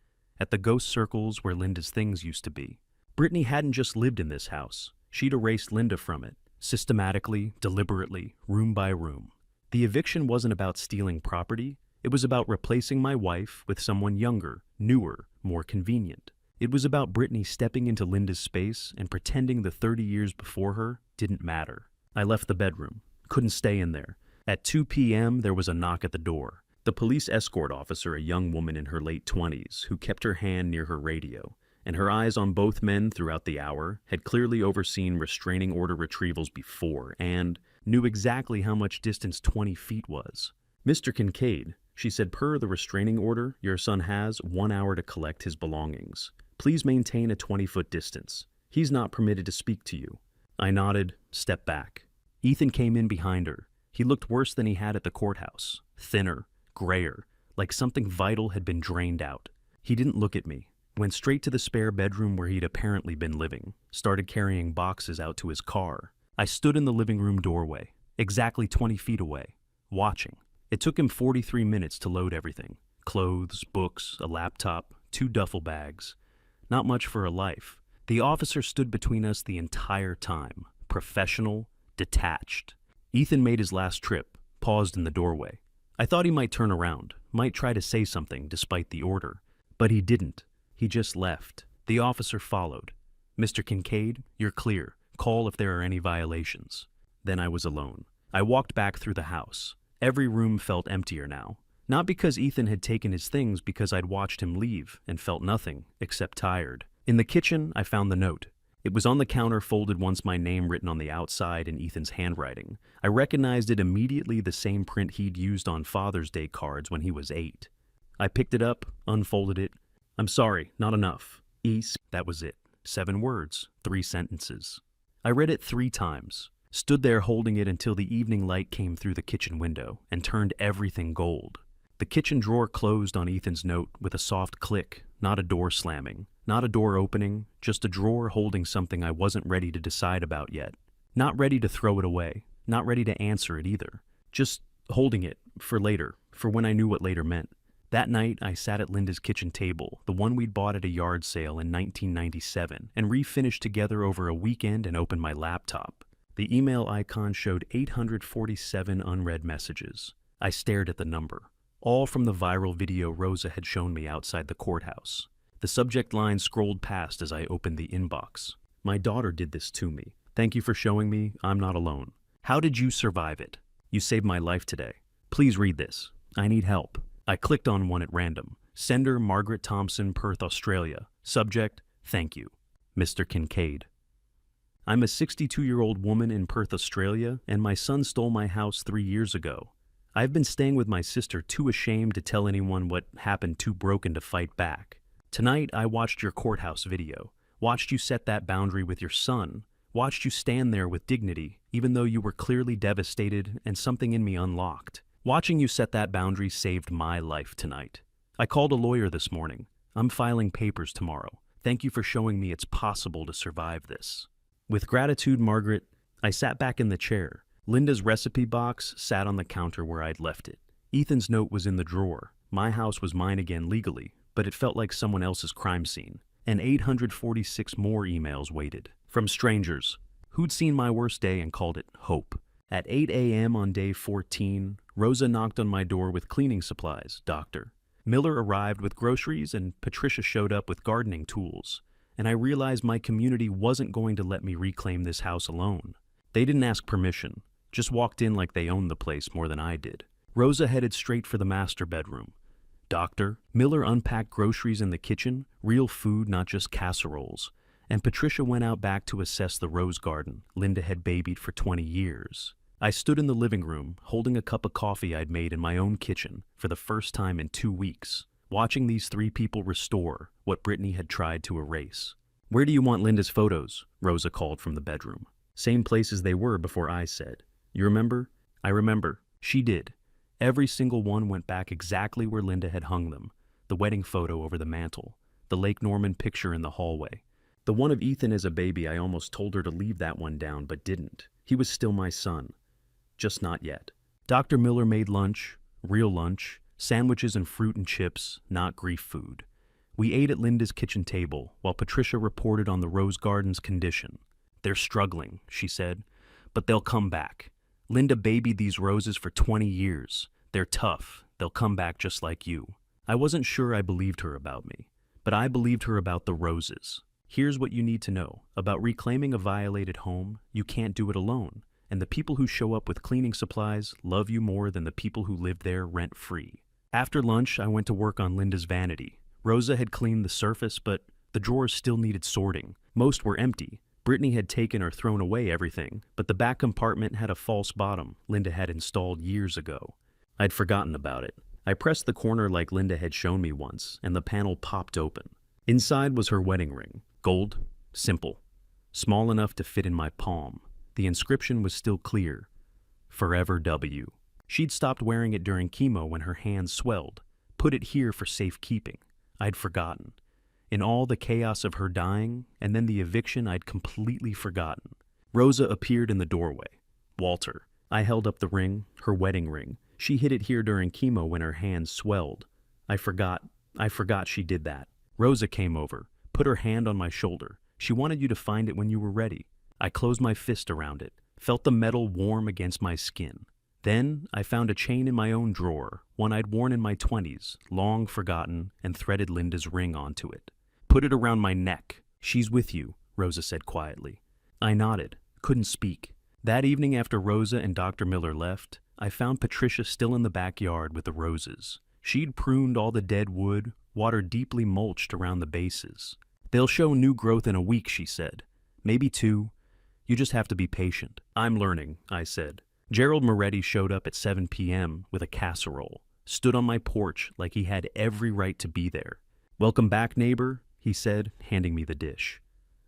at the ghost circles where Linda's things used to be. Brittany hadn't just lived in this house. She'd erased Linda from it, systematically, deliberately, room by room. The eviction wasn't about stealing property. It was about replacing my wife with someone younger, newer, more convenient. It was about Brittany stepping into Linda's space and pretending the 30 years before her didn't matter. I left the bedroom. Couldn't stay in there. At 2 p.m., there was a knock at the door. The police escort officer, a young woman in her late 20s, who kept her hand near her radio, and her eyes on both men throughout the hour, had clearly overseen restraining order retrievals before and knew exactly how much distance 20 feet was. "Mr. Kincaid," she said, "per the restraining order, your son has 1 hour to collect his belongings. Please maintain a 20-foot distance. He's not permitted to speak to you." I nodded, stepped back. Ethan came in behind her. He looked worse than he had at the courthouse. Thinner, grayer, like something vital had been drained out. He didn't look at me. Went straight to the spare bedroom where he'd apparently been living. Started carrying boxes out to his car. I stood in the living room doorway, exactly 20 feet away, watching. It took him 43 minutes to load everything. Clothes, books, a laptop, 2 duffel bags. Not much for a life. The officer stood between us the entire time, professional, detached. Ethan made his last trip, paused in the doorway. I thought he might turn around, might try to say something despite the order. But he didn't. He just left. The officer followed. "Mr. Kincaid, you're clear. Call if there are any violations." Then I was alone. I walked back through the house. Every room felt emptier now. Not because Ethan had taken his things, because I'd watched him leave and felt nothing except tired. In the kitchen, I found the note. It was on the counter, folded once, my name written on the outside in Ethan's handwriting. I recognized it immediately, the same print he'd used on Father's Day cards when he was 8. I picked it up, unfolded it. "I'm sorry, not enough. That was it. 7 words, 3 sentences. I read it 3 times, stood there holding it until the evening light came through the kitchen window and turned everything gold. The kitchen drawer closed on Ethan's note with a soft click, not a door slamming, not a door opening, just a drawer holding something I wasn't ready to decide about yet. Not ready to throw it away, not ready to answer it either. Just holding it for later, for when I knew what later meant. That night, I sat at Linda's kitchen table, the one we'd bought at a yard sale in 1997, and refinished together over a weekend and opened my laptop. The email icon showed 847 unread messages. I stared at the number, all from the viral video Rosa had shown me outside the courthouse. The subject line scrolled past as I opened the inbox. "My daughter did this to me. Thank you for showing me I'm not alone. How did you survive it? You saved my life today. Please read this. I need help." I clicked on one at random. Sender Margaret Thompson, Perth, Australia. Subject, "Thank you. Mr. Kincaid. I'm a 62-year-old woman in Perth, Australia, and my son stole my house 3 years ago. I've been staying with my sister, too ashamed to tell anyone what happened, too broken to fight back. Tonight, I watched your courthouse video, watched you set that boundary with your son, watched you stand there with dignity, even though you were clearly devastated and something in me unlocked. Watching you set that boundary saved my life tonight. I called a lawyer this morning. I'm filing papers tomorrow. Thank you for showing me it's possible to survive this. With gratitude, Margaret." I sat back in the chair. Linda's recipe box sat on the counter where I'd left it. Ethan's note was in the drawer. My house was mine again legally, but it felt like someone else's crime scene. And 846 more emails waited. From strangers who'd seen my worst day and called it hope. At 8 a.m. on day 14, Rosa knocked on my door with cleaning supplies, doctor. Miller arrived with groceries, and Patricia showed up with gardening tools. And I realized my community wasn't going to let me reclaim this house alone. They didn't ask permission, just walked in like they owned the place more than I did. Rosa headed straight for the master bedroom. Doctor, Miller unpacked groceries in the kitchen, real food, not just casseroles. And Patricia went out back to assess the rose garden Linda had babied for 20 years. I stood in the living room, holding a cup of coffee I'd made in my own kitchen for the first time in 2 weeks, watching these 3 people restore what Brittany had tried to erase. "Where do you want Linda's photos?" Rosa called from the bedroom. Same places they were before I said. "You remember?" I remember. She did. Every single one went back exactly where Linda had hung them. The wedding photo over the mantel, the Lake Norman picture in the hallway. The one of Ethan as a baby, I almost told her to leave that one down, but didn't. He was still my son. Just not yet. Dr. Miller made lunch, real lunch, sandwiches and fruit and chips, not grief food. We ate at Linda's kitchen table while Patricia reported on the rose garden's condition. They're struggling, she said, but they'll come back. Linda babied these roses for 20 years. They're tough. They'll come back just like you. I wasn't sure I believed her about me, but I believed her about the roses. Here's what you need to know. About reclaiming a violated home, you can't do it alone. And the people who show up with cleaning supplies love you more than the people who live there rent-free. After lunch, I went to work on Linda's vanity. Rosa had cleaned the surface, but the drawers still needed sorting. Most were empty. Brittany had taken or thrown away everything, but the back compartment had a false bottom Linda had installed years ago. I'd forgotten about it. I pressed the corner like Linda had shown me once, and the panel popped open. Inside was her wedding ring. Gold, simple, small enough to fit in my palm. The inscription was still clear. Forever W. She'd stopped wearing it during chemo when her hands swelled. Put it here for safekeeping. I'd forgotten. In all the chaos of her dying, and then the eviction, I'd completely forgotten. Rosa appeared in the doorway. Walter. I held up the ring, her wedding ring. She hid it here during chemo when her hands swelled. I forgot she did that. Rosa came over, put her hand on my shoulder. She wanted you to find it when you were ready. I closed my fist around it, felt the metal warm against my skin. Then I found a chain in my own drawer, one I'd worn in my 20s, long forgotten, and threaded Linda's ring onto it. Put it around my neck. She's with you, Rosa said quietly. I nodded, couldn't speak. That evening after Rosa and Dr. Miller left, I found Patricia still in the backyard with the roses. She'd pruned all the dead wood, water deeply mulched around the bases. They'll show new growth in a week, she said. Maybe 2. You just have to be patient. I'm learning, I said. Gerald Moretti showed up at 7 p.m. with a casserole, stood on my porch like he had every right to be there. Welcome back, neighbor, he said, handing me the dish.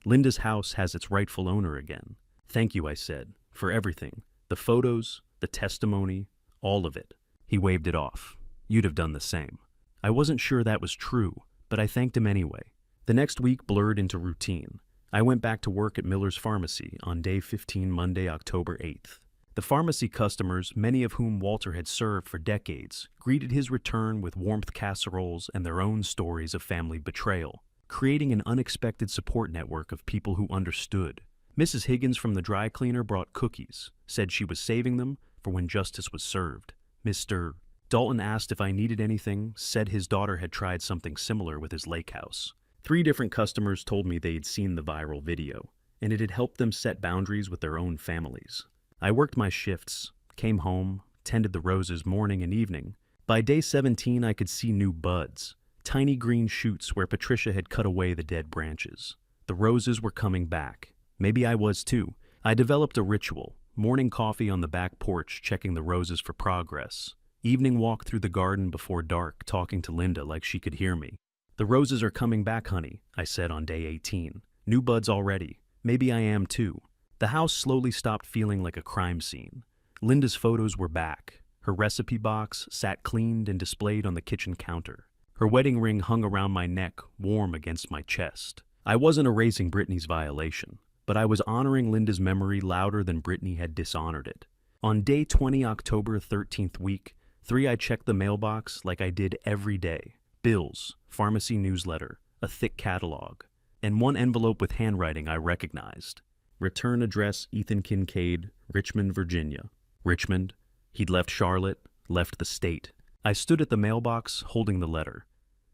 Linda's house has its rightful owner again. Thank you, I said, for everything. The photos, the testimony, all of it. He waved it off. You'd have done the same. I wasn't sure that was true, but I thanked him anyway. The next week blurred into routine. I went back to work at Miller's Pharmacy on day 15, Monday, October 8th. The pharmacy customers, many of whom Walter had served for decades, greeted his return with warmth casseroles and their own stories of family betrayal, creating an unexpected support network of people who understood. Mrs. Higgins from the dry cleaner brought cookies, said she was saving them for when justice was served. Mr. Dalton asked if I needed anything, said his daughter had tried something similar with his lake house. 3 different customers told me they'd seen the viral video, and it had helped them set boundaries with their own families. I worked my shifts, came home, tended the roses morning and evening. By day 17, I could see new buds, tiny green shoots where Patricia had cut away the dead branches. The roses were coming back. Maybe I was too. I developed a ritual, morning coffee on the back porch checking the roses for progress, evening walk through the garden before dark talking to Linda like she could hear me. The roses are coming back, honey, I said on day 18. New buds already. Maybe I am too. The house slowly stopped feeling like a crime scene. Linda's photos were back. Her recipe box sat cleaned and displayed on the kitchen counter. Her wedding ring hung around my neck, warm against my chest. I wasn't erasing Brittany's violation, but I was honoring Linda's memory louder than Brittany had dishonored it. On day 20, October 13th week, 3, I checked the mailbox like I did every day. Bills, pharmacy newsletter, a thick catalog, and one envelope with handwriting I recognized. Return address Ethan Kincaid, Richmond, Virginia. Richmond. He'd left Charlotte, left the state. I stood at the mailbox holding the letter.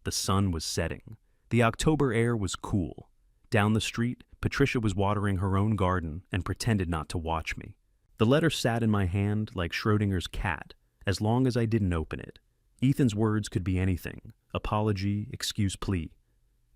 The sun was setting. The October air was cool. Down the street, Patricia was watering her own garden and pretended not to watch me. The letter sat in my hand like Schrodinger's cat, as long as I didn't open it. Ethan's words could be anything: apology, excuse, plea.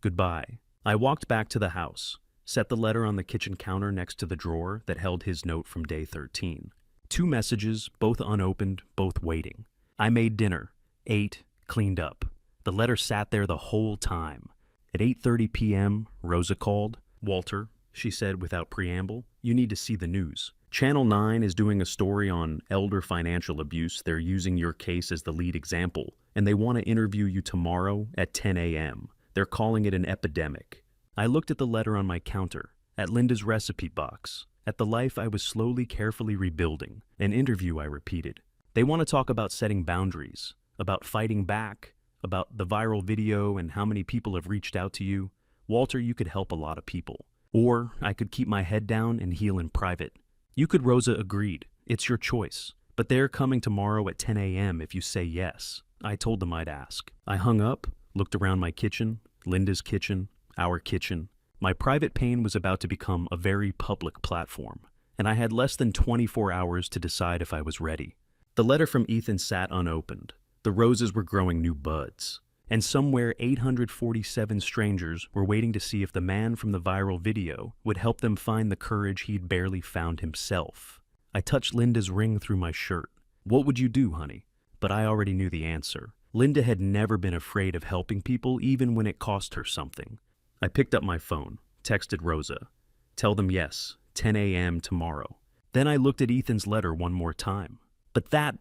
Goodbye. I walked back to the house, set the letter on the kitchen counter next to the drawer that held his note from day 13. 2 messages, both unopened, both waiting. I made dinner, ate, cleaned up. The letter sat there the whole time. At 8:30 p.m., Rosa called. Walter, she said without preamble. You need to see the news. Channel 9 is doing a story on elder financial abuse. They're using your case as the lead example, and they want to interview you tomorrow at 10 a.m. They're calling it an epidemic. I looked at the letter on my counter, at Linda's recipe box, at the life I was slowly, carefully rebuilding. An interview, I repeated. They want to talk about setting boundaries, about fighting back, about the viral video and how many people have reached out to you. Walter, you could help a lot of people. Or I could keep my head down and heal in private. You could, Rosa agreed. It's your choice. But they're coming tomorrow at 10 a.m. if you say yes. I told them I'd ask. I hung up, looked around my kitchen, Linda's kitchen, our kitchen. My private pain was about to become a very public platform, and I had less than 24 hours to decide if I was ready. The letter from Ethan sat unopened. The roses were growing new buds. And somewhere 847 strangers were waiting to see if the man from the viral video would help them find the courage he'd barely found himself. I touched Linda's ring through my shirt. What would you do, honey? But I already knew the answer. Linda had never been afraid of helping people, even when it cost her something. I picked up my phone, texted Rosa. Tell them yes, 10 a.m. tomorrow. Then I looked at Ethan's letter one more time. But that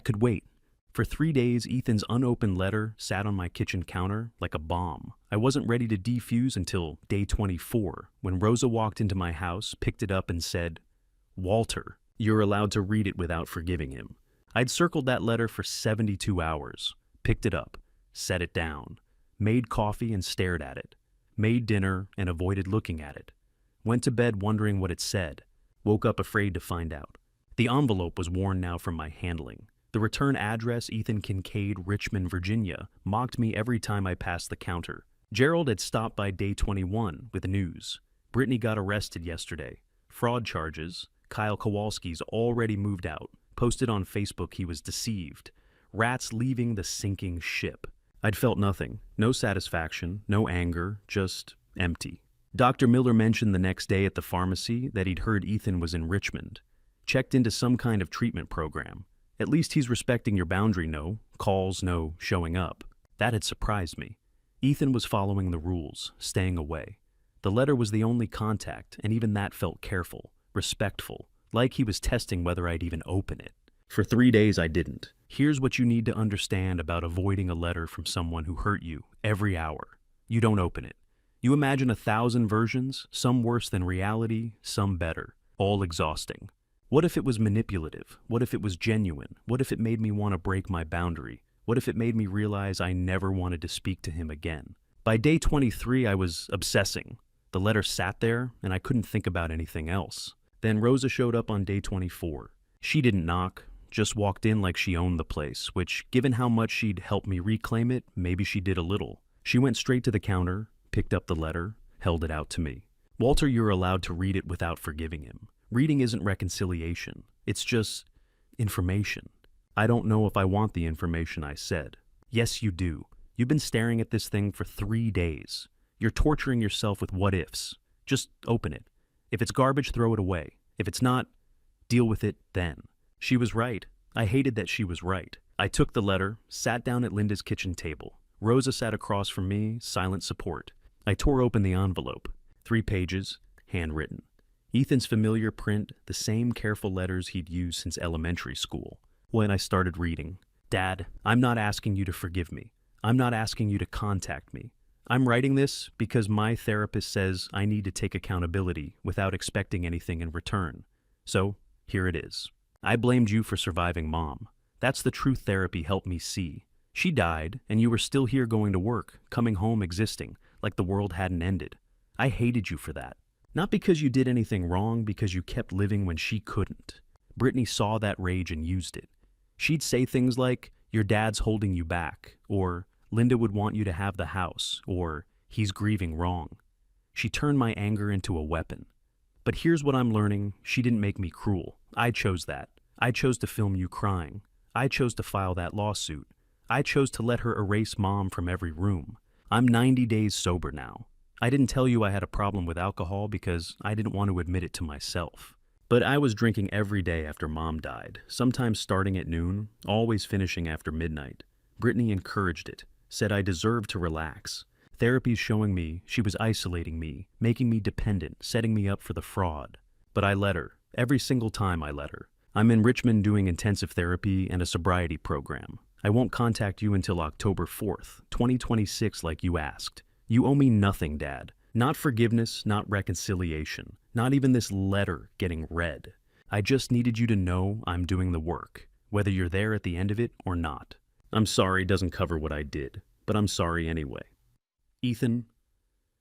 could wait. For 3 days, Ethan's unopened letter sat on my kitchen counter like a bomb. I wasn't ready to defuse until day 24, when Rosa walked into my house, picked it up and said, Walter, you're allowed to read it without forgiving him. I'd circled that letter for 72 hours, picked it up, set it down, made coffee and stared at it, made dinner and avoided looking at it, went to bed wondering what it said, woke up afraid to find out. The envelope was worn now from my handling. The return address, Ethan Kincaid, Richmond, Virginia, mocked me every time I passed the counter. Gerald had stopped by day 21 with news. Brittany got arrested yesterday. Fraud charges. Kyle Kowalski's already moved out. Posted on Facebook he was deceived. Rats leaving the sinking ship. I'd felt nothing. No satisfaction, no anger, just empty. Dr. Miller mentioned the next day at the pharmacy that he'd heard Ethan was in Richmond. Checked into some kind of treatment program. At least he's respecting your boundary, no calls, no showing up. That had surprised me. Ethan was following the rules, staying away. The letter was the only contact, and even that felt careful, respectful, like he was testing whether I'd even open it. For 3 days I didn't. Here's what you need to understand about avoiding a letter from someone who hurt you every hour. You don't open it. You imagine 1,000 versions, some worse than reality, some better, all exhausting. What if it was manipulative? What if it was genuine? What if it made me want to break my boundary? What if it made me realize I never wanted to speak to him again? By day 23, I was obsessing. The letter sat there, and I couldn't think about anything else. Then Rosa showed up on day 24. She didn't knock, just walked in like she owned the place, which, given how much she'd helped me reclaim it, maybe she did a little. She went straight to the counter, picked up the letter, held it out to me. Walter, you're allowed to read it without forgiving him. Reading isn't reconciliation. It's just information. I don't know if I want the information I said. Yes, you do. You've been staring at this thing for 3 days. You're torturing yourself with what ifs. Just open it. If it's garbage, throw it away. If it's not, deal with it then. She was right. I hated that she was right. I took the letter, sat down at Linda's kitchen table. Rosa sat across from me, silent support. I tore open the envelope. 3 pages, handwritten. Ethan's familiar print, the same careful letters he'd used since elementary school. When I started reading, Dad, I'm not asking you to forgive me. I'm not asking you to contact me. I'm writing this because my therapist says I need to take accountability without expecting anything in return. So, here it is. I blamed you for surviving Mom. That's the truth therapy helped me see. She died, and you were still here going to work, coming home existing, like the world hadn't ended. I hated you for that. Not because you did anything wrong, because you kept living when she couldn't. Brittany saw that rage and used it. She'd say things like, your dad's holding you back, or Linda would want you to have the house, or he's grieving wrong. She turned my anger into a weapon. But here's what I'm learning, she didn't make me cruel. I chose that. I chose to film you crying. I chose to file that lawsuit. I chose to let her erase Mom from every room. I'm 90 days sober now. I didn't tell you I had a problem with alcohol because I didn't want to admit it to myself. But I was drinking every day after Mom died, sometimes starting at noon, always finishing after midnight. Brittany encouraged it, said I deserved to relax. Therapy's showing me she was isolating me, making me dependent, setting me up for the fraud. But I let her. Every single time I let her. I'm in Richmond doing intensive therapy and a sobriety program. I won't contact you until October 4th, 2026 like you asked. You owe me nothing, Dad. Not forgiveness, not reconciliation, not even this letter getting read. I just needed you to know I'm doing the work, whether you're there at the end of it or not. I'm sorry doesn't cover what I did, but I'm sorry anyway. Ethan,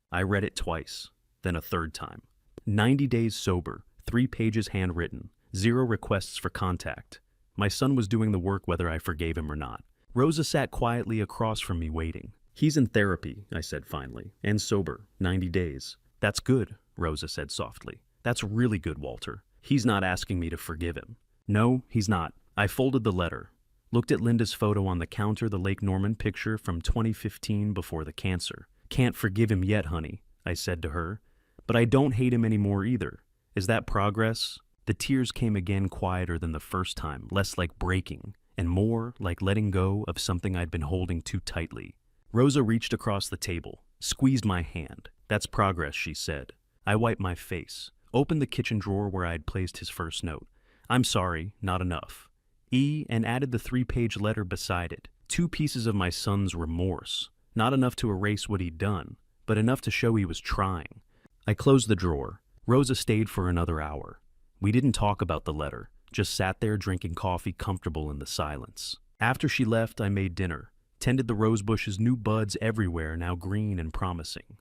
I read it twice, then a third time. 90 days sober, 3 pages handwritten, 0 requests for contact. My son was doing the work whether I forgave him or not. Rosa sat quietly across from me waiting. He's in therapy, I said finally, and sober, 90 days. That's good, Rosa said softly. That's really good, Walter. He's not asking me to forgive him. No, he's not. I folded the letter, looked at Linda's photo on the counter, the Lake Norman picture from 2015 before the cancer. Can't forgive him yet, honey, I said to her. But I don't hate him anymore either. Is that progress? The tears came again, quieter than the first time, less like breaking, and more like letting go of something I'd been holding too tightly. Rosa reached across the table, squeezed my hand. That's progress, she said. I wiped my face, opened the kitchen drawer where I had placed his first note. I'm sorry, not enough. And added the 3-page letter beside it. 2 pieces of my son's remorse. Not enough to erase what he'd done, but enough to show he was trying. I closed the drawer. Rosa stayed for another hour. We didn't talk about the letter, just sat there drinking coffee, comfortable in the silence. After she left, I made dinner, tended the rose bushes, new buds everywhere, now green and promising.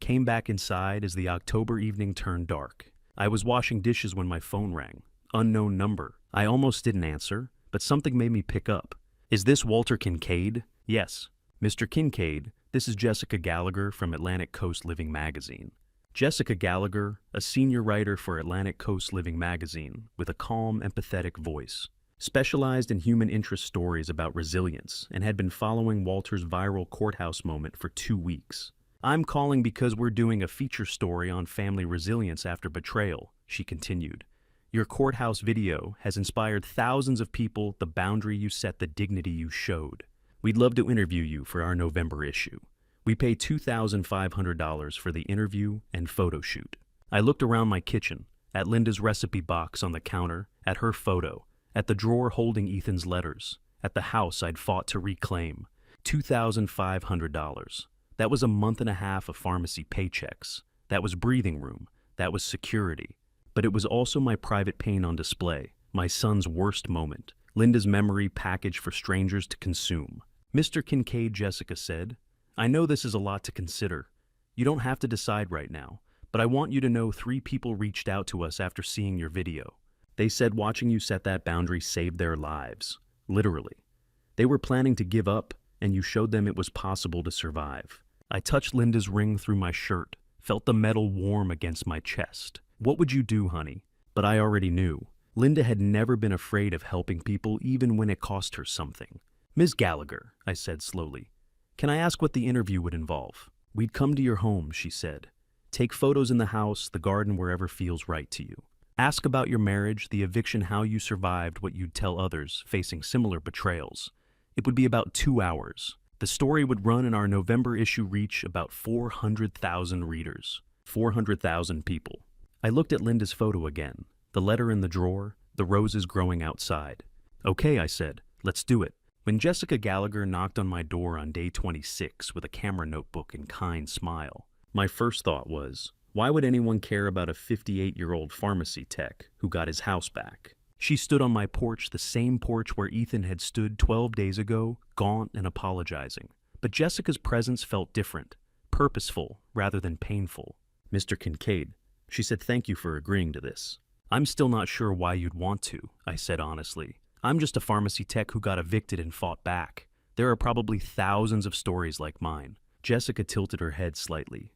Came back inside as the October evening turned dark. I was washing dishes when my phone rang. Unknown number. I almost didn't answer, but something made me pick up. Is this Walter Kincaid? Yes. Mr. Kincaid, this is Jessica Gallagher from Atlantic Coast Living Magazine. Jessica Gallagher, a senior writer for Atlantic Coast Living Magazine, with a calm, empathetic voice. Specialized in human interest stories about resilience and had been following Walter's viral courthouse moment for 2 weeks. I'm calling because we're doing a feature story on family resilience after betrayal, she continued. Your courthouse video has inspired thousands of people, the boundary you set, the dignity you showed. We'd love to interview you for our November issue. We pay $2,500 for the interview and photo shoot. I looked around my kitchen, at Linda's recipe box on the counter, at her photo, at the drawer holding Ethan's letters, at the house I'd fought to reclaim. $2,500. That was a month and a half of pharmacy paychecks. That was breathing room. That was security. But it was also my private pain on display, my son's worst moment, Linda's memory packaged for strangers to consume. Mr. Kincaid, Jessica said, I know this is a lot to consider. You don't have to decide right now, but I want you to know 3 people reached out to us after seeing your video. They said watching you set that boundary saved their lives. Literally. They were planning to give up, and you showed them it was possible to survive. I touched Linda's ring through my shirt, felt the metal warm against my chest. What would you do, honey? But I already knew. Linda had never been afraid of helping people even when it cost her something. Ms. Gallagher, I said slowly, can I ask what the interview would involve? We'd come to your home, she said. Take photos in the house, the garden, wherever feels right to you. Ask about your marriage, the eviction, how you survived, what you'd tell others facing similar betrayals. It would be about 2 hours. The story would run in our November issue, reach about 400,000 readers. 400,000 people. I looked at Linda's photo again, the letter in the drawer, the roses growing outside. Okay, I said, let's do it. When Jessica Gallagher knocked on my door on day 26 with a camera notebook and kind smile, my first thought was, why would anyone care about a 58-year-old pharmacy tech who got his house back? She stood on my porch, the same porch where Ethan had stood 12 days ago, gaunt and apologizing. But Jessica's presence felt different, purposeful rather than painful. Mr. Kincaid, she said, thank you for agreeing to this. I'm still not sure why you'd want to, I said honestly. I'm just a pharmacy tech who got evicted and fought back. There are probably thousands of stories like mine. Jessica tilted her head slightly.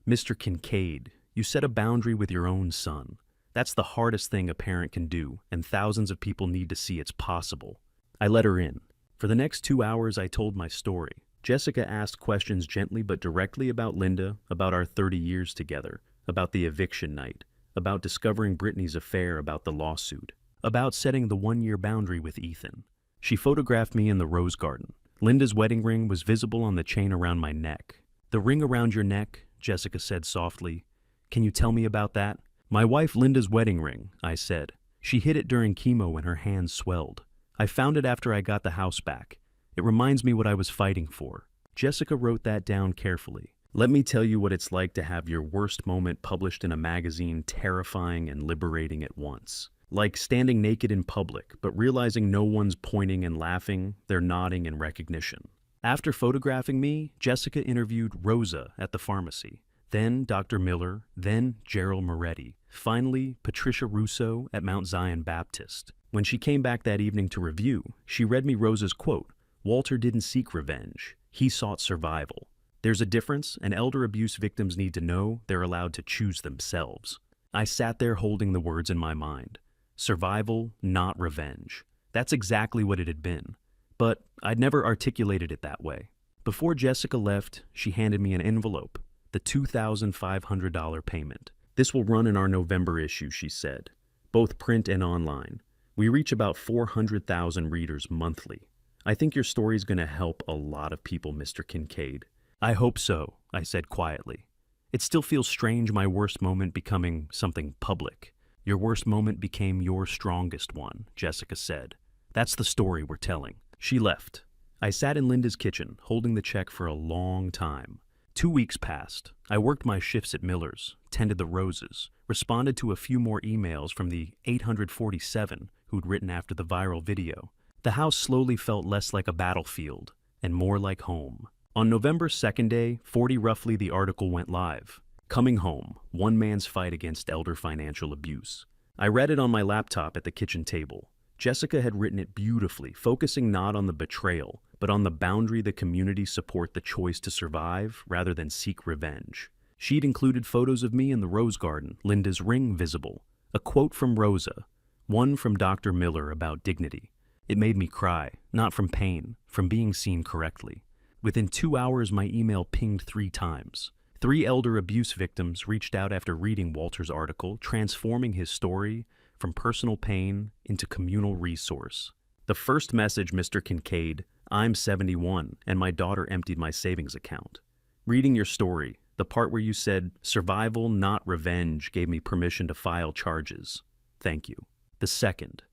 Mr. Kincaid, you set a boundary with your own son. That's the hardest thing a parent can do, and thousands of people need to see it's possible. I let her in. For the next 2 hours, I told my story. Jessica asked questions gently but directly about Linda, about our 30 years together, about the eviction night, about discovering Brittany's affair, about the lawsuit, about setting the 1-year boundary with Ethan. She photographed me in the rose garden. Linda's wedding ring was visible on the chain around my neck. The The ring around your neck, Jessica said softly. Can you tell me about that? My wife Linda's wedding ring, I said. She hid it during chemo and her hands swelled. I found it after I got the house back. It reminds me what I was fighting for. Jessica wrote that down carefully. Let me tell you what it's like to have your worst moment published in a magazine, terrifying and liberating at once. Like standing naked in public, but realizing no one's pointing and laughing, they're nodding in recognition. After photographing me, Jessica interviewed Rosa at the pharmacy, then Dr. Miller, then Gerald Moretti, finally Patricia Russo at Mount Zion Baptist. When she came back that evening to review, she read me Rosa's quote, "Walter didn't seek revenge, he sought survival. There's a difference, and elder abuse victims need to know they're allowed to choose themselves." I sat there holding the words in my mind. Survival, not revenge. That's exactly what it had been. But I'd never articulated it that way. Before Jessica left, she handed me an envelope, the $2,500 payment. This will run in our November issue, she said, both print and online. We reach about 400,000 readers monthly. I think your story's going to help a lot of people, Mr. Kincaid. I hope so, I said quietly. It still feels strange, my worst moment becoming something public. Your worst moment became your strongest one, Jessica said. That's the story we're telling. She left. I sat in Linda's kitchen, holding the check for a long time. 2 weeks passed. I worked my shifts at Miller's, tended the roses, responded to a few more emails from the 847 who'd written after the viral video. The house slowly felt less like a battlefield and more like home. On November 2nd day, 40 roughly, the article went live. Coming Home, One Man's Fight Against Elder Financial Abuse. I read it on my laptop at the kitchen table. Jessica had written it beautifully, focusing not on the betrayal, but on the boundary the community support the choice to survive rather than seek revenge. She'd included photos of me in the rose garden, Linda's ring visible, a quote from Rosa, one from Dr. Miller about dignity. It made me cry, not from pain, from being seen correctly. Within 2 hours, my email pinged 3 times. 3 elder abuse victims reached out after reading Walter's article, transforming his story from personal pain into communal resource. The first message, Mr. Kincaid, I'm 71 and my daughter emptied my savings account. Reading your story, the part where you said, survival, not revenge, gave me permission to file charges. Thank you. The second,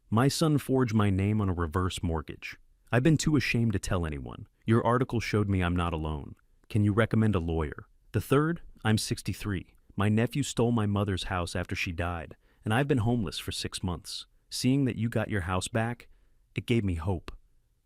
my son forged my name on a reverse mortgage. I've been too ashamed to tell anyone. Your article showed me I'm not alone. Can you recommend a lawyer? The third, I'm 63. My nephew stole my mother's house after she died, and I've been homeless for 6 months. Seeing that you got your house back, it gave me hope.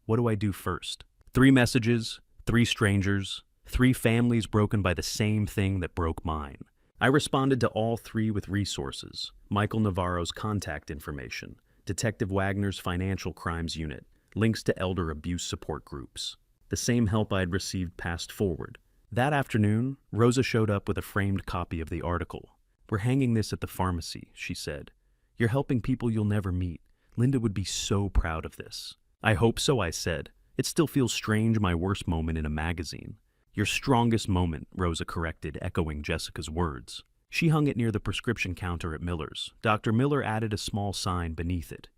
What do I do first? 3 messages, 3 strangers, 3 families broken by the same thing that broke mine. I responded to all 3 with resources. Michael Navarro's contact information, Detective Wagner's financial crimes unit, links to elder abuse support groups. The same help I'd received passed forward. That afternoon, Rosa showed up with a framed copy of the article. We're hanging this at the pharmacy, she said. You're helping people you'll never meet. Linda would be so proud of this. I hope so, I said. It still feels strange, my worst moment in a magazine. Your strongest moment, Rosa corrected, echoing Jessica's words. She hung it near the prescription counter at Miller's. Dr. Miller added a small sign beneath it.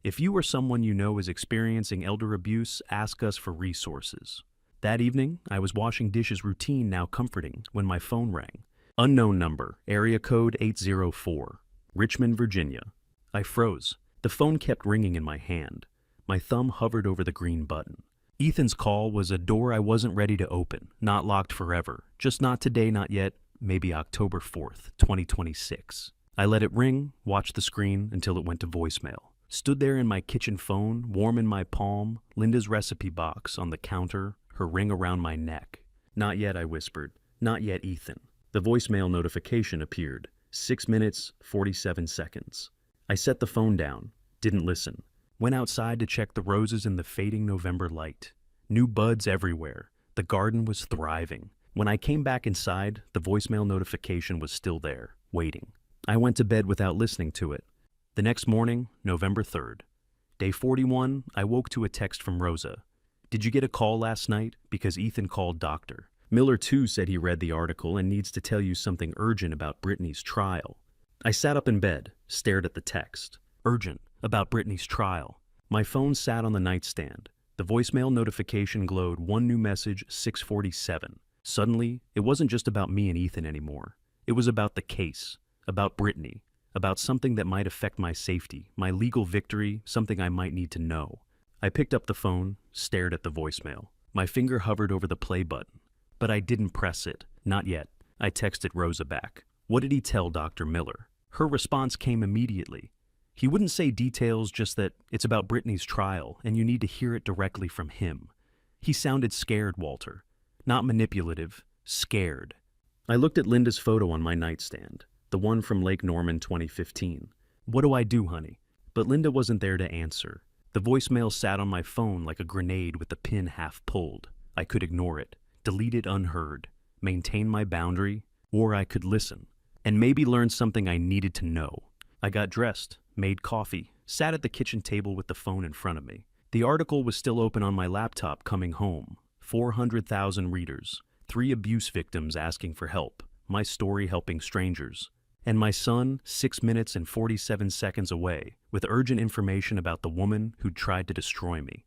If you or someone you know is experiencing elder abuse, ask us for resources. That evening, I was washing dishes, routine now comforting, when my phone rang. Unknown number, area code 804, Richmond, Virginia. I froze. The phone kept ringing in my hand. My thumb hovered over the green button. Ethan's call was a door I wasn't ready to open, not locked forever. Just not today, not yet, maybe October 4th, 2026. I let it ring, watched the screen until it went to voicemail. Stood there in my kitchen phone, warm in my palm, Linda's recipe box on the counter, her ring around my neck. Not yet, I whispered. Not yet, Ethan. The voicemail notification appeared. 6 minutes, 47 seconds. I set the phone down, didn't listen. Went outside to check the roses in the fading November light. New buds everywhere. The garden was thriving. When I came back inside, the voicemail notification was still there, waiting. I went to bed without listening to it. The next morning, November 3rd. Day 41, I woke to a text from Rosa. Did you get a call last night? Because Ethan called doctor. Miller too said he read the article and needs to tell you something urgent about Brittany's trial. I sat up in bed, stared at the text. Urgent, about Brittany's trial. My phone sat on the nightstand. The voicemail notification glowed, one new message, 6:47. Suddenly, it wasn't just about me and Ethan anymore. It was about the case, about Brittany, about something that might affect my safety, my legal victory, something I might need to know. I picked up the phone, stared at the voicemail. My finger hovered over the play button, but I didn't press it. Not yet. I texted Rosa back. What did he tell Dr. Miller? Her response came immediately. He wouldn't say details, just that it's about Brittany's trial, and you need to hear it directly from him. He sounded scared, Walter. Not manipulative, scared. I looked at Linda's photo on my nightstand, the one from Lake Norman 2015. What do I do, honey? But Linda wasn't there to answer. The voicemail sat on my phone like a grenade with the pin half pulled. I could ignore it, delete it unheard, maintain my boundary, or I could listen, and maybe learn something I needed to know. I got dressed, made coffee, sat at the kitchen table with the phone in front of me. The article was still open on my laptop coming home. 400,000 readers, 3 abuse victims asking for help, my story helping strangers, and my son 6 minutes and 47 seconds away with urgent information about the woman who'd tried to destroy me.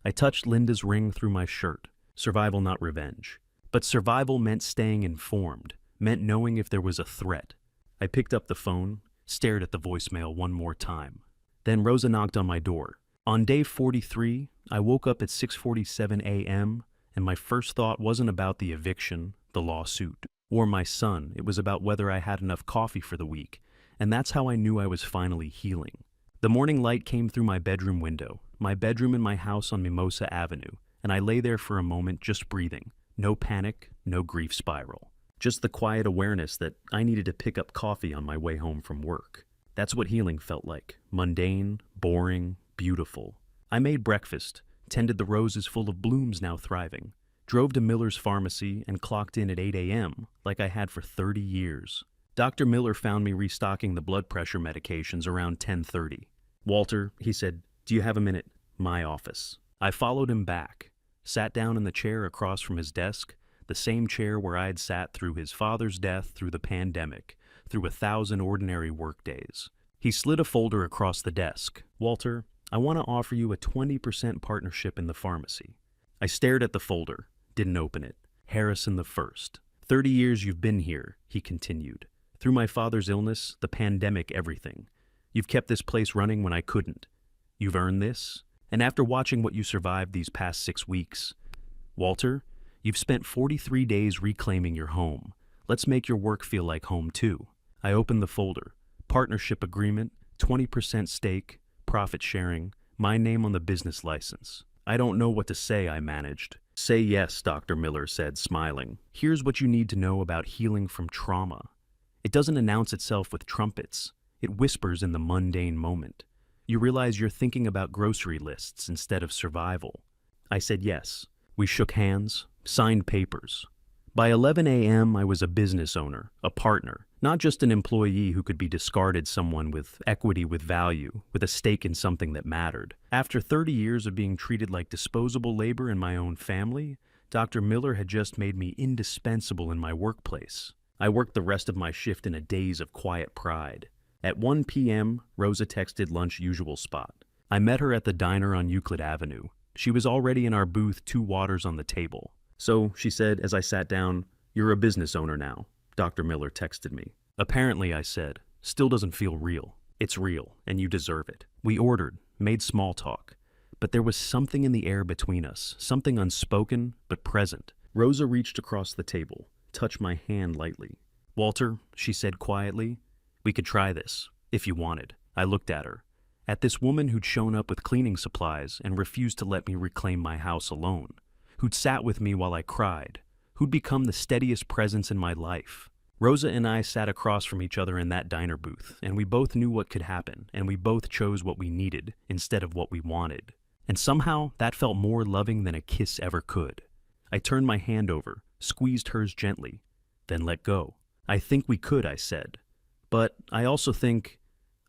I touched Linda's ring through my shirt. Survival, not revenge. But survival meant staying informed, meant knowing if there was a threat. I picked up the phone, stared at the voicemail one more time. Then Rosa knocked on my door. On day 43, I woke up at 6:47 a.m., and my first thought wasn't about the eviction, the lawsuit, or my son. It was about whether I had enough coffee for the week, and that's how I knew I was finally healing. The morning light came through my bedroom window, my bedroom in my house on Mimosa Avenue, and I lay there for a moment just breathing. No panic, no grief spiral. Just the quiet awareness that I needed to pick up coffee on my way home from work. That's what healing felt like. Mundane, boring, beautiful. I made breakfast, tended the roses full of blooms now thriving, drove to Miller's Pharmacy and clocked in at 8 a.m. like I had for 30 years. Dr. Miller found me restocking the blood pressure medications around 10:30. Walter, he said, do you have a minute? My office. I followed him back, sat down in the chair across from his desk, the same chair where I'd sat through his father's death, through the pandemic, through 1,000 ordinary workdays. He slid a folder across the desk. Walter, I want to offer you a 20% partnership in the pharmacy. I stared at the folder, didn't open it. Harrison the First. 30 years you've been here, he continued. Through my father's illness, the pandemic, everything. You've kept this place running when I couldn't. You've earned this. And after watching what you survived these past 6 weeks, Walter, you've spent 43 days reclaiming your home. Let's make your work feel like home too. I opened the folder. Partnership agreement, 20% stake, profit sharing, my name on the business license. I don't know what to say, I managed. Say yes, Dr. Miller said, smiling. Here's what you need to know about healing from trauma. It doesn't announce itself with trumpets. It whispers in the mundane moment. You realize you're thinking about grocery lists instead of survival. I said yes. We shook hands, signed papers. By 11 a.m., I was a business owner, a partner, not just an employee who could be discarded, someone with equity, with value, with a stake in something that mattered. After 30 years of being treated like disposable labor in my own family, Dr. Miller had just made me indispensable in my workplace. I worked the rest of my shift in a daze of quiet pride. At 1 p.m., Rosa texted lunch usual spot. I met her at the diner on Euclid Avenue. She was already in our booth, 2 waters on the table. So, she said as I sat down, you're a business owner now. Dr. Miller texted me. Apparently, I said, still doesn't feel real. It's real, and you deserve it. We ordered, made small talk. But there was something in the air between us, something unspoken but present. Rosa reached across the table, touched my hand lightly. Walter, she said quietly, we could try this, if you wanted. I looked at her, at this woman who'd shown up with cleaning supplies and refused to let me reclaim my house alone, who'd sat with me while I cried, who'd become the steadiest presence in my life. Rosa and I sat across from each other in that diner booth, and we both knew what could happen, and we both chose what we needed instead of what we wanted. And somehow, that felt more loving than a kiss ever could. I turned my hand over, squeezed hers gently, then let go. I think we could, I said. But I also think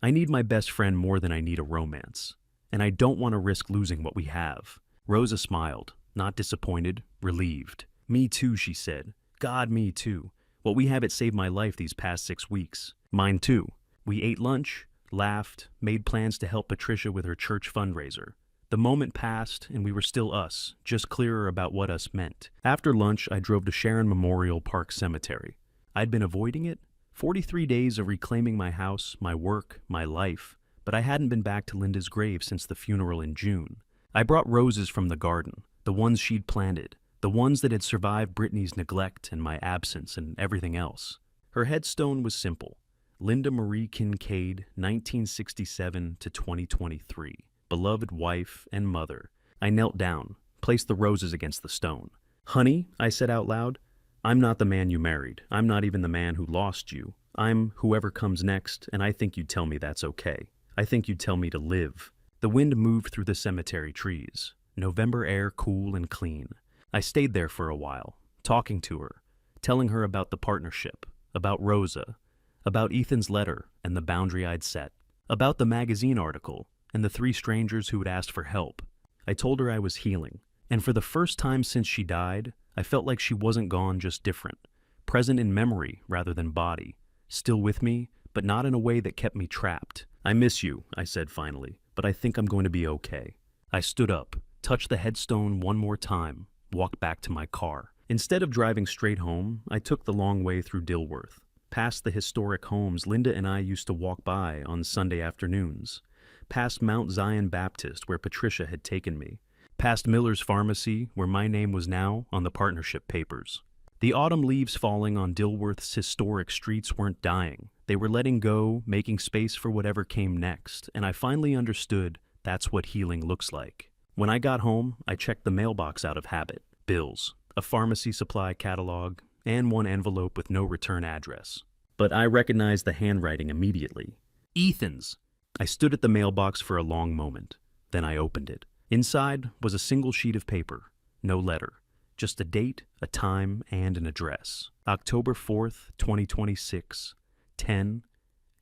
I need my best friend more than I need a romance, and I don't want to risk losing what we have. Rosa smiled, not disappointed, relieved. Me too, she said. God, me too. What we have, it saved my life these past 6 weeks. Mine too. We ate lunch, laughed, made plans to help Patricia with her church fundraiser. The moment passed, and we were still us, just clearer about what us meant. After lunch, I drove to Sharon Memorial Park Cemetery. I'd been avoiding it. 43 days of reclaiming my house, my work, my life, but I hadn't been back to Linda's grave since the funeral in June. I brought roses from the garden, the ones she'd planted, the ones that had survived Brittany's neglect and my absence and everything else. Her headstone was simple. Linda Marie Kincaid, 1967 to 2023. Beloved wife and mother. I knelt down, placed the roses against the stone. "Honey," I said out loud, "I'm not the man you married. I'm not even the man who lost you. I'm whoever comes next, and I think you'd tell me that's okay. I think you'd tell me to live." The wind moved through the cemetery trees. November air cool and clean. I stayed there for a while, talking to her, telling her about the partnership, about Rosa, about Ethan's letter and the boundary I'd set, about the magazine article and the 3 strangers who had asked for help. I told her I was healing, and for the first time since she died, I felt like she wasn't gone, just different, present in memory rather than body, still with me, but not in a way that kept me trapped. "I miss you," I said finally, "but I think I'm going to be okay." I stood up, touched the headstone one more time, walked back to my car. Instead of driving straight home, I took the long way through Dilworth, past the historic homes Linda and I used to walk by on Sunday afternoons, past Mount Zion Baptist where Patricia had taken me, past Miller's Pharmacy where my name was now on the partnership papers. The autumn leaves falling on Dilworth's historic streets weren't dying. They were letting go, making space for whatever came next, and I finally understood that's what healing looks like. When I got home, I checked the mailbox out of habit. Bills, a pharmacy supply catalog, and one envelope with no return address. But I recognized the handwriting immediately. Ethan's! I stood at the mailbox for a long moment. Then I opened it. Inside was a single sheet of paper, no letter, just a date, a time, and an address. October 4th, 2026, 10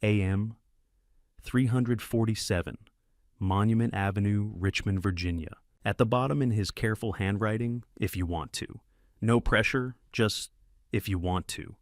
a.m., 347, Monument Avenue, Richmond, Virginia. At the bottom in his careful handwriting, "If you want to." No pressure, just if you want to.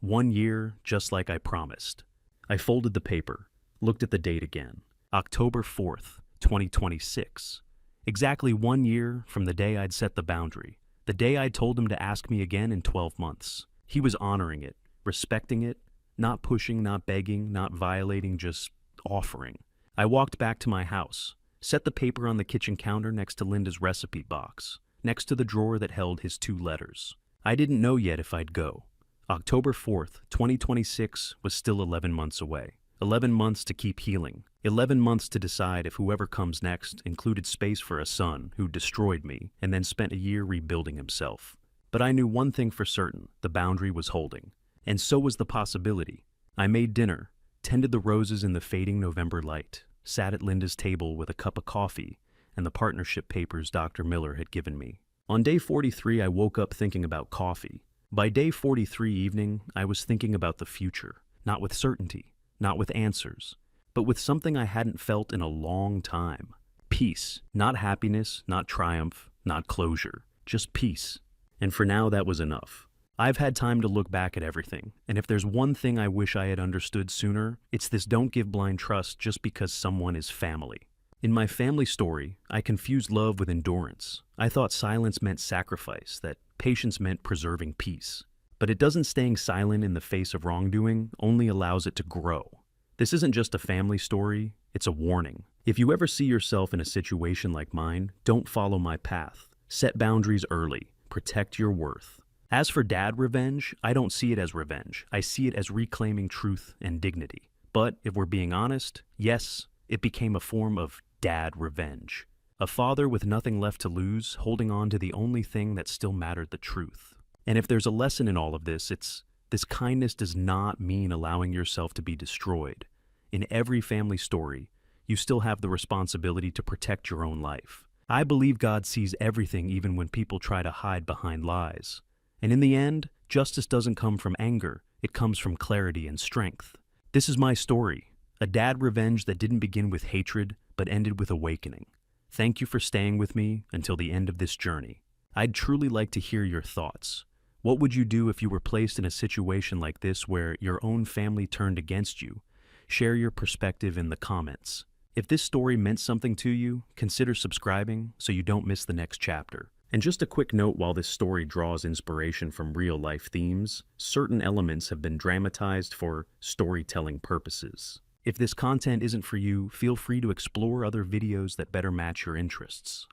1 year, just like I promised. I folded the paper, looked at the date again. October 4th, 2026. Exactly 1 year from the day I'd set the boundary. The day I told him to ask me again in 12 months. He was honoring it, respecting it, not pushing, not begging, not violating, just offering. I walked back to my house, set the paper on the kitchen counter next to Linda's recipe box, next to the drawer that held his 2 letters. I didn't know yet if I'd go. October 4th, 2026 was still 11 months away. 11 months to keep healing. 11 months to decide if whoever comes next included space for a son who destroyed me and then spent a year rebuilding himself. But I knew one thing for certain: the boundary was holding. And so was the possibility. I made dinner, tended the roses in the fading November light, sat at Linda's table with a cup of coffee and the partnership papers Dr. Miller had given me. On day 43, I woke up thinking about coffee. By day 43 evening, I was thinking about the future, not with certainty, not with answers, but with something I hadn't felt in a long time. Peace. Not happiness, not triumph, not closure. Just peace. And for now, that was enough. I've had time to look back at everything, and if there's one thing I wish I had understood sooner, it's this: don't give blind trust just because someone is family. In my family story, I confused love with endurance. I thought silence meant sacrifice, that patience meant preserving peace. But it doesn't. Staying silent in the face of wrongdoing only allows it to grow. This isn't just a family story, it's a warning. If you ever see yourself in a situation like mine, don't follow my path. Set boundaries early. Protect your worth. As for dad revenge, I don't see it as revenge. I see it as reclaiming truth and dignity. But if we're being honest, yes, it became a form of dad revenge. A father with nothing left to lose, holding on to the only thing that still mattered: the truth. And if there's a lesson in all of this, it's this: kindness does not mean allowing yourself to be destroyed. In every family story, you still have the responsibility to protect your own life. I believe God sees everything, even when people try to hide behind lies. And in the end, justice doesn't come from anger, it comes from clarity and strength. This is my story, a dad revenge that didn't begin with hatred, but ended with awakening. Thank you for staying with me until the end of this journey. I'd truly like to hear your thoughts. What would you do if you were placed in a situation like this where your own family turned against you? Share your perspective in the comments. If this story meant something to you, consider subscribing so you don't miss the next chapter. And just a quick note, while this story draws inspiration from real-life themes, certain elements have been dramatized for storytelling purposes. If this content isn't for you, feel free to explore other videos that better match your interests.